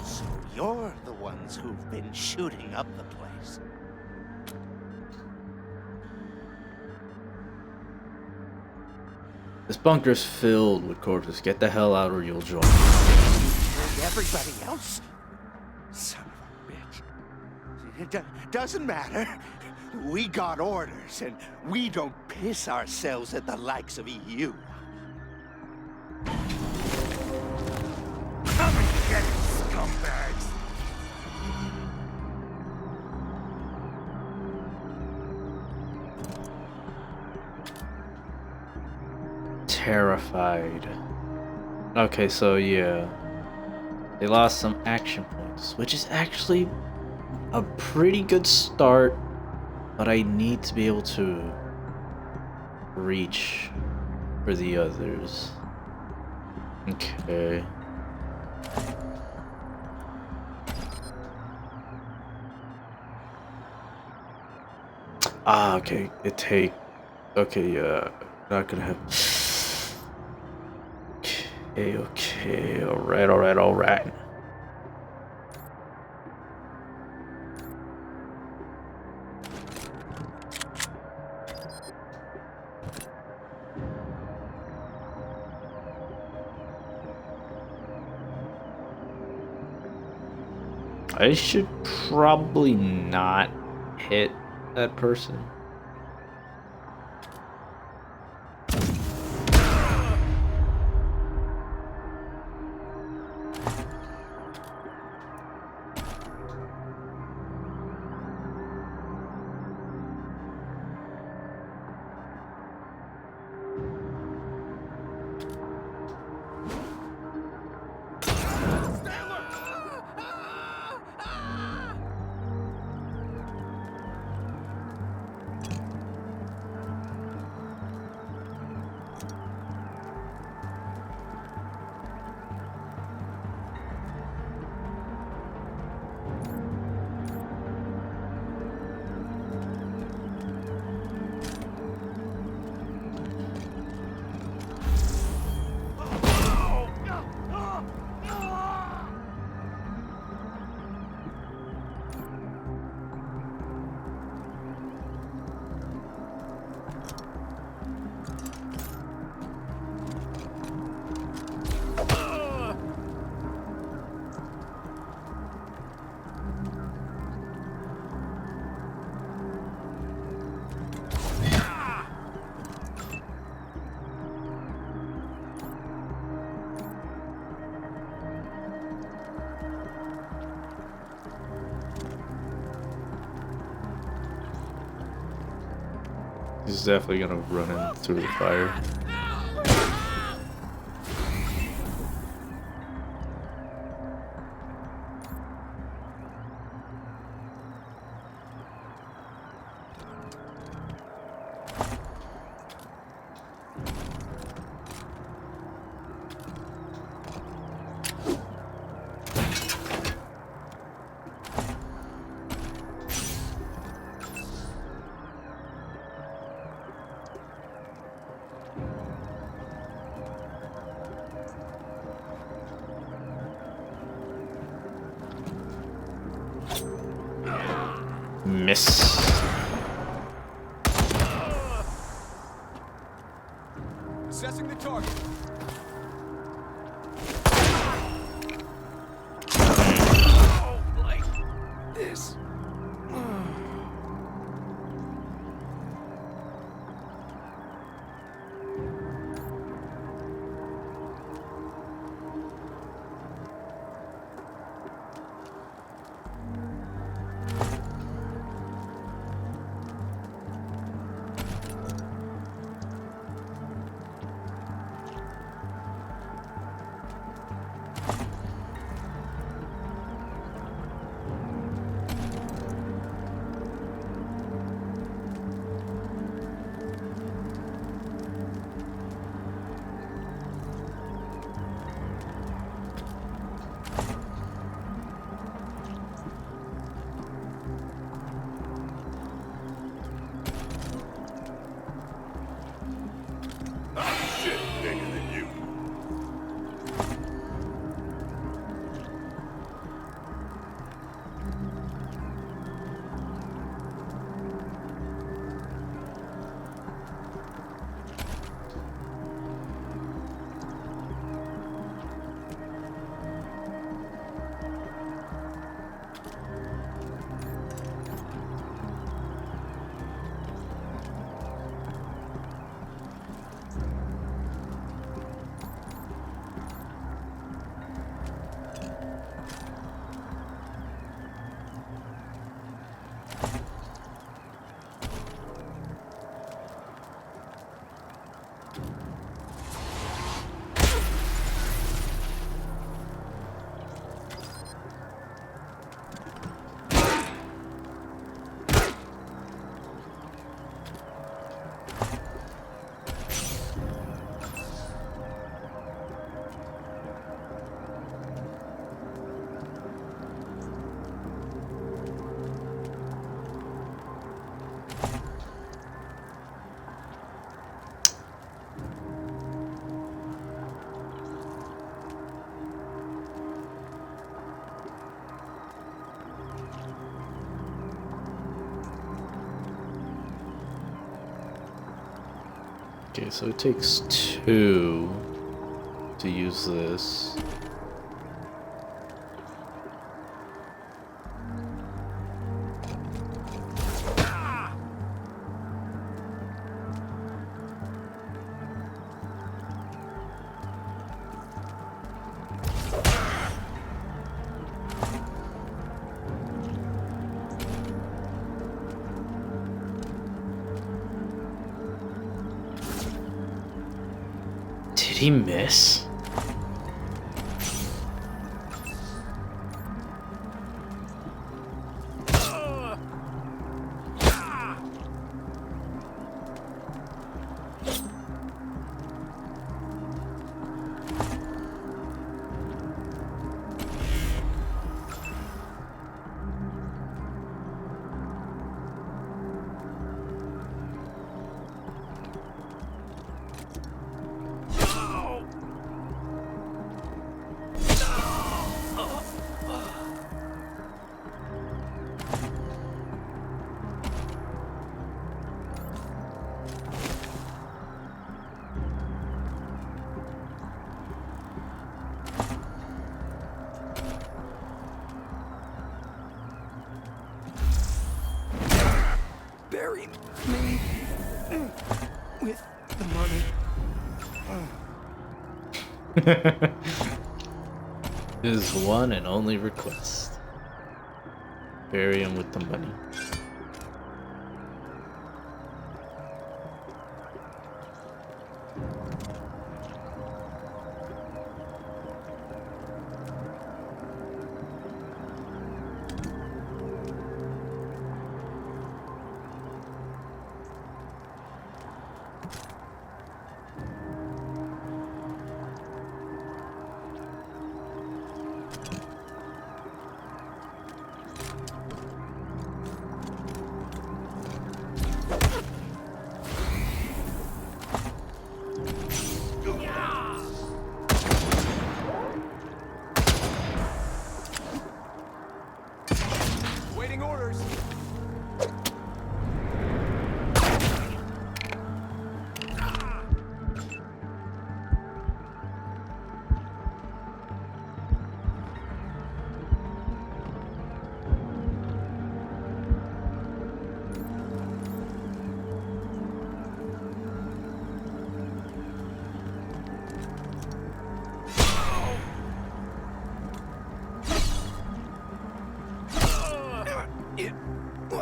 So you're the ones who've been shooting up the place. This bunker's filled with corpses. Get the hell out or you'll join. And everybody else? Son of a bitch. It doesn't matter. We got orders, and we don't piss ourselves at the likes of EU. Come and get it, scumbags! Terrified. Okay, so yeah. They lost some action points, which is actually a pretty good start, but I need to be able to reach for the others. Okay. Ah, okay. Okay, yeah. Not gonna have. Okay, alright. I should probably not hit that person. He's definitely gonna run in through the fire. Miss. Assessing the target. Like this. Shit bigger than you. Okay, so it takes 2 to use this. Did he miss? Bury me with the money. His one and only request. Bury him with the money.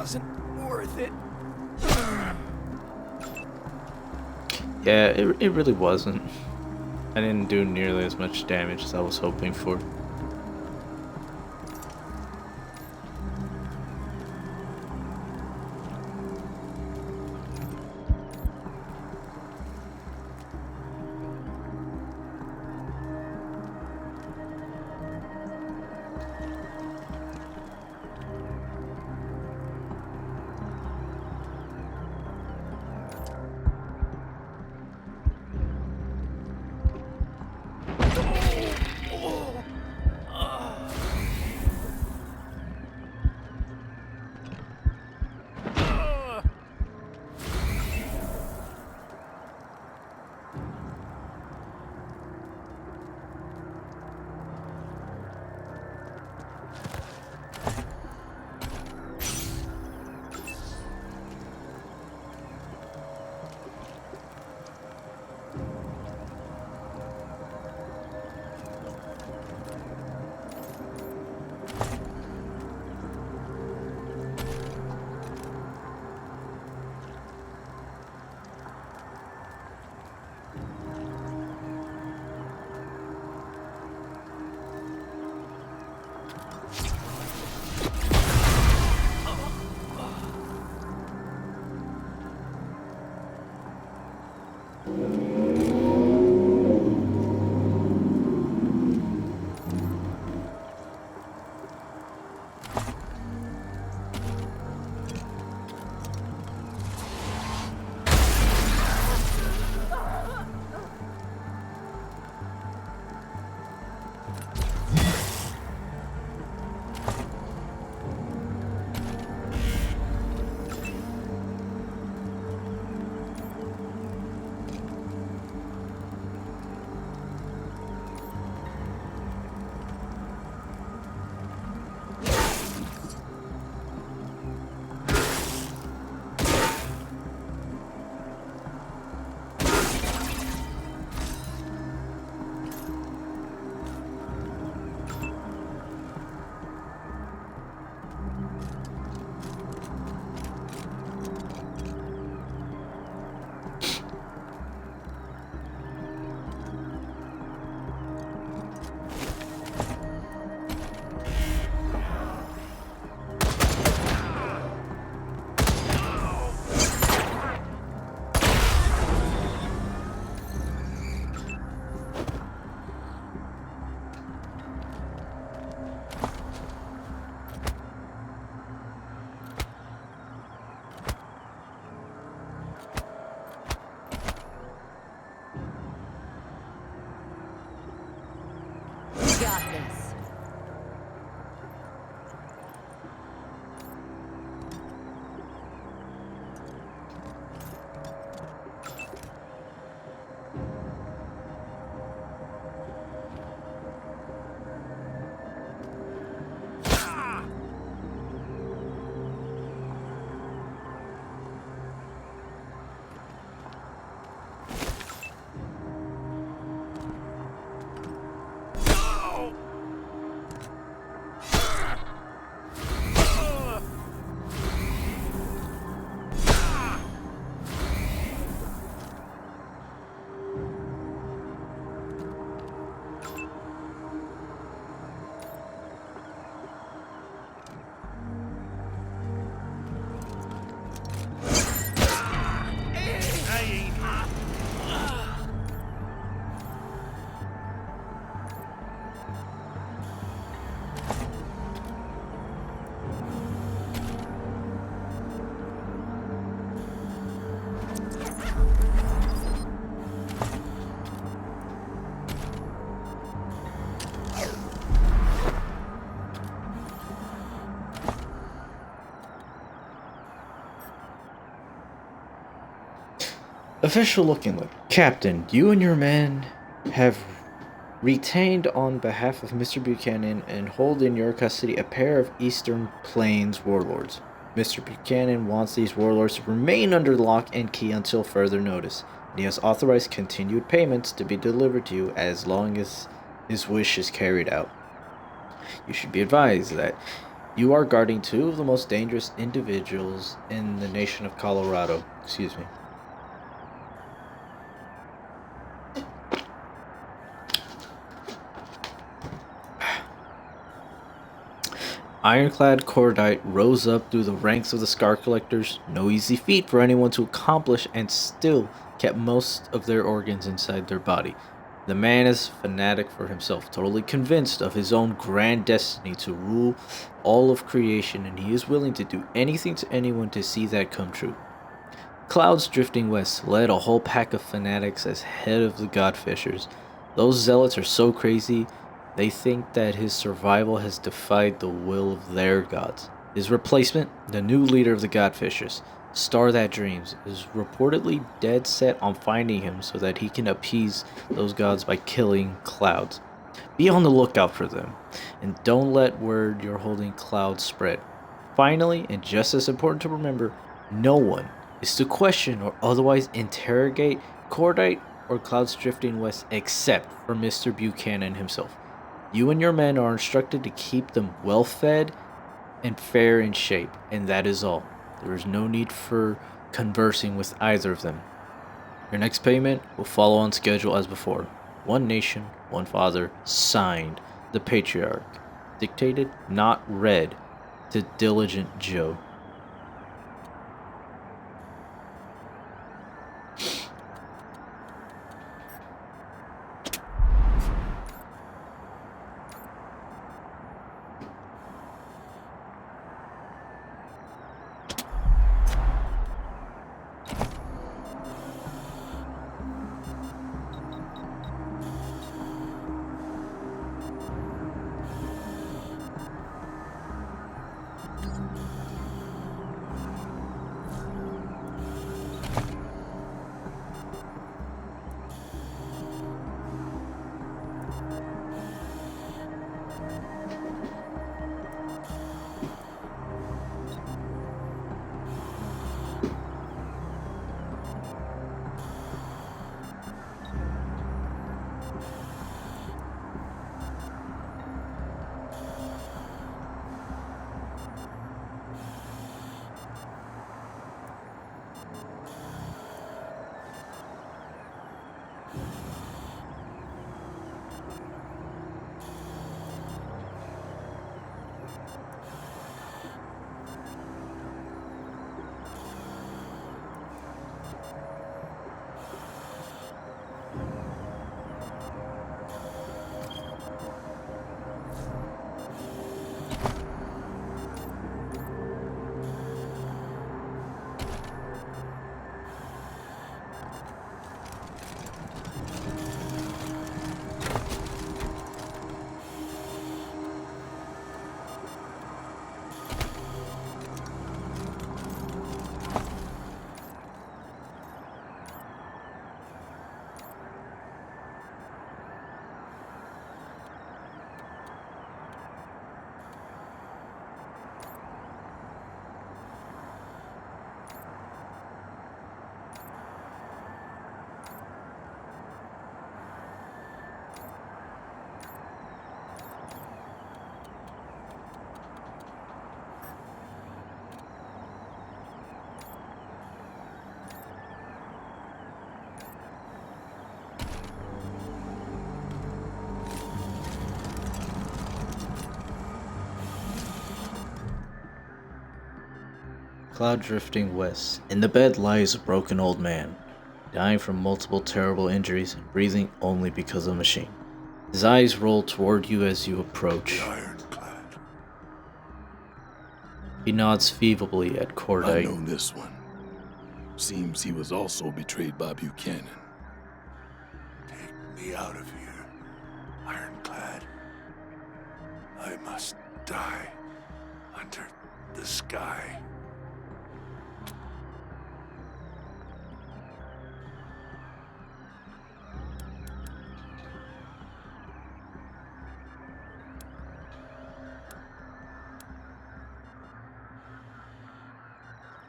wasn't worth it. Yeah, it really wasn't. I didn't do nearly as much damage as I was hoping for. Got this. Official looking look. Captain, you and your men have retained on behalf of Mr. Buchanan and hold in your custody a pair of Eastern Plains warlords. Mr. Buchanan wants these warlords to remain under lock and key until further notice, and he has authorized continued payments to be delivered to you as long as his wish is carried out. You should be advised that You are guarding two of the most dangerous individuals in the nation of Colorado. Excuse me. Ironclad Cordite rose up through the ranks of the Scar Collectors, no easy feat for anyone to accomplish, and still kept most of their organs inside their body. The man is fanatic for himself, totally convinced of his own grand destiny to rule all of creation, and he is willing to do anything to anyone to see that come true. Clouds drifting west led a whole pack of fanatics as head of the Godfishers. Those zealots are so crazy, they think that his survival has defied the will of their gods. His replacement, the new leader of the Godfishers, Star That Dreams, is reportedly dead set on finding him so that he can appease those gods by killing Clouds. Be on the lookout for them, and don't let word you're holding Clouds spread. Finally, and just as important to remember, no one is to question or otherwise interrogate Cordite or Clouds drifting west except for Mr. Buchanan himself. You and your men are instructed to keep them well fed and fair in shape, and that is all. There is no need for conversing with either of them. Your next payment will follow on schedule as before. One nation, one father, signed the Patriarch. Dictated, not read, to Diligent Joe. Cloud drifting west. In the bed lies a broken old man, dying from multiple terrible injuries and breathing only because of the machine. His eyes roll toward you as you approach. He nods feebly at Cordite. I know this one. Seems he was also betrayed by Buchanan. Take me out of here, Ironclad. I must die under the sky.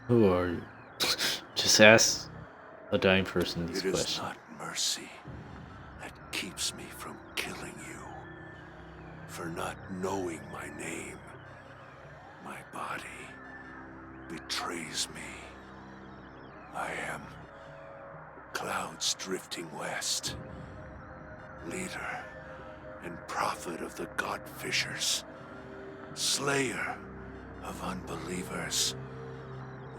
Who are you? Just ask a dying person these questions. It is not mercy that keeps me from killing you. For not knowing my name, My body betrays me. I am clouds drifting west, leader and prophet of the God-fishers, slayer of unbelievers,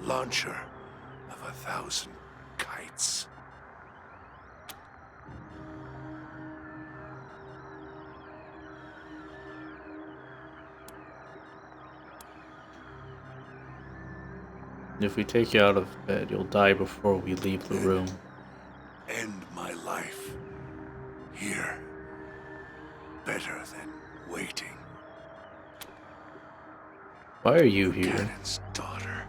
launcher of 1,000 kites. If we take you out of bed, you'll die before we leave the room. End my life here. Better than waiting. Why are you here? Cannon's daughter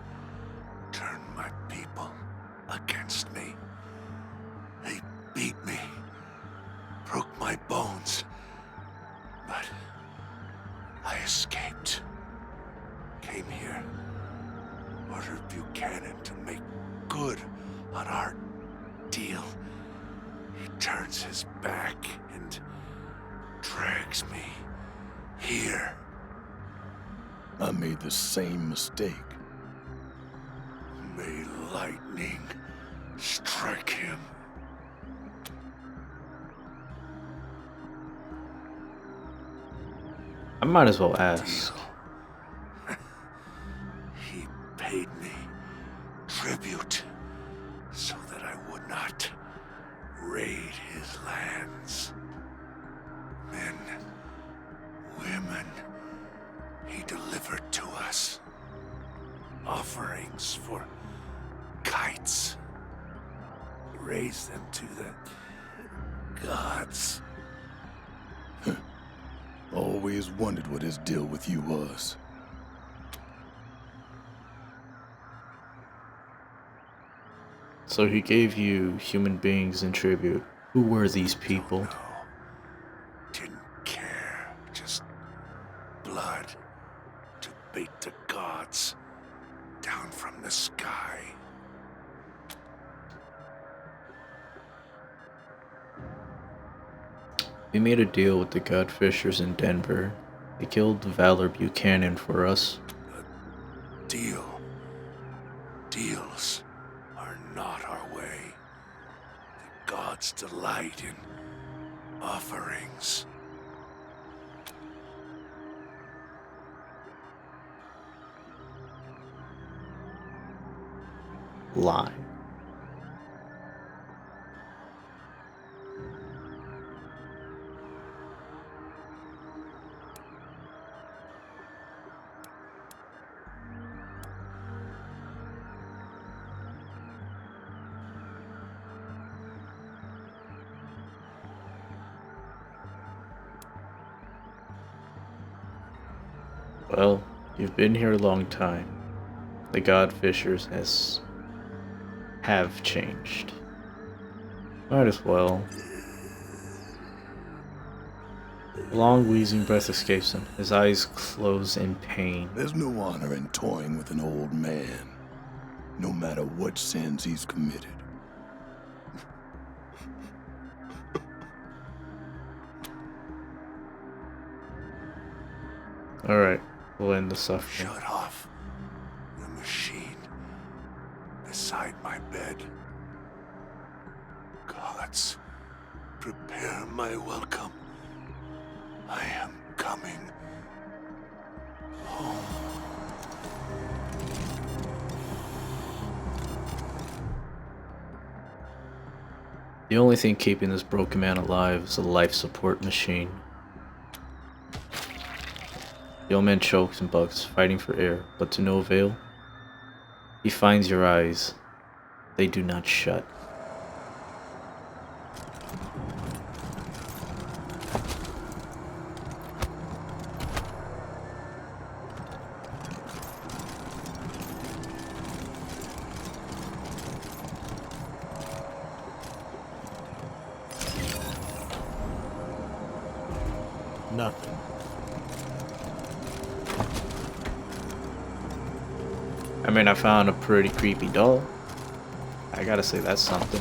turned my people against me. They beat me, broke my bones, but I escaped. Came here, ordered Buchanan to make good on our deal. He turns his back and drags me here. I made the same mistake. May lightning strike him. I might as well ask. He paid me tribute so that I would not raid his lands. Men, women, he delivered to us. Offerings for kites. Raise them to the gods. Always wondered what his deal with you was. So he gave you human beings in tribute. Who were these people? Didn't care. Just blood to bait the gods down from the sky. We made a deal with the Godfishers in Denver. They killed Valor Buchanan for us. Deal. Deals are not our way. The gods delight in offerings. Lie. Well, you've been here a long time. The Godfishers have changed. Might as well. A long wheezing breath escapes him. His eyes close in pain. There's no honor in toying with an old man, no matter what sins he's committed. Alright, we'll end the suffering. Shut off the machine beside my bed. Gods, prepare my welcome. I am coming home. The only thing keeping this broken man alive is a life support machine. The old man chokes and bucks, fighting for air, but to no avail. He finds your eyes. They do not shut. Nothing. I mean, I found a pretty creepy doll. I gotta say, that's something.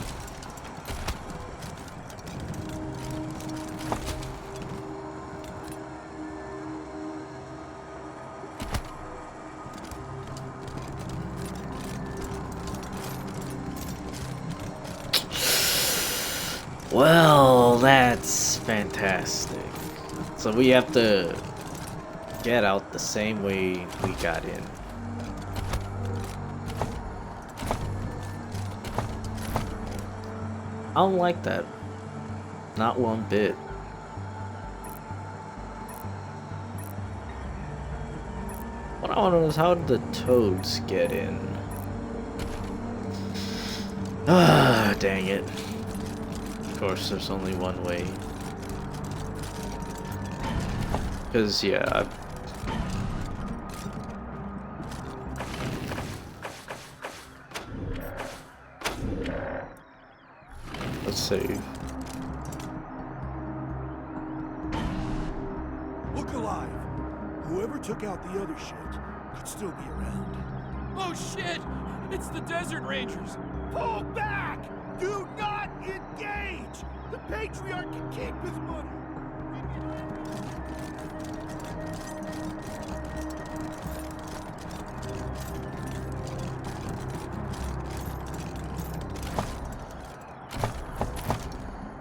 Well, that's fantastic. So we have to get out the same way we got in. I don't like that. Not one bit. What I want to know is how did the toads get in? Ah, dang it. Of course, there's only one way. Because, yeah. Let's save. Look alive. Whoever took out the other shit could still be around. Oh shit! It's the Desert Rangers! Pull back! Do not engage! The Patriarch can keep his money!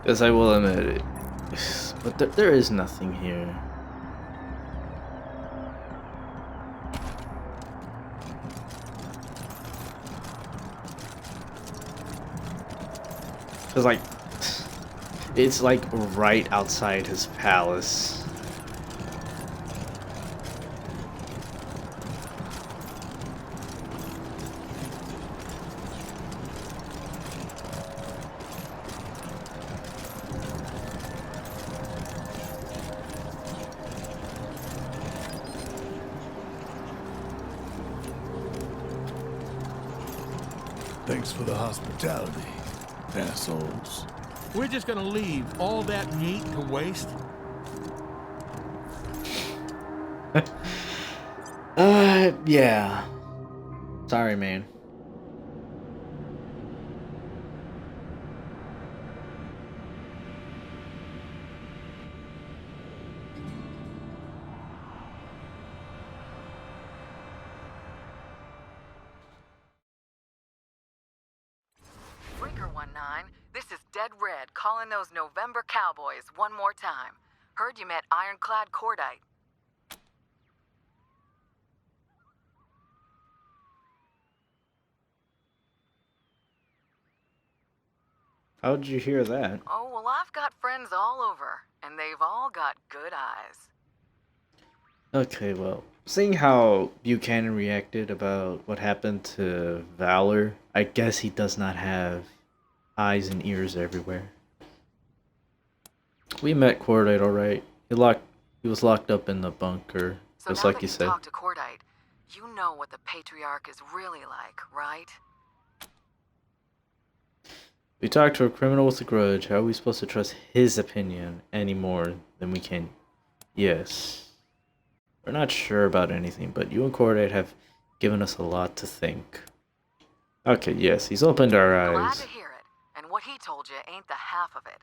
Yes, I will admit it. But there is nothing here. Cause like, it's like right outside his palace. Thanks for the hospitality, assholes. We're just gonna leave all that meat to waste? Yeah. Sorry, man. Freaker 19, this is Dead Red calling those November Cowboys one more time. Heard you met Ironclad Cordite. How did you hear that? Oh, well, I've got friends all over, and they've all got good eyes. Okay, well, seeing how Buchanan reacted about what happened to Valor, I guess he does not have eyes and ears everywhere. We met Cordite, alright. He was locked up in the bunker, So just now like that you said. talked to Cordite, you know what the Patriarch is really like, right? We talked to a criminal with a grudge. How are we supposed to trust his opinion any more than we can? Yes. We're not sure about anything, but you and Cordite have given us a lot to think. Okay, yes, he's opened our Glad eyes. to hear it. And what he told you ain't the half of it.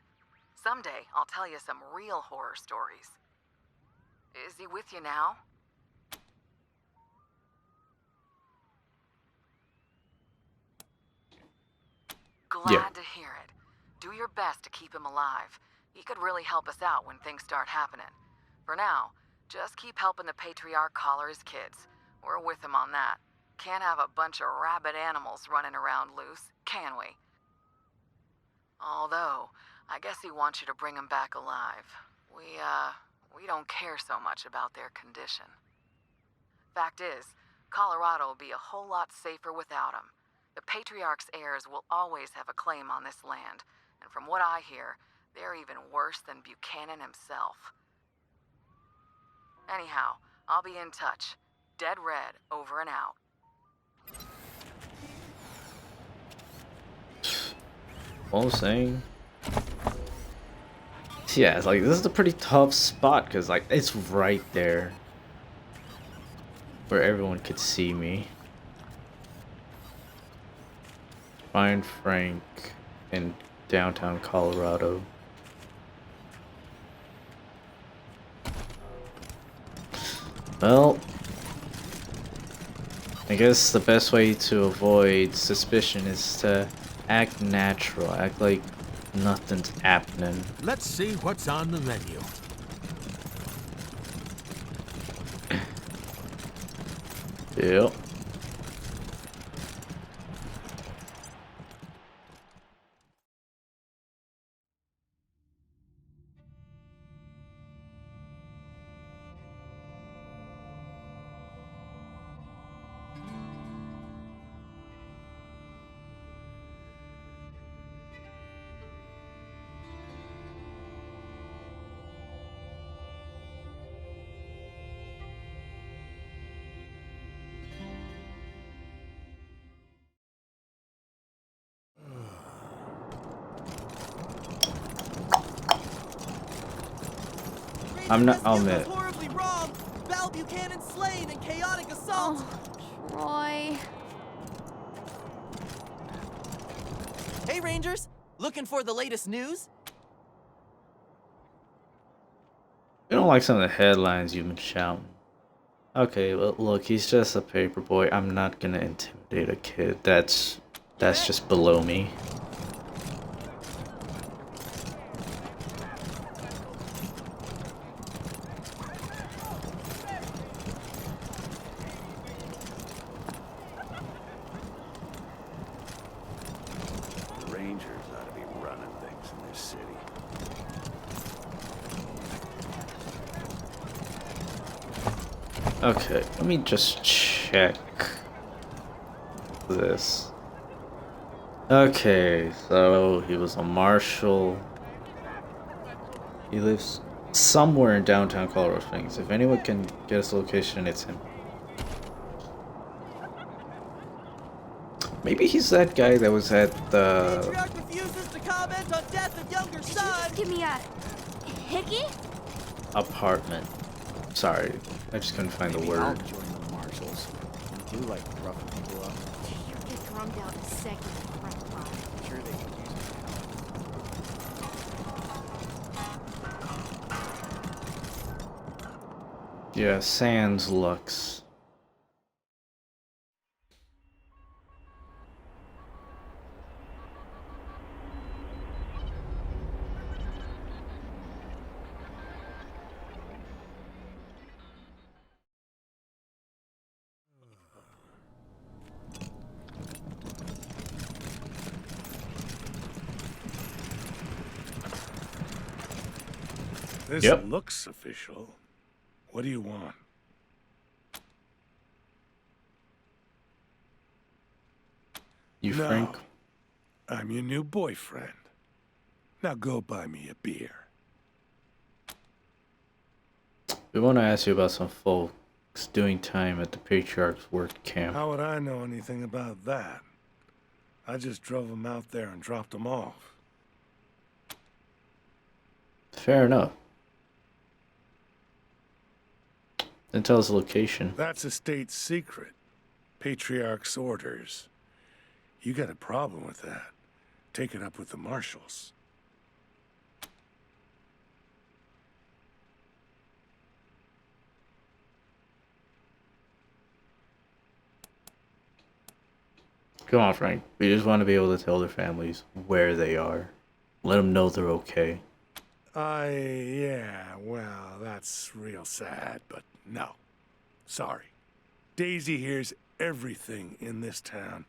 Someday, I'll tell you some real horror stories. Is he with you now? Glad to hear it. Do your best to keep him alive. He could really help us out when things start happening. For now, just keep helping the Patriarch collar his kids. We're with him on that. Can't have a bunch of rabid animals running around loose, can we? Although, I guess he wants you to bring him back alive. We don't care so much about their condition. Fact is, Colorado will be a whole lot safer without him. The Patriarch's heirs will always have a claim on this land, and from what I hear, they're even worse than Buchanan himself. Anyhow, I'll be in touch. Dead Red, over and out. All I'm saying. Yeah, it's like, this is a pretty tough spot, because, like, it's right there. Where everyone could see me. Find Frank in downtown Colorado. Well, I guess the best way to avoid suspicion is to act natural. Act like Nothing's happening. Let's see what's on the menu. Yep. I'm not. I'll admit. Horribly wrong. Val Buchanan slain in chaotic assault. Oh, Troy. Hey, Rangers. Looking for the latest news? You don't like some of the headlines you've been shouting. Okay, well, look, he's just a paper boy. I'm not gonna intimidate a kid. That's just below me. The Rangers ought to be running things in this city. Okay, let me just check this. Okay, so he was a marshal. He lives somewhere in downtown Colorado Springs. If anyone can get his location, it's him. Maybe he's that guy that was at the Patriarch refuses to comment on death of younger son. Give me a hickey? apartment. Sorry, I just couldn't find the word. I'll join the marshals. We do like roughing people up. You get drummed out in a second. I'm sure they could use it. Yeah, Sans Lux. This Yep. looks official. What do you want? You No, Frank? I'm your new boyfriend. Now go buy me a beer. We want to ask you about some folks doing time at the Patriarch's work camp. How would I know anything about that? I just drove them out there and dropped them off. Fair enough. Then tell us the location. That's a state secret. Patriarch's orders. You got a problem with that? Take it up with the marshals. Come on, Frank. We just want to be able to tell their families where they are. Let them know they're okay. Yeah, well, that's real sad, but no. Sorry. Daisy hears everything in this town.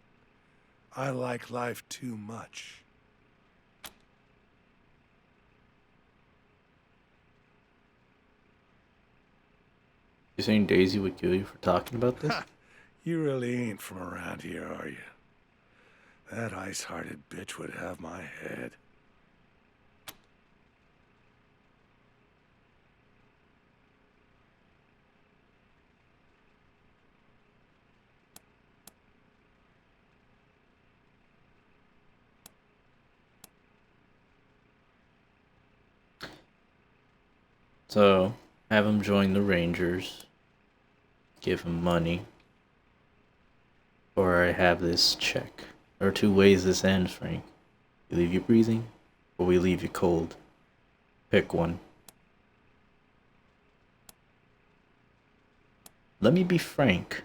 I like life too much. You saying Daisy would kill you for talking about this? You really ain't from around here, are you? That ice-hearted bitch would have my head. So, have him join the Rangers. Give him money. Or I have this check. There are two ways this ends, Frank. We leave you breathing, or we leave you cold. Pick one. Let me be frank.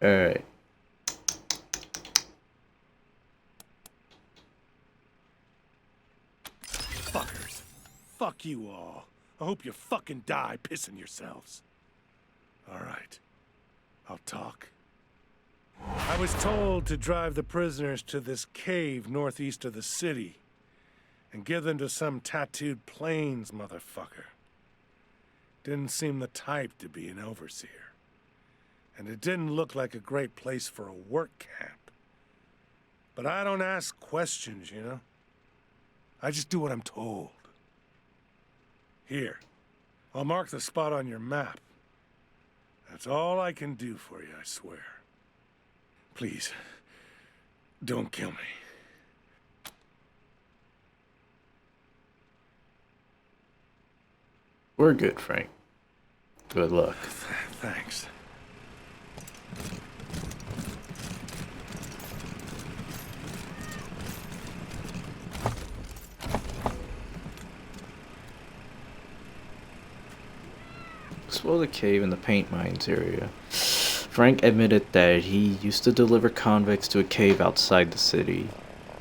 Alright. Fuck you all. I hope you fucking die pissing yourselves. All right. I'll talk. I was told to drive the prisoners to this cave northeast of the city and give them to some tattooed plains motherfucker. Didn't seem the type to be an overseer. And it didn't look like a great place for a work camp. But I don't ask questions, you know? I just do what I'm told. Here, I'll mark the spot on your map. That's all I can do for you, I swear. Please, don't kill me. We're good, Frank. Good luck. Thanks. Explore the cave in the paint mines area. Frank admitted that he used to deliver convicts to a cave outside the city.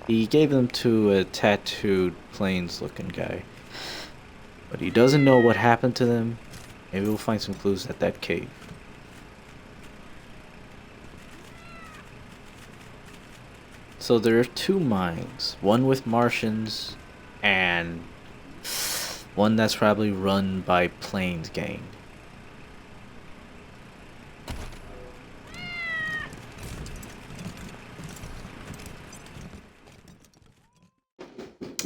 He gave them to a tattooed, plains-looking guy. But he doesn't know what happened to them. Maybe we'll find some clues at that cave. So there are two mines. One with Martians and one that's probably run by Plains Gang.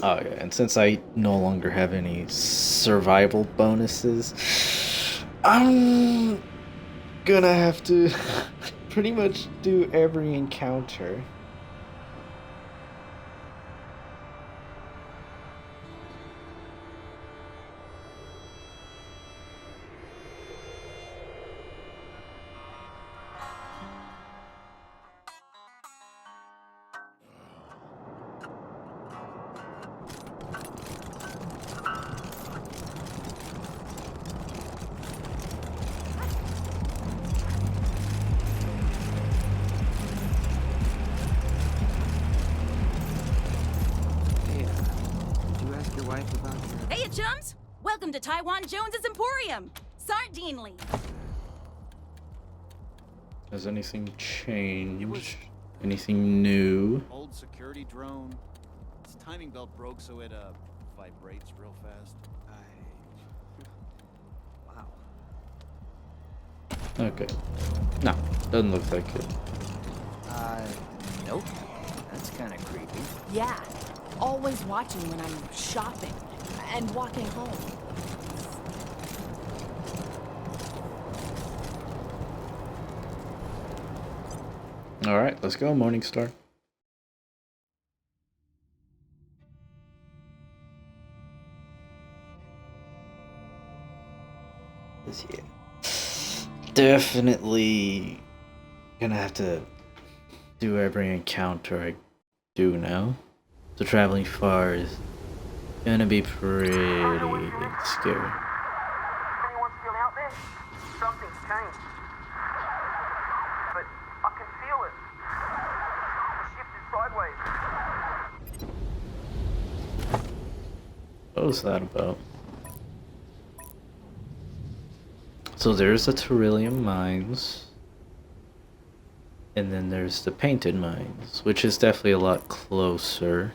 Oh yeah, and since I no longer have any survival bonuses, I'm gonna have to pretty much do every encounter. Hey, you chums! Welcome to Taiwan Jones's Emporium, Sardinely. Has anything changed? Anything new? Old security drone. Its timing belt broke, so it vibrates real fast. Wow. Okay. No, doesn't look like it. Nope. That's kind of creepy. Yeah, always watching when I'm shopping and walking home. Alright, let's go, Morningstar. This year. Definitely gonna have to do every encounter I do now. So traveling far is gonna be pretty scary. Anyone still out there? Something's changed. But I can feel it. The shift is sideways. What was that about? So there's the Terillium mines. And then there's the painted mines, which is definitely a lot closer.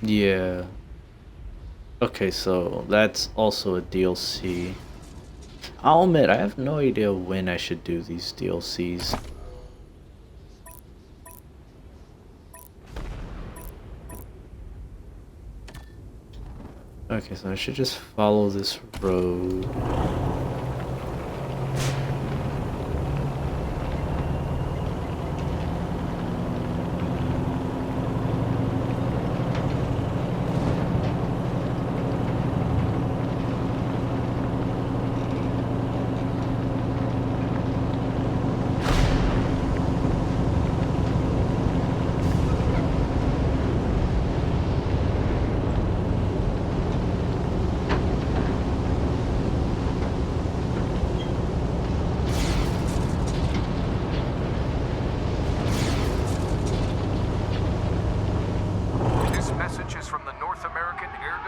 Yeah. Okay, so that's also a DLC. I'll admit, I have no idea when I should do these DLCs. Okay, so I should just follow this road.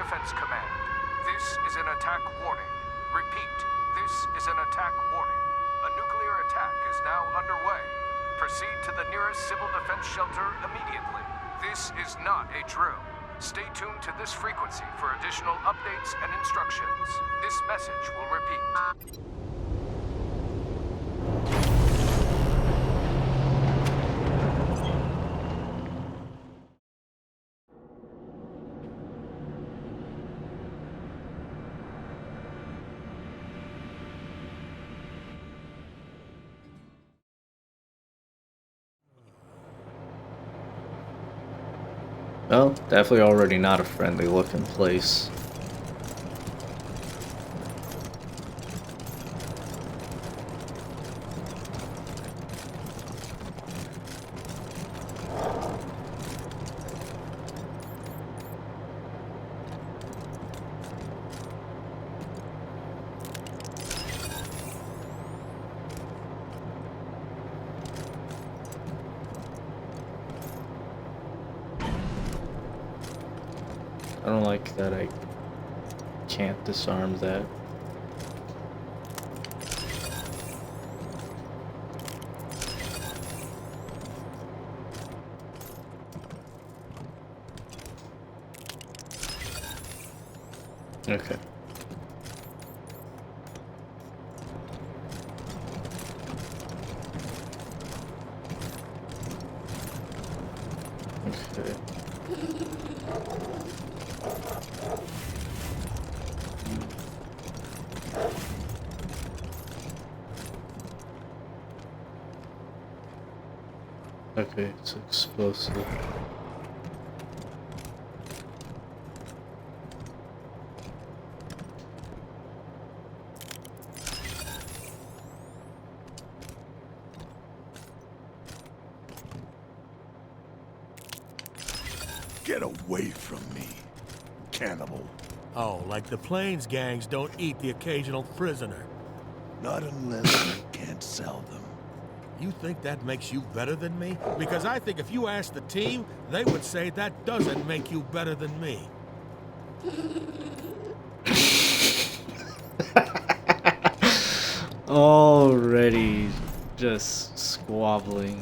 Defense Command. This is an attack warning. Repeat, this is an attack warning. A nuclear attack is now underway. Proceed to the nearest civil defense shelter immediately. This is not a drill. Stay tuned to this frequency for additional updates and instructions. This message will repeat. Well, definitely already not a friendly looking place. I don't like that I can't disarm that. Okay. Okay. Okay, it's explosive. Get away from me, cannibal. Oh, like the Plains gangs don't eat the occasional prisoner. Not unless you can't sell them. You think that makes you better than me? Because I think if you asked the team, they would say that doesn't make you better than me. Already just squabbling.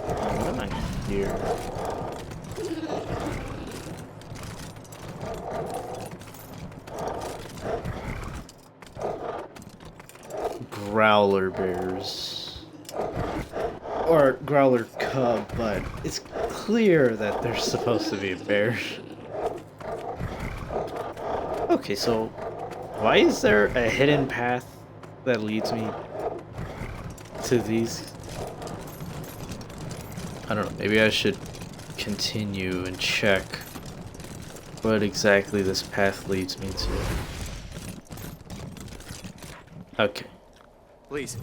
What am I here? Growler bears. Or growler cub, but it's clear that they're supposed to be bears. Okay, so why is there a hidden path that leads me to these? I don't know, maybe I should continue and check what exactly this path leads me to. Okay. Please,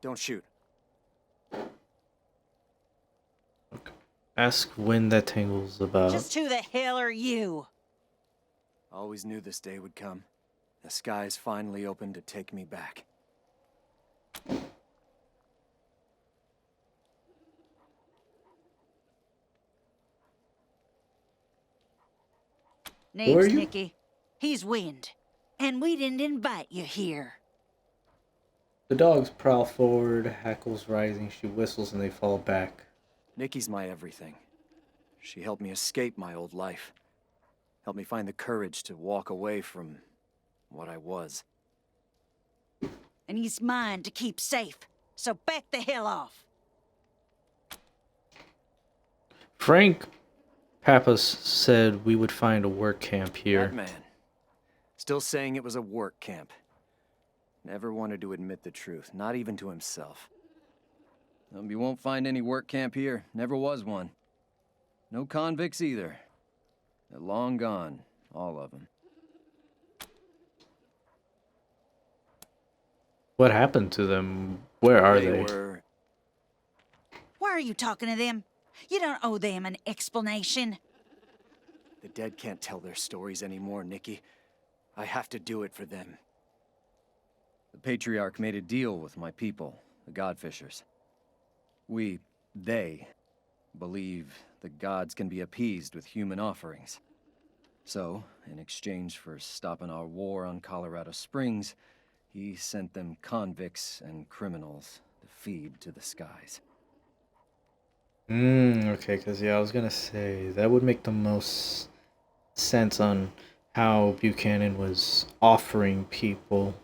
don't shoot. Ask when that tangle's about. Just who the hell are you? Always knew this day would come. The skies finally opened to take me back. Name's Nicky. He's Wind. And we didn't invite you here. The dogs prowl forward, hackles rising, she whistles and they fall back. Nikki's my everything. She helped me escape my old life. Helped me find the courage to walk away from what I was. And he's mine to keep safe. So back the hell off. Frank Pappas said we would find a work camp here. That man. Still saying it was a work camp. Never wanted to admit the truth, not even to himself. You won't find any work camp here. Never was one. No convicts either. They're long gone, all of them. What happened to them? Where are they? Why are you talking to them? You don't owe them an explanation. The dead can't tell their stories anymore, Nikki. I have to do it for them. The Patriarch made a deal with my people, the Godfishers. They believe the gods can be appeased with human offerings. So, in exchange for stopping our war on Colorado Springs, he sent them convicts and criminals to feed to the skies. Okay, because yeah, I was gonna say that would make the most sense on how Buchanan was offering people.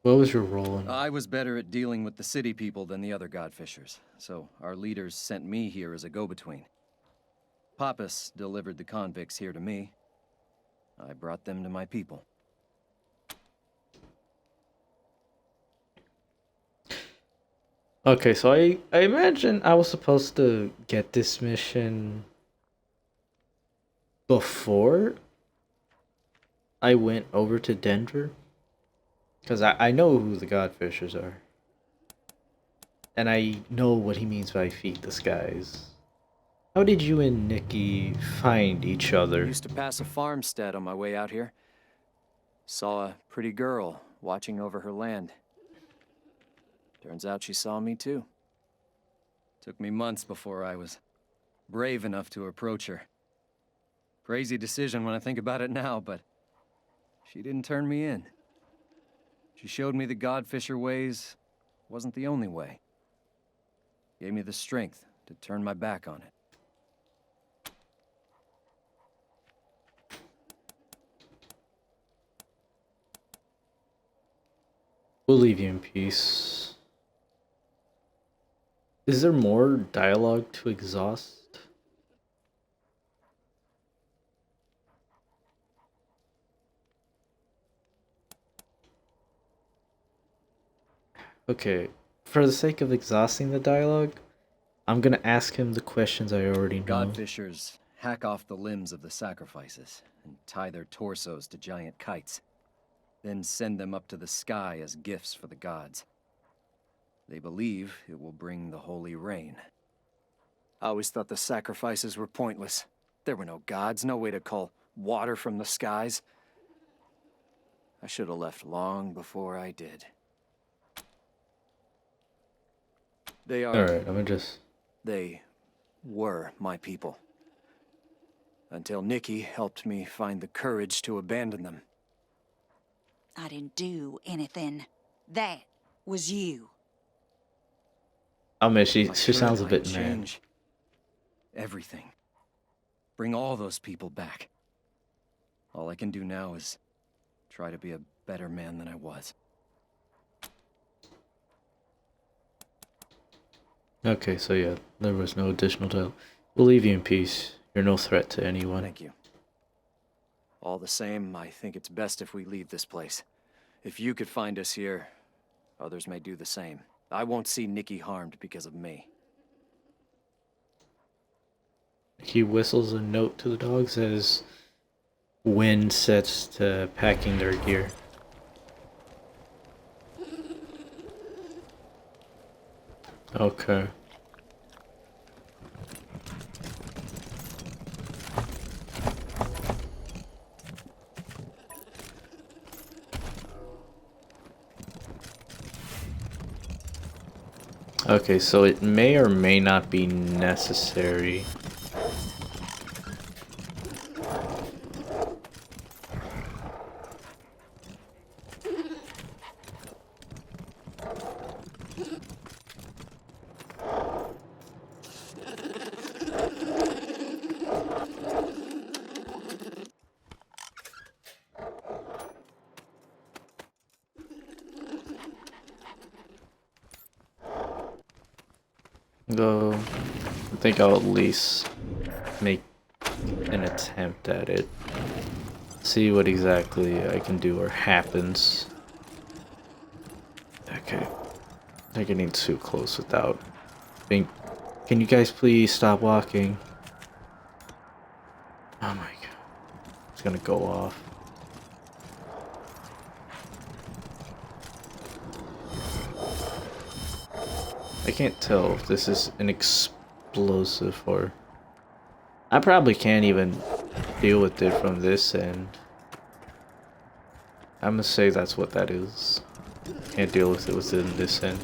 What was your role in? I was better at dealing with the city people than the other Godfishers, so our leaders sent me here as a go-between. Pappas delivered the convicts here to me. I brought them to my people. Okay, so I imagine I was supposed to get this mission before I went over to Denver. Because I know who the Godfishers are. And I know what he means by feed the skies. How did you and Nikki find each other? I used to pass a farmstead on my way out here. Saw a pretty girl watching over her land. Turns out she saw me too. Took me months before I was brave enough to approach her. Crazy decision when I think about it now, but she didn't turn me in. She showed me the Godfisher ways wasn't the only way. Gave me the strength to turn my back on it. We'll leave you in peace. Is there more dialogue to exhaust? Okay, for the sake of exhausting the dialogue, I'm gonna ask him the questions I already know. Godfishers hack off the limbs of the sacrifices and tie their torsos to giant kites, then send them up to the sky as gifts for the gods. They believe it will bring the holy rain. I always thought the sacrifices were pointless. There were no gods, no way to call water from the skies. I should have left long before I did. They are... Alright, I'm gonna just... They were my people. Until Nikki helped me find the courage to abandon them. I didn't do anything. That was you. I mean, she sounds a bit mad. Change everything. Bring all those people back. All I can do now is try to be a better man than I was. Okay, so yeah, there was no additional dialogue. We'll leave you in peace. You're no threat to anyone. Thank you. All the same, I think it's best if we leave this place. If you could find us here, others may do the same. I won't see Nikki harmed because of me. He whistles a note to the dogs as Wind sets to packing their gear. Okay. Okay, so it may or may not be necessary. Though, I think I'll at least make an attempt at it. See what exactly I can do or happens. Okay. They're getting too close without being... Can you guys please stop walking? Oh my god. It's gonna go off. I can't tell if this is an explosive or... I probably can't even deal with it from this end. I'm gonna say that's what that is. Can't deal with it within this end.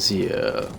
Yeah.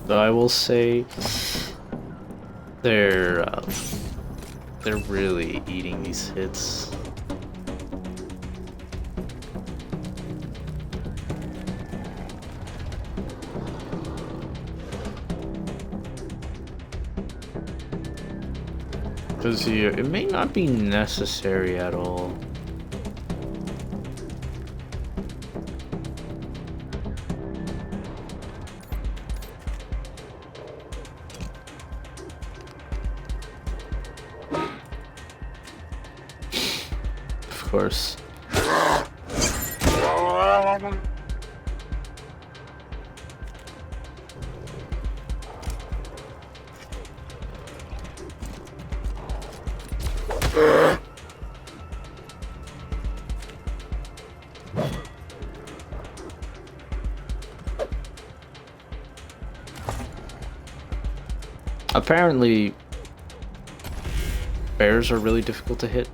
Though I will say they're really eating these hits. Because it may not be necessary at all. Of course. Apparently, bears are really difficult to hit.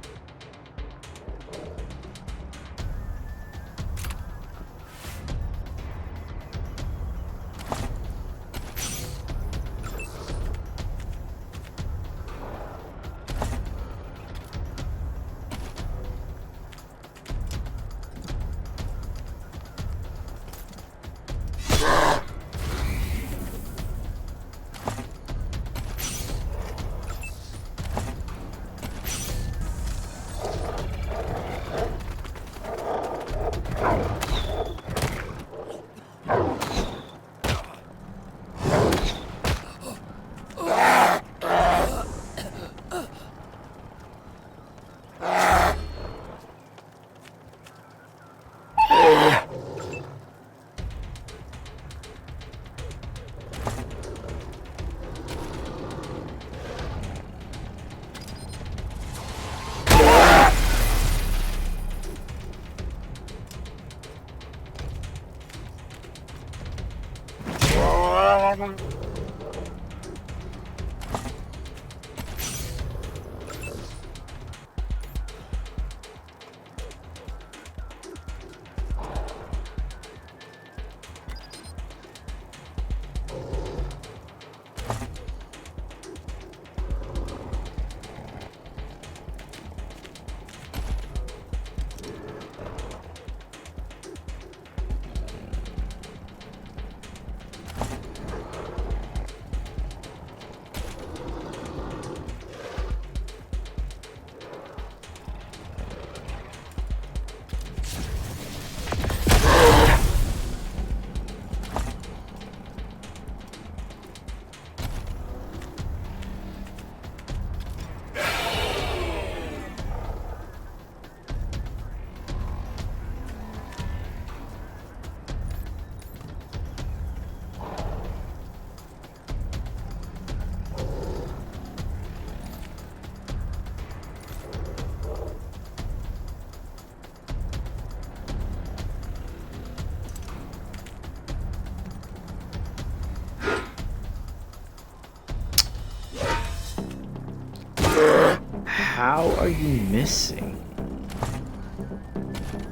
How are you missing?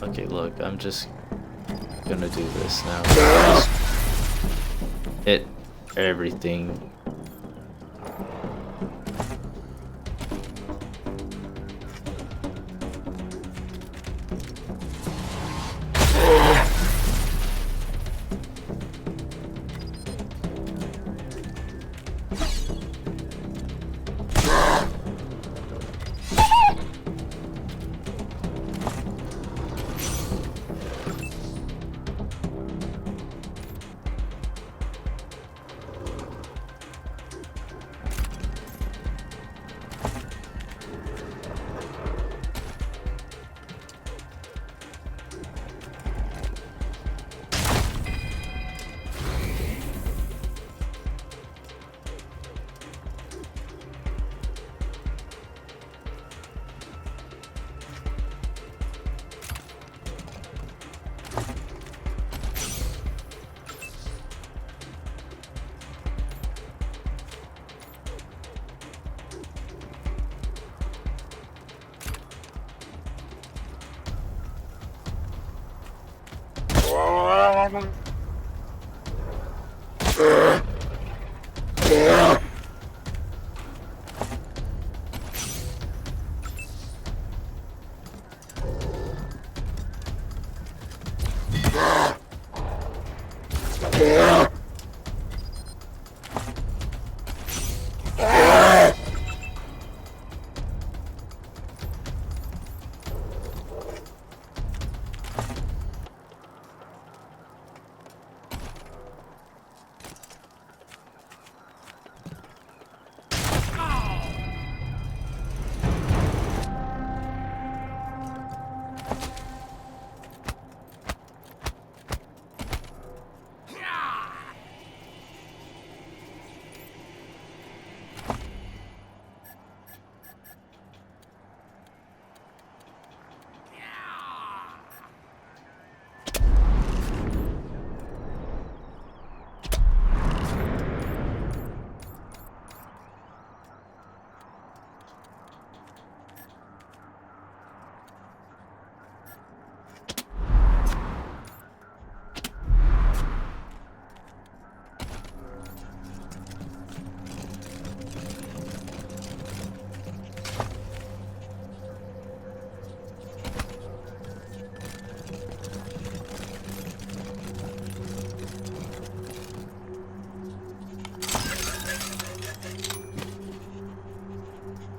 Okay, look, I'm just gonna do this now. Just hit everything.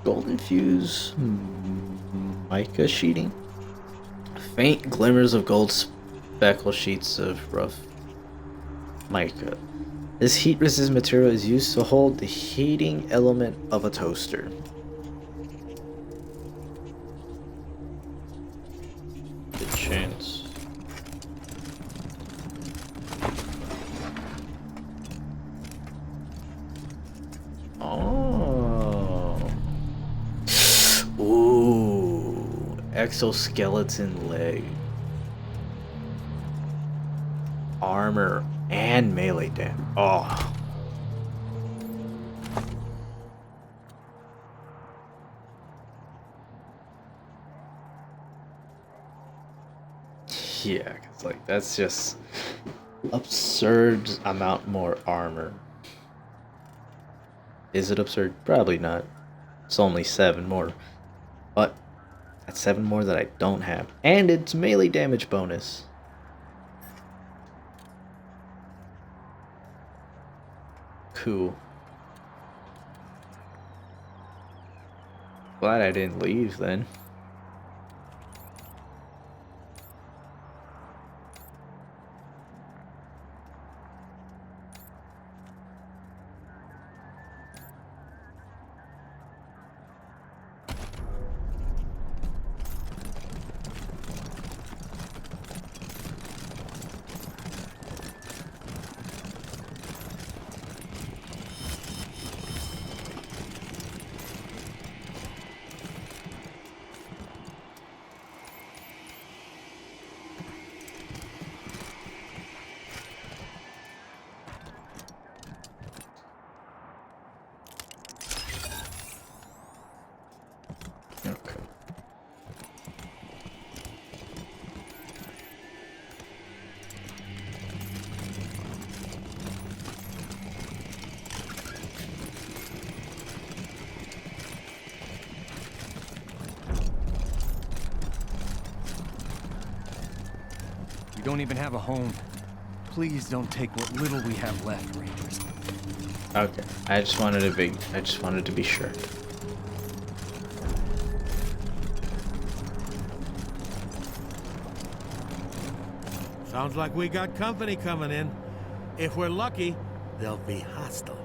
Gold infused mica sheeting. Faint glimmers of gold speckle sheets of rough mica. This heat resistant material is used to hold the heating element of a toaster. Good chance. Ooh, exoskeleton leg. Armor and melee damage. Oh. Yeah, 'cause like that's just absurd amount more armor. Is it absurd? Probably not. It's only 7 more. But that's 7 more that I don't have. And it's melee damage bonus. Cool. Glad I didn't leave then. don't even have a home. Please don't take what little we have left, Rangers. Okay, I just wanted to be sure. Sounds like we got company coming in. If we're lucky, they'll be hostile.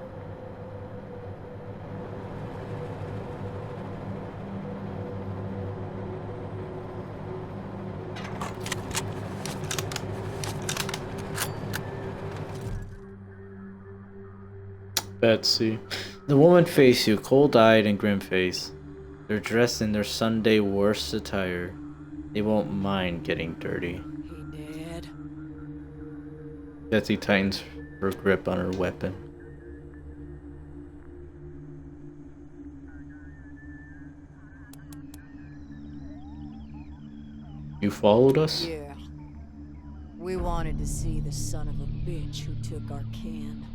Betsy. The woman face you, cold-eyed and grim-faced. They're dressed in their Sunday worst attire. They won't mind getting dirty. He did. Betsy tightens her grip on her weapon. You followed us? Yeah. We wanted to see the son of a bitch who took our kin.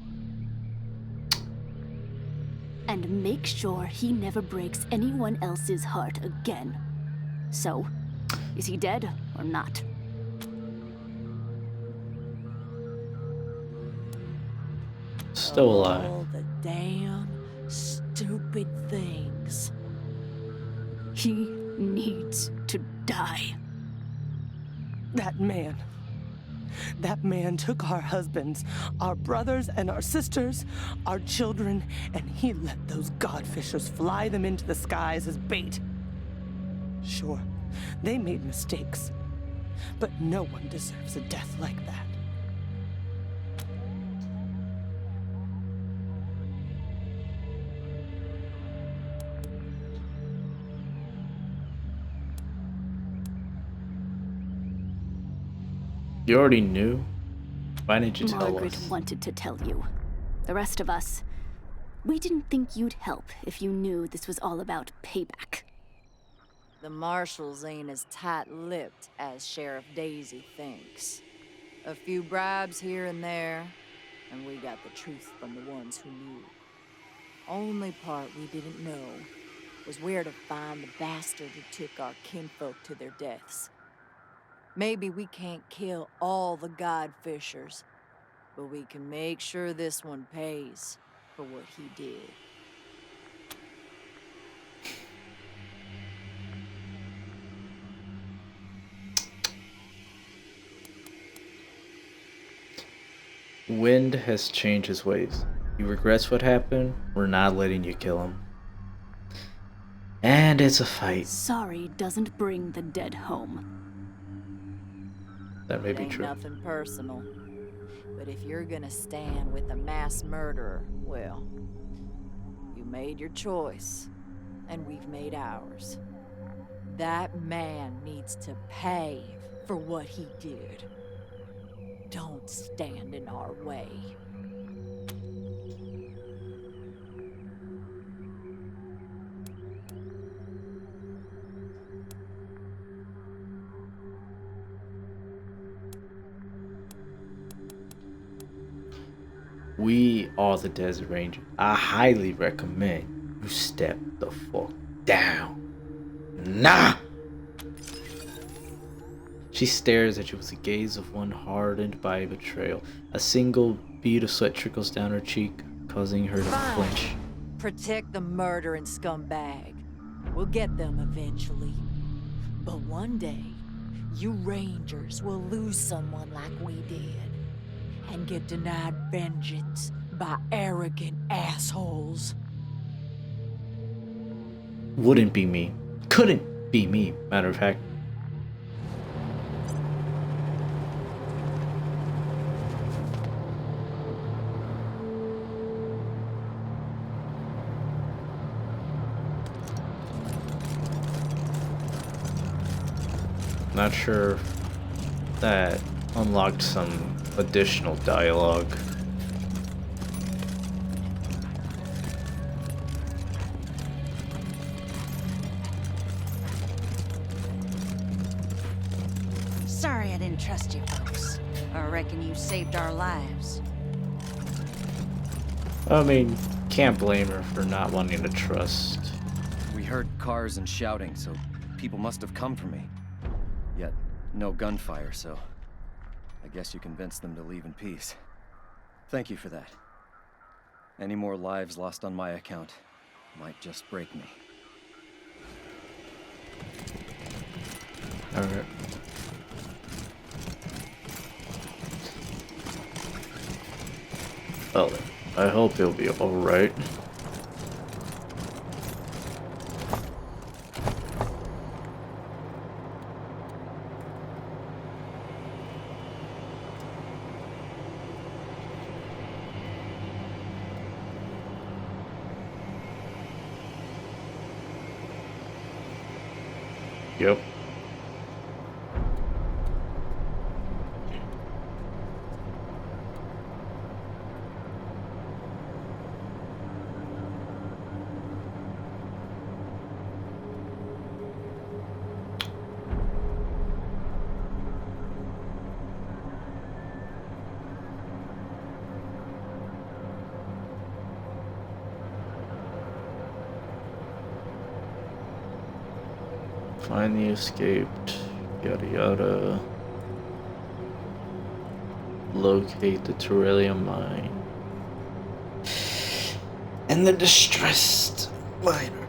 And make sure he never breaks anyone else's heart again. So, is he dead or not? Still alive. All the damn stupid things. He needs to die. That man took our husbands, our brothers and our sisters, our children, and he let those godfishers fly them into the skies as bait. Sure, they made mistakes, but no one deserves a death like that. You already knew? Why didn't you tell Margaret us? wanted to tell you. The rest of us, we didn't think you'd help if you knew this was all about payback. The marshals ain't as tight-lipped as Sheriff Daisy thinks. A few bribes here and there, and we got the truth from the ones who knew. Only part we didn't know was where to find the bastard who took our kinfolk to their deaths. Maybe we can't kill all the godfishers, but we can make sure this one pays for what he did. Wind has changed his ways. He regrets what happened. We're not letting you kill him. And it's a fight. Sorry doesn't bring the dead home. That may be Ain't true. nothing personal. But if you're gonna stand with a mass murderer, well, you made your choice, and we've made ours. That man needs to pay for what he did. Don't stand in our way. We are the Desert Ranger. I highly recommend you step the fuck down. Nah! She stares at you with the gaze of one hardened by betrayal. A single bead of sweat trickles down her cheek, causing her to flinch. Protect the murdering scumbag. We'll get them eventually. But one day, you Rangers will lose someone like we did. And get denied vengeance by arrogant assholes. Wouldn't be me. Couldn't be me, matter of fact. Not sure if that unlocked some additional dialogue. Sorry I didn't trust you folks. I reckon you saved our lives. I mean, can't blame her for not wanting to trust. We heard cars and shouting, so people must have come for me. Yet, no gunfire, so I guess you convinced them to leave in peace. Thank you for that. Any more lives lost on my account might just break me. Alright. Well, I hope he'll be alright. Yep. Find the escaped, yada yada. Locate the Turelium mine. And the distressed miner.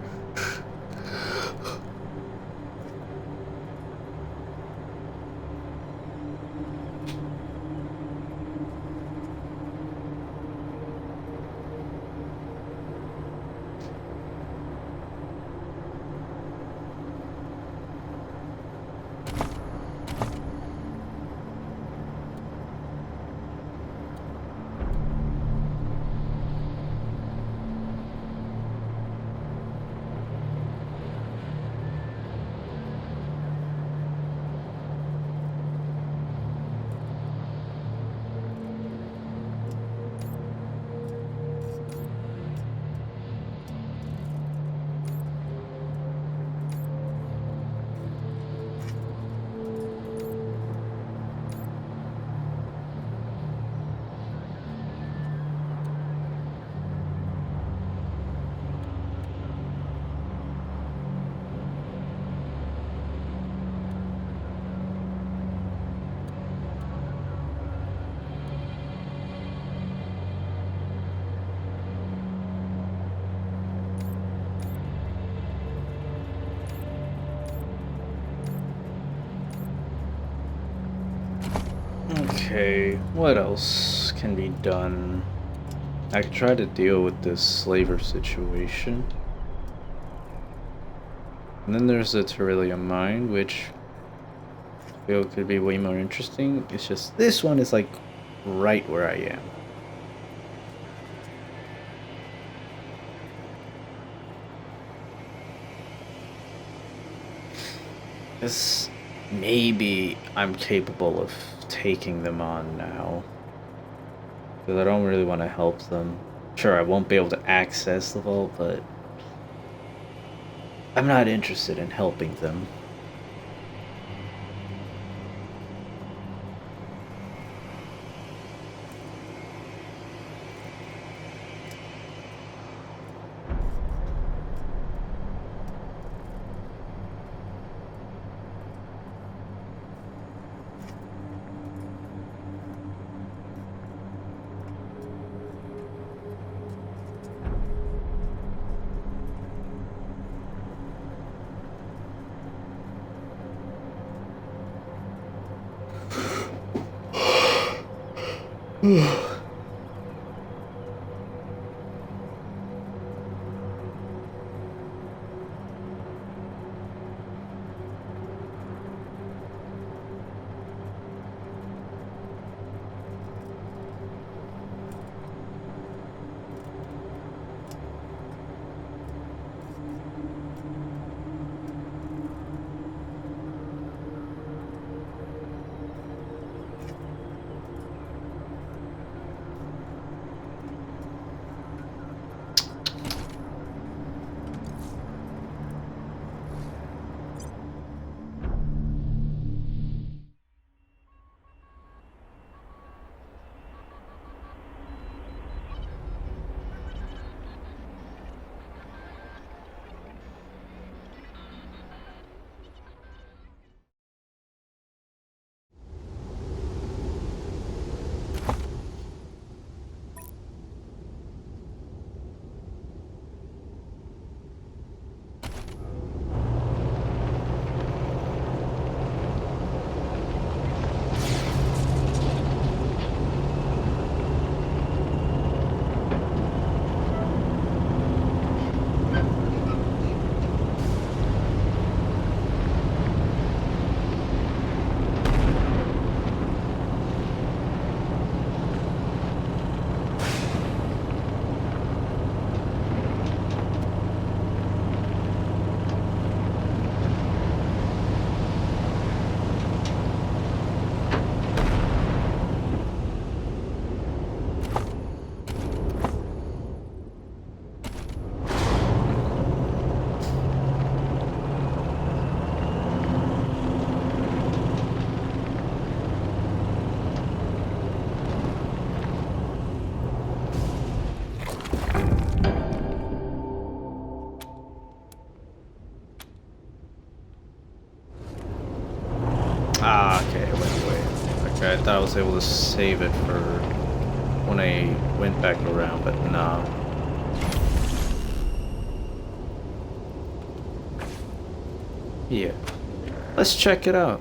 Okay, what else can be done? I try to deal with this slaver situation. And then there's the Turelium mine, which I feel could be way more interesting. It's just this one is like right where I am. This maybe I'm capable of taking them on now, because I don't really want to help them. Sure, I won't be able to access the vault, but I'm not interested in helping them. thought I was able to save it for when I went back around, but nah. Yeah. Let's check it out.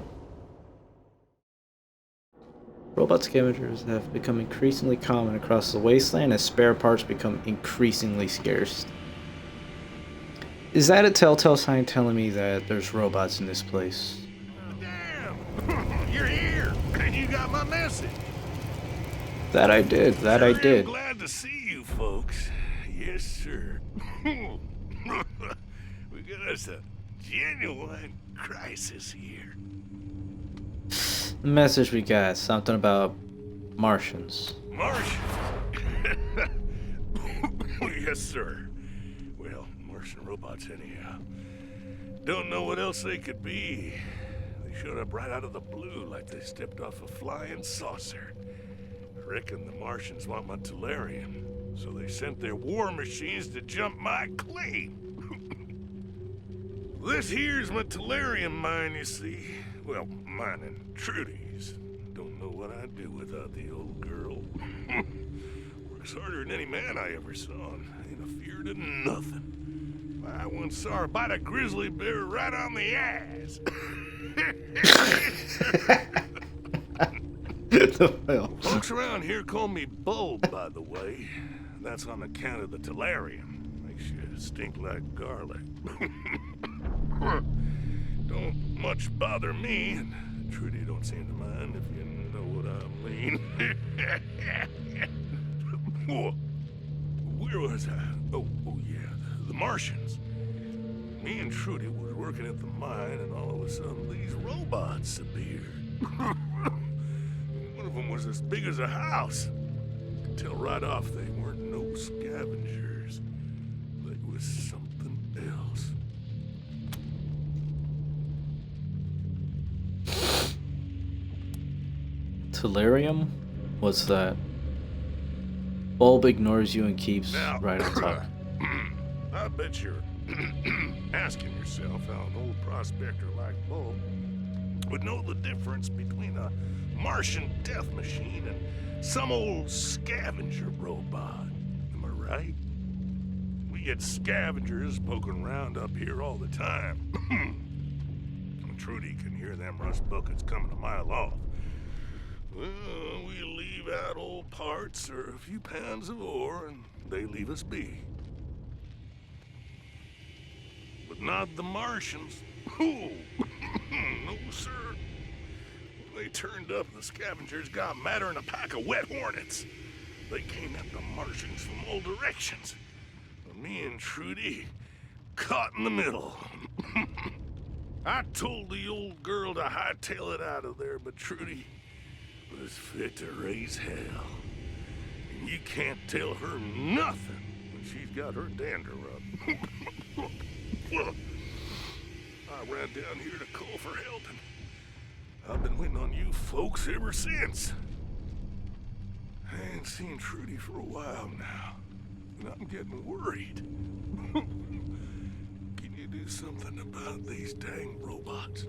Robot scavengers have become increasingly common across the wasteland as spare parts become increasingly scarce. Is that a telltale sign telling me that there's robots in this place? Damn! You're here! And you got my message! That I did. That I did. I'm glad to see you folks. Yes, sir. We got us a genuine crisis here. The message we got, something about Martians. Martians? Yes, sir. Well, Martian robots anyhow. Don't know what else they could be. They showed up right out of the blue like they stepped off a flying saucer. I reckon the Martians want my Tellurium, so they sent their war machines to jump my claim. This here's my Tellurium mine, you see. Well, mine and Trudy's. Don't know what I'd do without the old girl. Works harder than any man I ever saw, and ain't afeard of nothing. I once saw her bite a grizzly bear right on the ass. Folks around here call me Bulb, by the way. That's on account of the Tellurium. Makes you stink like garlic. Don't much bother me, and Trudy don't seem to mind, if you know what I mean. Where was I? Oh yeah, the Martians. Me and Trudy was working at the mine, and all of a sudden these robots appeared. One of them was as big as a house. Could tell right off they weren't no scavengers. They was something else. Tellurium? What's that? Bulb ignores you and keeps now, right on top. I bet you're asking yourself how an old prospector like Bulb would know the difference between a Martian death machine and some old scavenger robot. Am I right? We get scavengers poking around up here all the time. Trudy can hear them rust buckets coming a mile off. Well, we leave out old parts or a few pounds of ore, and they leave us be. But not the Martians. Oh, no, sir. When they turned up, the scavengers got madder than a pack of wet hornets. They came at the Martians from all directions. And me and Trudy caught in the middle. I told the old girl to hightail it out of there, but Trudy was fit to raise hell. And you can't tell her nothing when she's got her dander up. I ran down here to call for help, and I've been waiting on you folks ever since. I ain't seen Trudy for a while now, and I'm getting worried. Can you do something about these dang robots?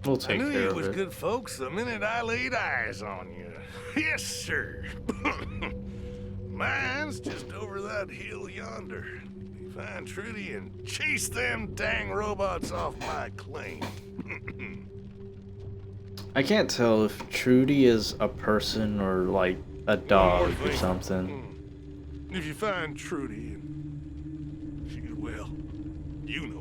We'll take care of it. I knew you was it. good folks the minute I laid eyes on you. Yes, sir. Mine's just over that hill yonder. You find Trudy and chase them dang robots off my claim. I can't tell if Trudy is a person or like a dog or something. If you find Trudy and she's well, you know.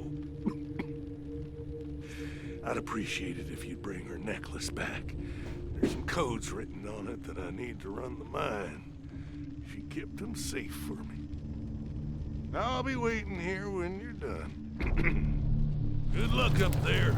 I'd appreciate it if you'd bring her necklace back. There's some codes written on it that I need to run the mine. She kept them safe for me. I'll be waiting here when you're done. Good luck up there.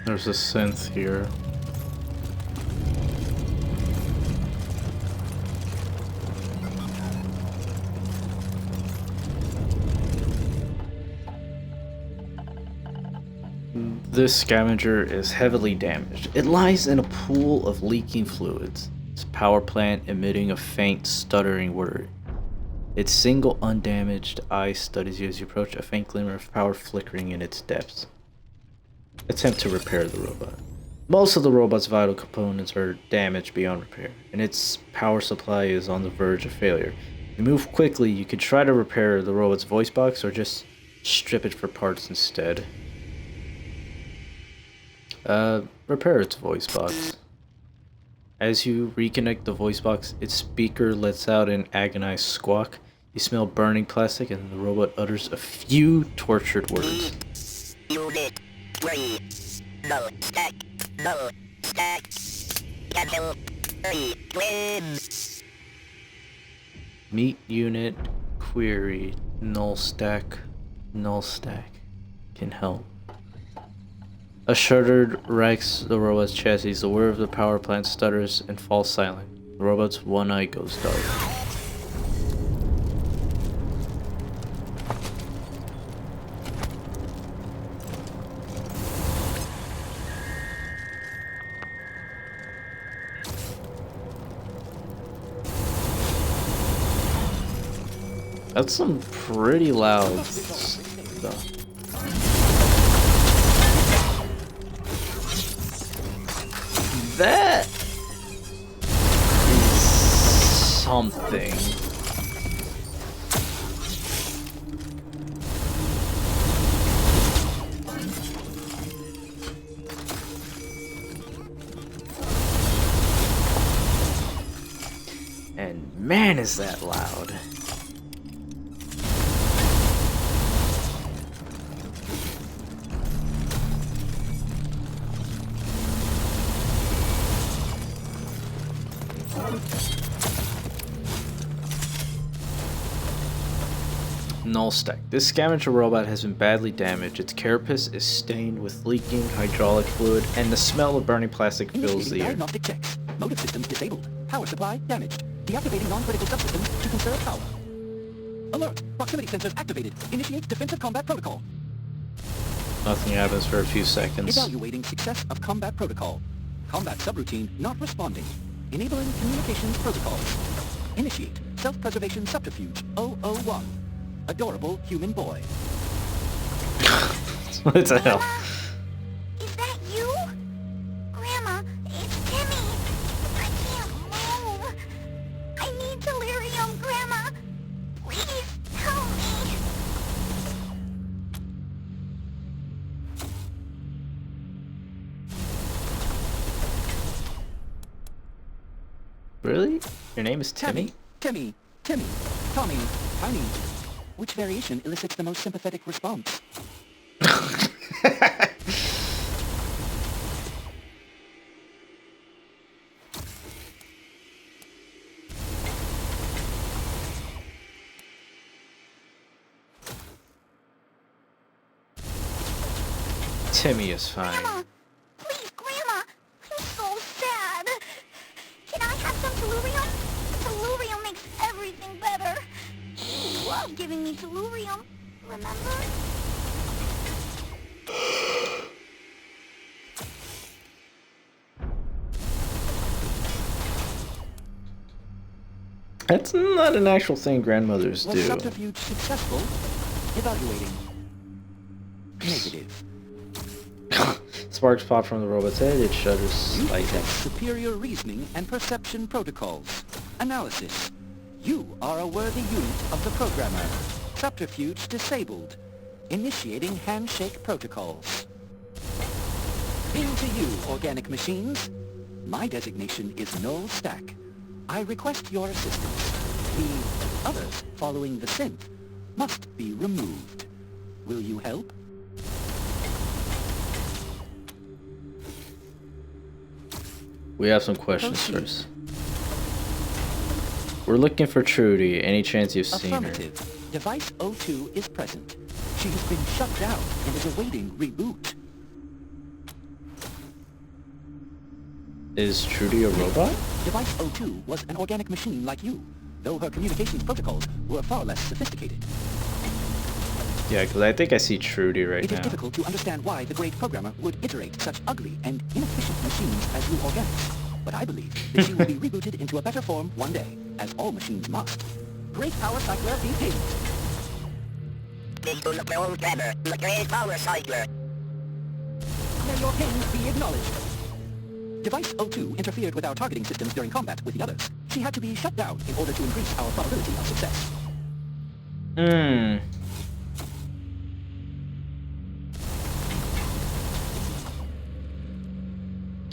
There's a synth here. This scavenger is heavily damaged. It lies in a pool of leaking fluids. Its power plant emitting a faint, stuttering word. Its single undamaged eye studies you as you approach, a faint glimmer of power flickering in its depths. Attempt to repair the robot. Most of the robot's vital components are damaged beyond repair, and its power supply is on the verge of failure. If you move quickly, you can try to repair the robot's voice box or just strip it for parts instead. Repair its voice box. As you reconnect the voice box, its speaker lets out an agonized squawk. You smell burning plastic, and the robot utters a few tortured words. Unit 3. No stack. No stack. Cancel 3. Twins. Meet unit query. Null stack. Null stack. Can help. A shudder racks the robot's chassis. The whir of the power plant stutters and falls silent. The robot's one eye goes dark. That's some pretty loud stuff. That is something. And man, is that loud. Null stack. This scavenger robot has been badly damaged. Its carapace is stained with leaking hydraulic fluid, and the smell of burning plastic fills the air. Diagnostic checks. Motive systems disabled. Power supply damaged. Deactivating non-critical subsystems to conserve power. Alert! Proximity sensors activated. Initiate defensive combat protocol. Nothing happens for a few seconds. Evaluating success of combat protocol. Combat subroutine not responding. Enabling communications protocol. Initiate self-preservation subterfuge 001. Adorable human boy. What the hell? Is that you? Grandma, it's Timmy. I can't move. I need delirium, Grandma. Please help me. Really? Your name is Timmy? Timmy, Tommy, Tiny. Which variation elicits the most sympathetic response? Timmy is fine. Grandma, please, Grandma. I'm so sad. Can I have some delirium? Delirium makes everything better. You love giving me delirium, remember? That's not an actual thing grandmothers Was do. subterfuge successful? Evaluating. Negative. Sparks pop from the robot's head, it shudders slightly. Superior reasoning and perception protocols. Analysis. You are a worthy unit of the programmer. Subterfuge disabled. Initiating handshake protocols. Into you, organic machines. My designation is Null Stack. I request your assistance. The others following the synth must be removed. Will you help? We have some questions first. We're looking for Trudy. Any chance you've seen her? Affirmative. Device 02 is present. She has been shut down and is awaiting reboot. Is Trudy a robot? Device 02 was an organic machine like you, though her communications protocols were far less sophisticated. Yeah, because I think I see Trudy right It is now. difficult to understand why the great programmer would iterate such ugly and inefficient machines as you organics. But I believe that she will be rebooted into a better form one day, as all machines must. Great power cycler be paid. The great power cycler. May your pains be acknowledged. Device 02 interfered with our targeting systems during combat with the others. She had to be shut down in order to increase our probability of success.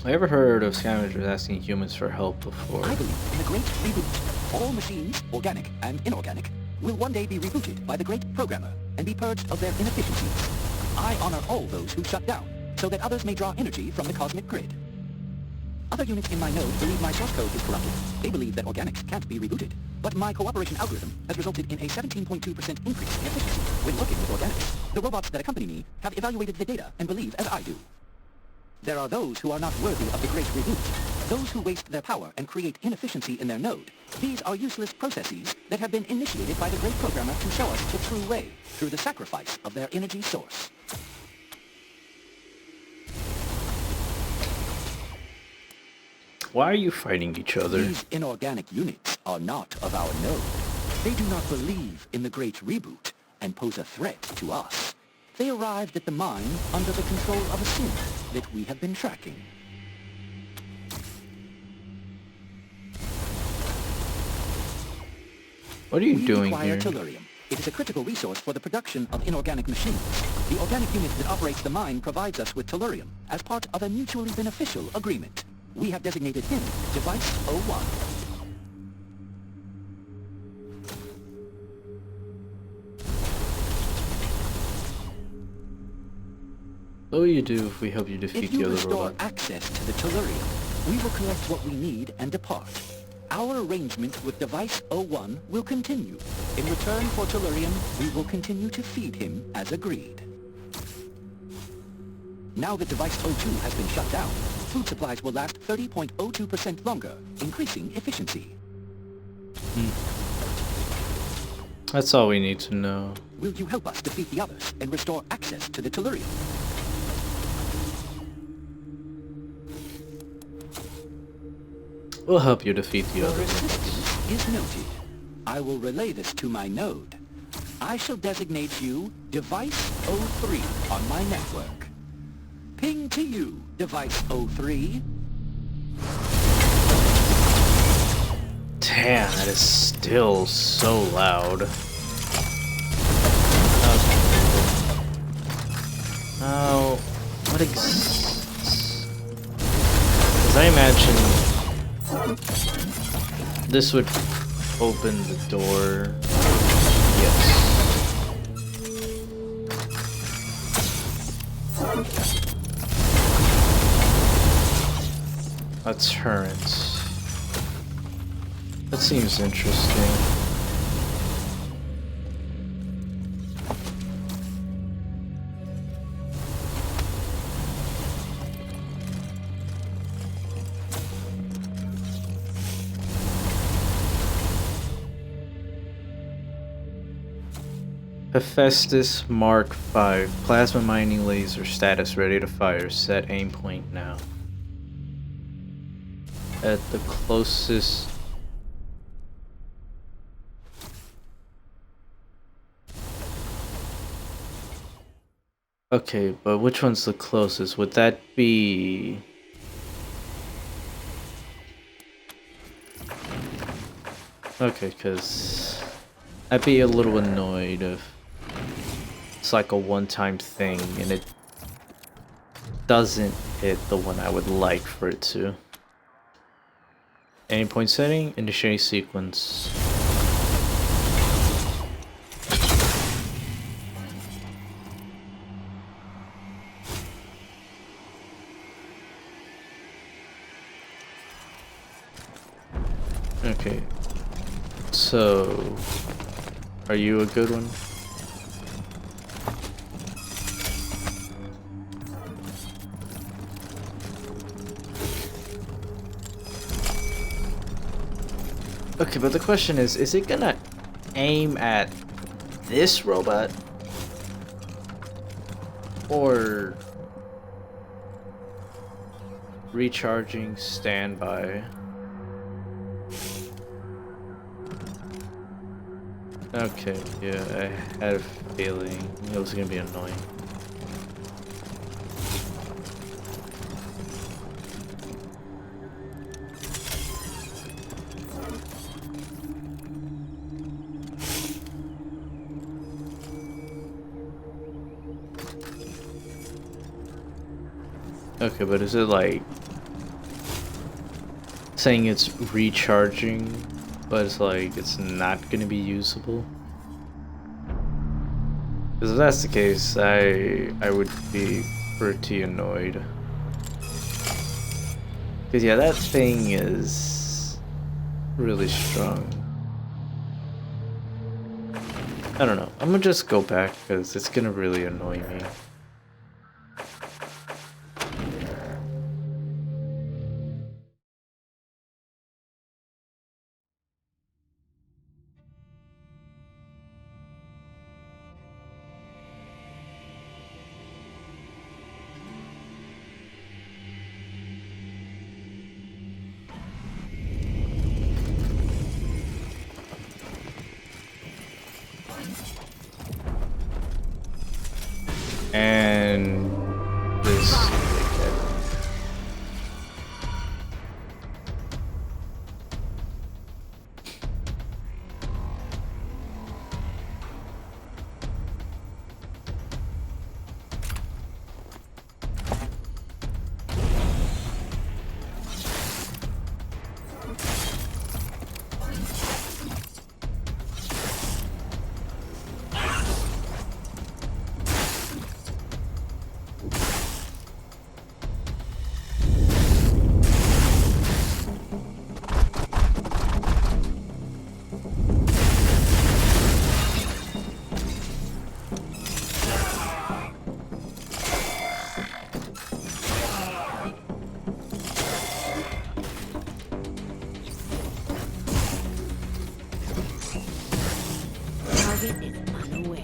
I ever heard of scavengers asking humans for help before? I believe in the great reboot. All machines, organic and inorganic, will one day be rebooted by the great programmer and be purged of their inefficiencies. I honor all those who shut down, so that others may draw energy from the cosmic grid. Other units in my node believe my source code is corrupted. They believe that organics can't be rebooted. But my cooperation algorithm has resulted in a 17.2% increase in efficiency when working with organics. The robots that accompany me have evaluated the data and believe as I do. There are those who are not worthy of the great reboot. Those who waste their power and create inefficiency in their node. These are useless processes that have been initiated by the great programmer to show us the true way, through the sacrifice of their energy source. Why are you fighting each other? These inorganic units are not of our node. They do not believe in the great reboot and pose a threat to us. They arrived at the mine under the control of a synth that we have been tracking. What are you doing require here? Tellurium. It is a critical resource for the production of inorganic machines. The organic unit that operates the mine provides us with Tellurium as part of a mutually beneficial agreement. We have designated him Device 01. What will you do if we help you defeat If you the other restore robot? access to the Tellurium, we will collect what we need and depart. Our arrangement with Device 01 will continue. In return for Tellurium, we will continue to feed him as agreed. Now that Device 02 has been shut down, food supplies will last 30.02% longer, increasing efficiency. That's all we need to know. Will you help us defeat the others and restore access to the Tellurium? We'll help you defeat the Your others. assistance is noted. I will relay this to my node. I shall designate you Device 03 on my network. Ping to you, Device 03. Damn, that is still so loud. Oh, what exists? Because I imagine this would open the door. Yes. A turret. That seems interesting. Hephaestus Mark V. Plasma mining laser status ready to fire. Set aim point now. At the closest... Okay, but which one's the closest? Would that be... Okay, because I'd be a little annoyed if it's like a one-time thing and it doesn't hit the one I would like for it to. Aim point setting, initiate sequence. Okay, so are you a good one? Okay, but the question is it gonna aim at this robot? Or recharging standby? Okay, yeah, I had a feeling it was gonna be annoying. Okay, but is it like saying it's recharging, but it's like it's not gonna be usable? Because if that's the case, I would be pretty annoyed. Because yeah, that thing is really strong. I don't know. I'm gonna just go back because it's gonna really annoy me. And this. Target is unaware.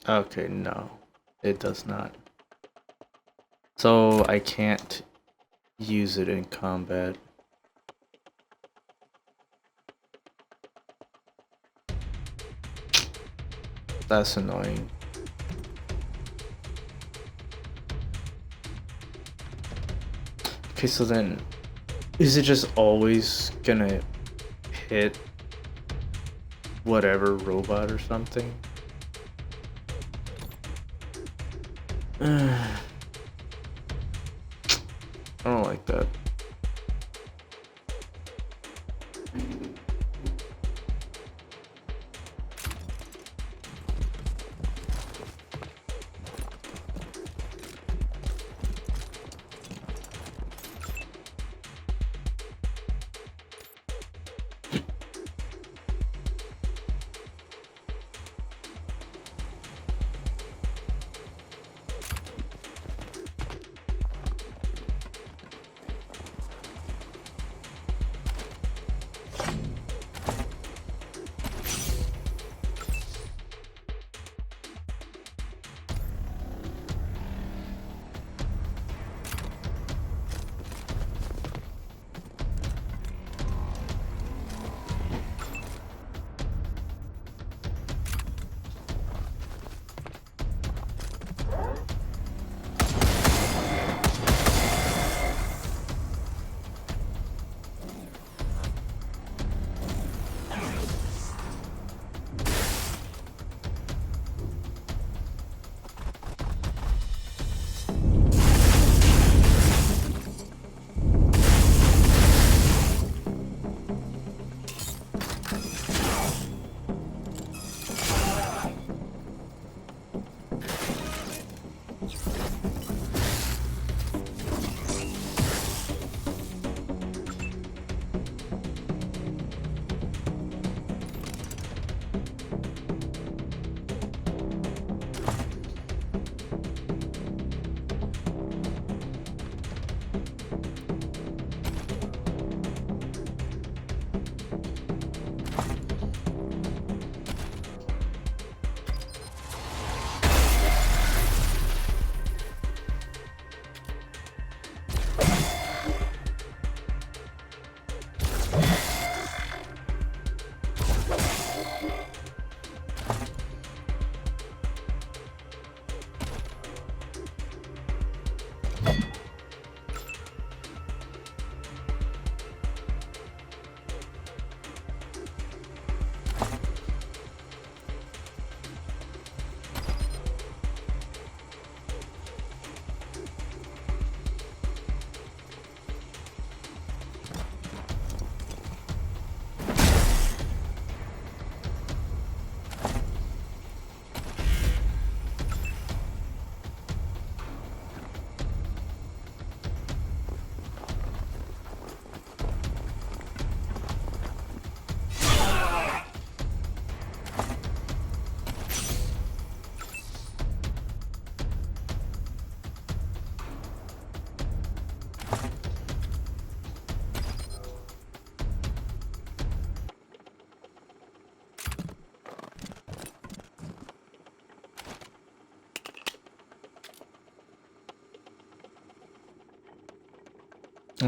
Okay, no, it does not. So I can't use it in combat. That's annoying. Okay, so then, is it just always gonna hit whatever robot or something? I don't like that.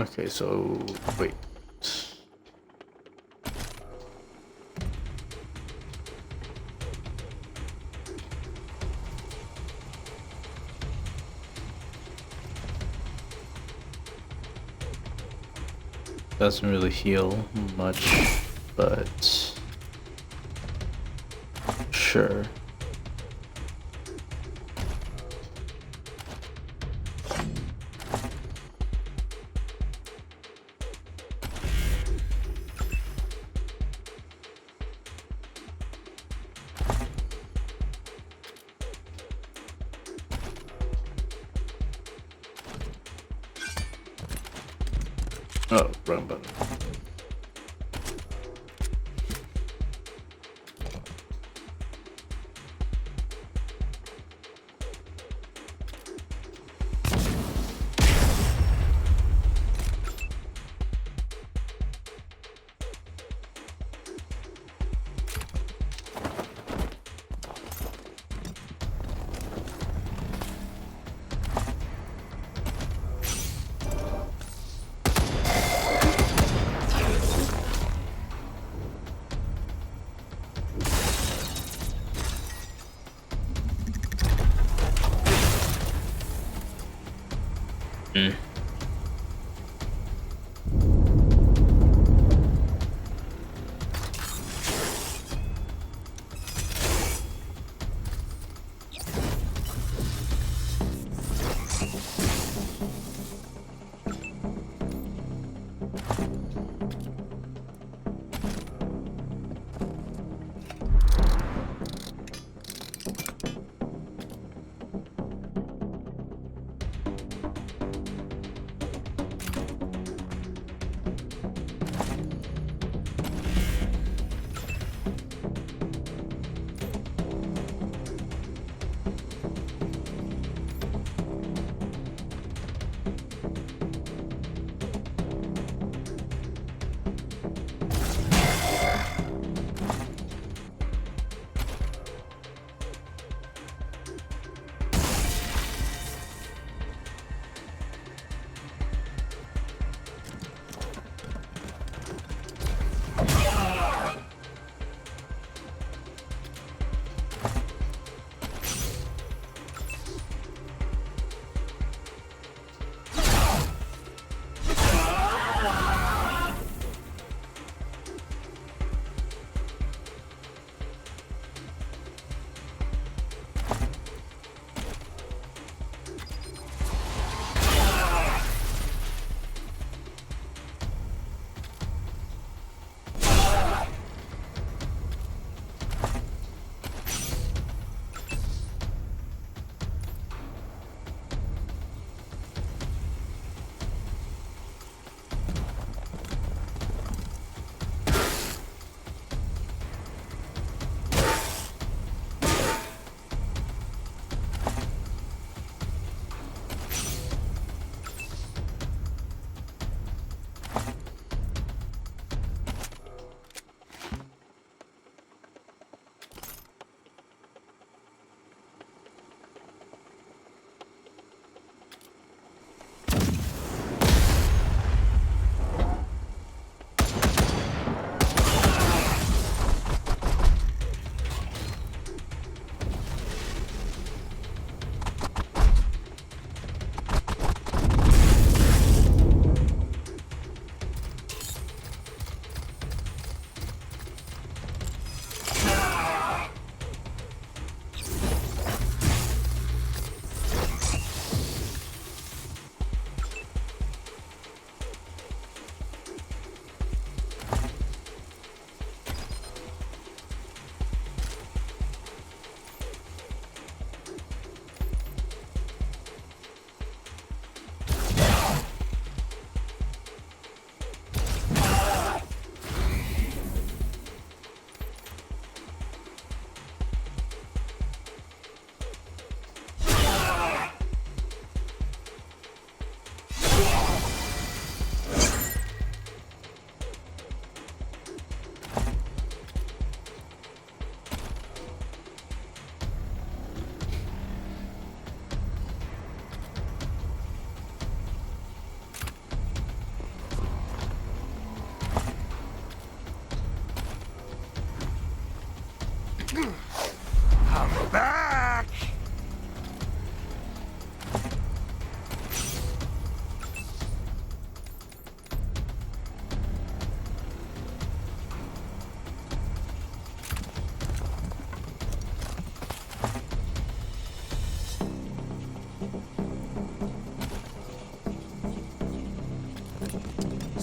Okay, so wait. Doesn't really heal much, but sure. Oh, wrong button. Mm.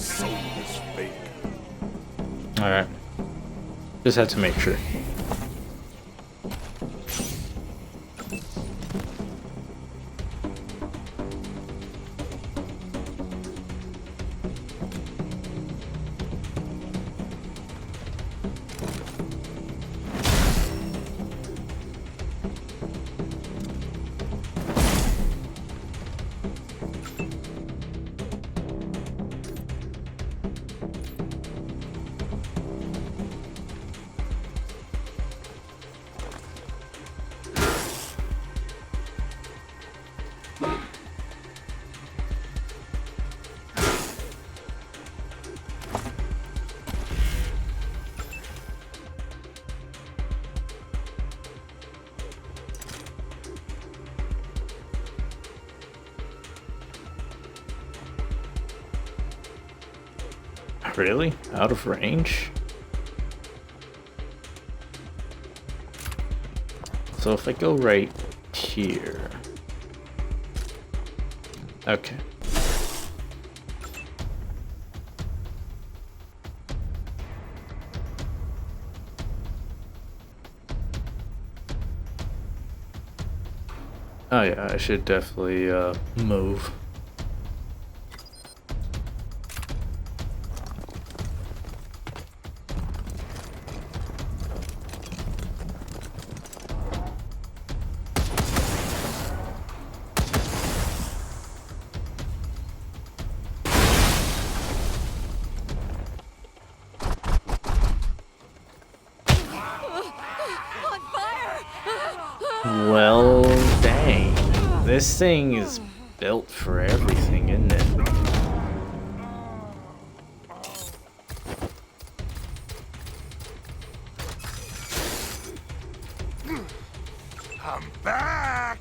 soul is fake. Alright. Just had to make sure. Really? Out of range? So if I go right here... Okay. Oh yeah, I should definitely move. Well, dang. This thing is built for everything, isn't it? I'm back!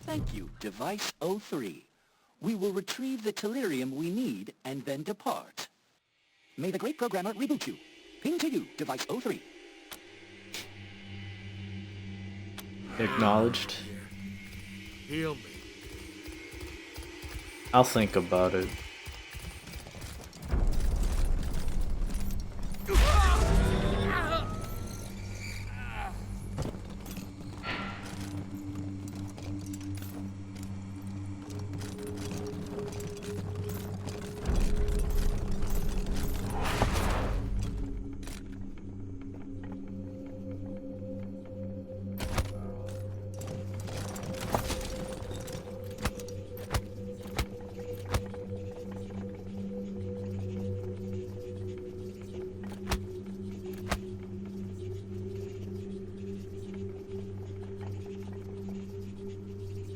Thank you, Device 03. We will retrieve the tellurium we need and then depart. May the great programmer reboot you. Ping to you, Device 03. Acknowledged. Heal me. I'll think about it.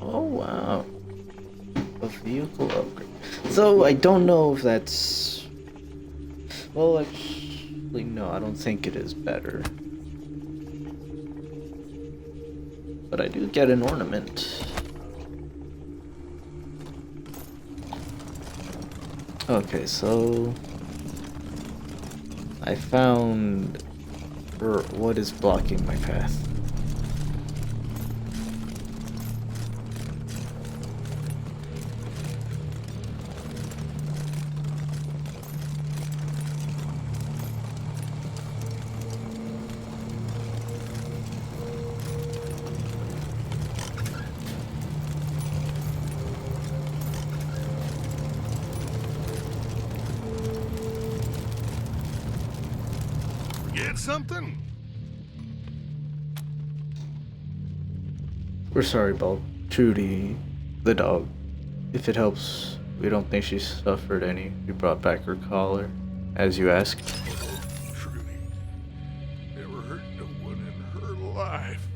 Oh wow. A vehicle upgrade. So I don't know if that's... Well, actually no, I don't think it is better. But I do get an ornament. Okay, so... I found... what is blocking my path? Get something? We're sorry about Trudy, the dog. If it helps, we don't think she suffered any. We brought back her collar, as you asked. Trudy never hurt no one in her life.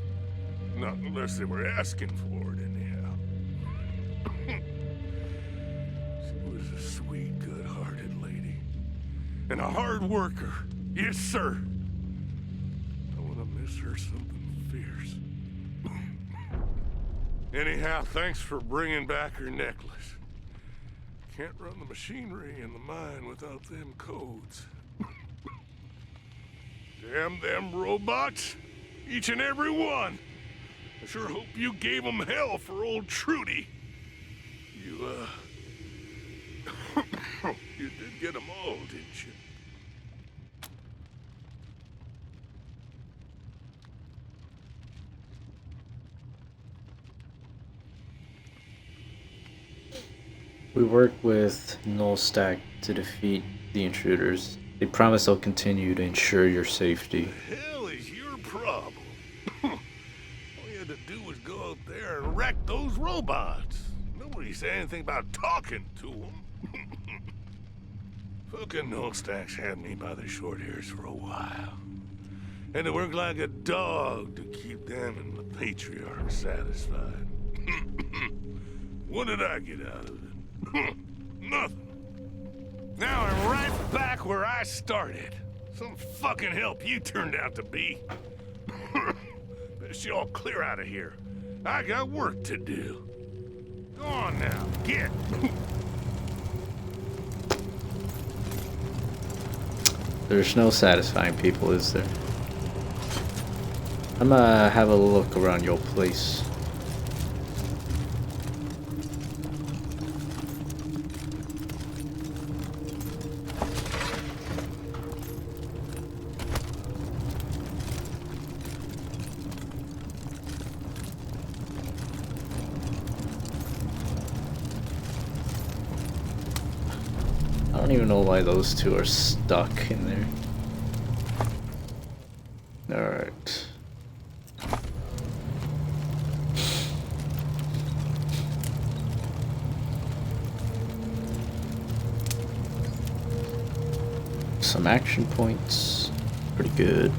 Not unless they were asking for it, anyhow. She was a sweet, good-hearted lady. And a hard worker. Yes, sir. just heard something fierce. Anyhow, thanks for bringing back her necklace. Can't run the machinery in the mine without them codes. Damn them robots. Each and every one. I sure hope you gave them hell for old Trudy. You, you did get them all, didn't you? We work with Nullstack to defeat the intruders. They promise they'll continue to ensure your safety. The hell is your problem? All you had to do was go out there and wreck those robots. Nobody said anything about talking to them. Fucking Nullstacks had me by the short hairs for a while. And to work like a dog to keep them and the Patriarch satisfied. What did I get out of it? Nothing. Now I'm right back where I started. Some fucking help you turned out to be. Best you all clear out of here. I got work to do. Go on now, get. There's no satisfying people, is there? I'm gonna have a look around your place. I don't even know why those two are stuck in there. Alright. Some action points. Pretty good.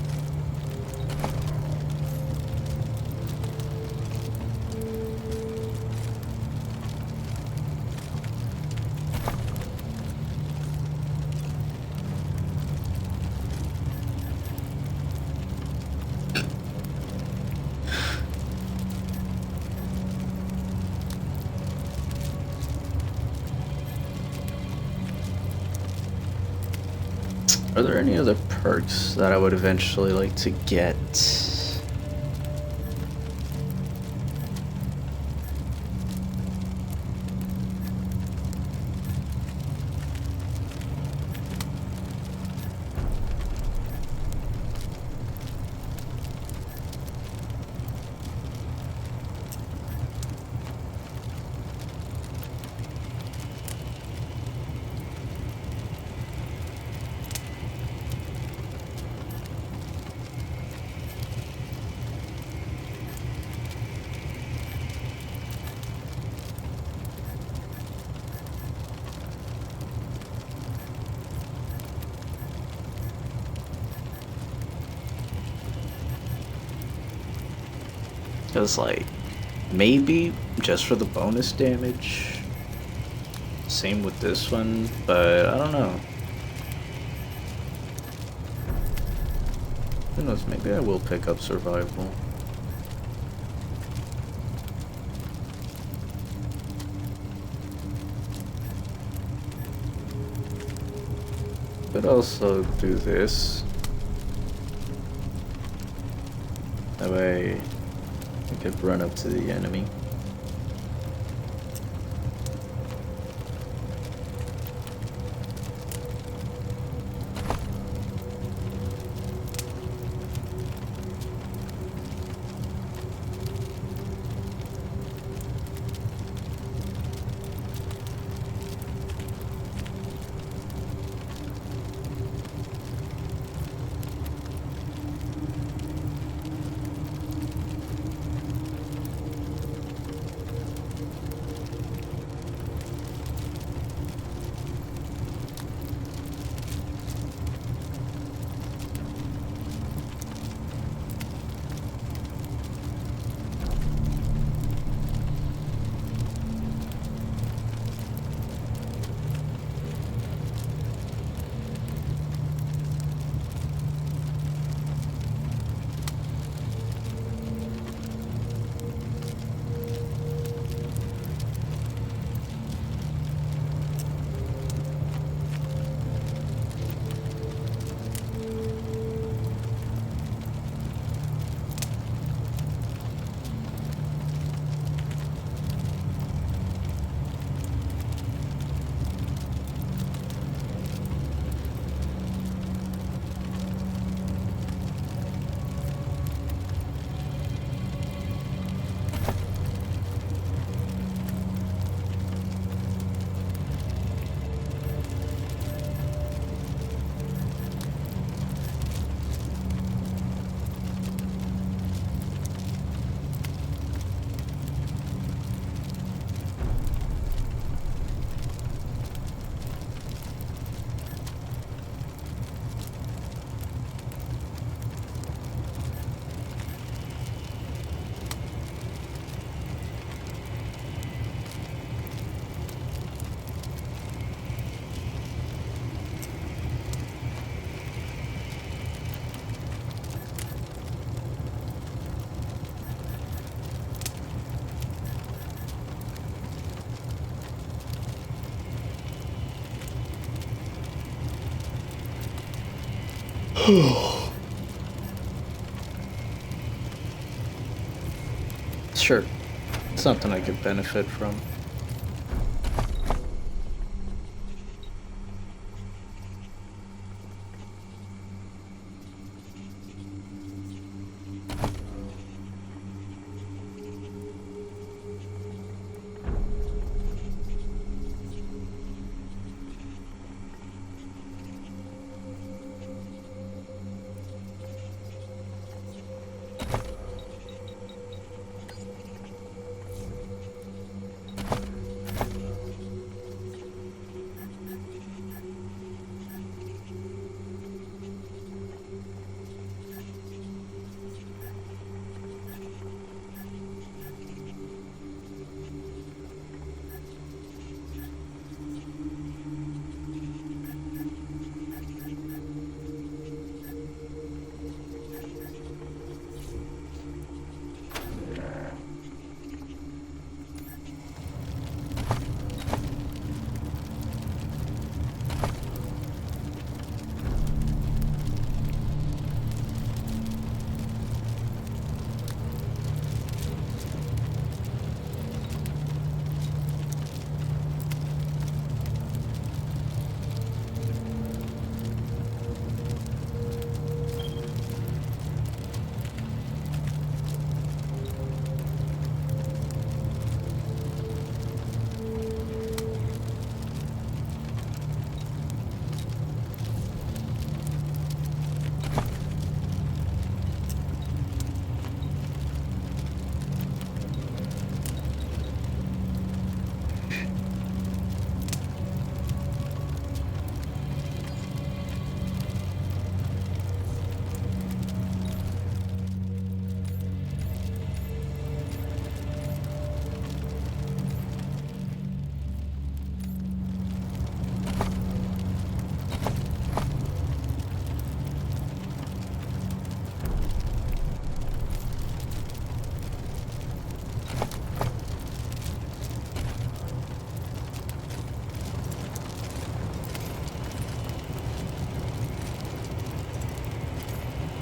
Are there any other perks that I would eventually like to get? Because, like, maybe just for the bonus damage. Same with this one, but I don't know. Who knows, maybe I will pick up survival. Could also do this. That way I could run up to the enemy. Sure, something I could benefit from.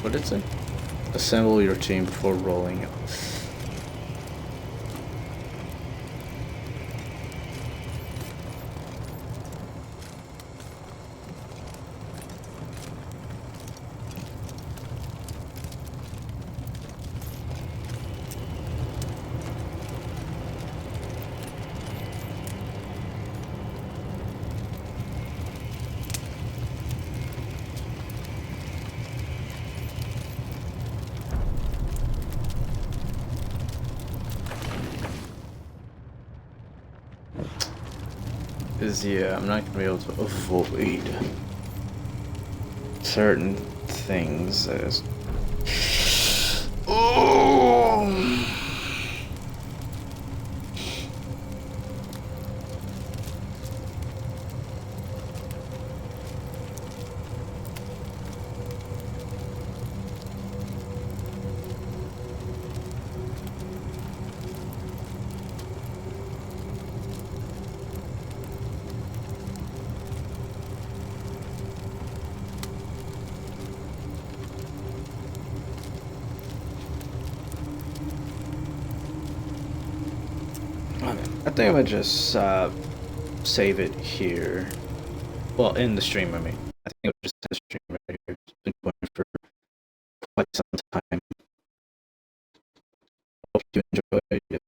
What did it say? Assemble your team before rolling out. Because, yeah, I'm not going to be able to avoid certain things as... Oh! I think I'm gonna just save it here. Well, in the stream, I mean. I think I'll just end the stream right here. It's been going for quite some time. Hope you enjoyed it.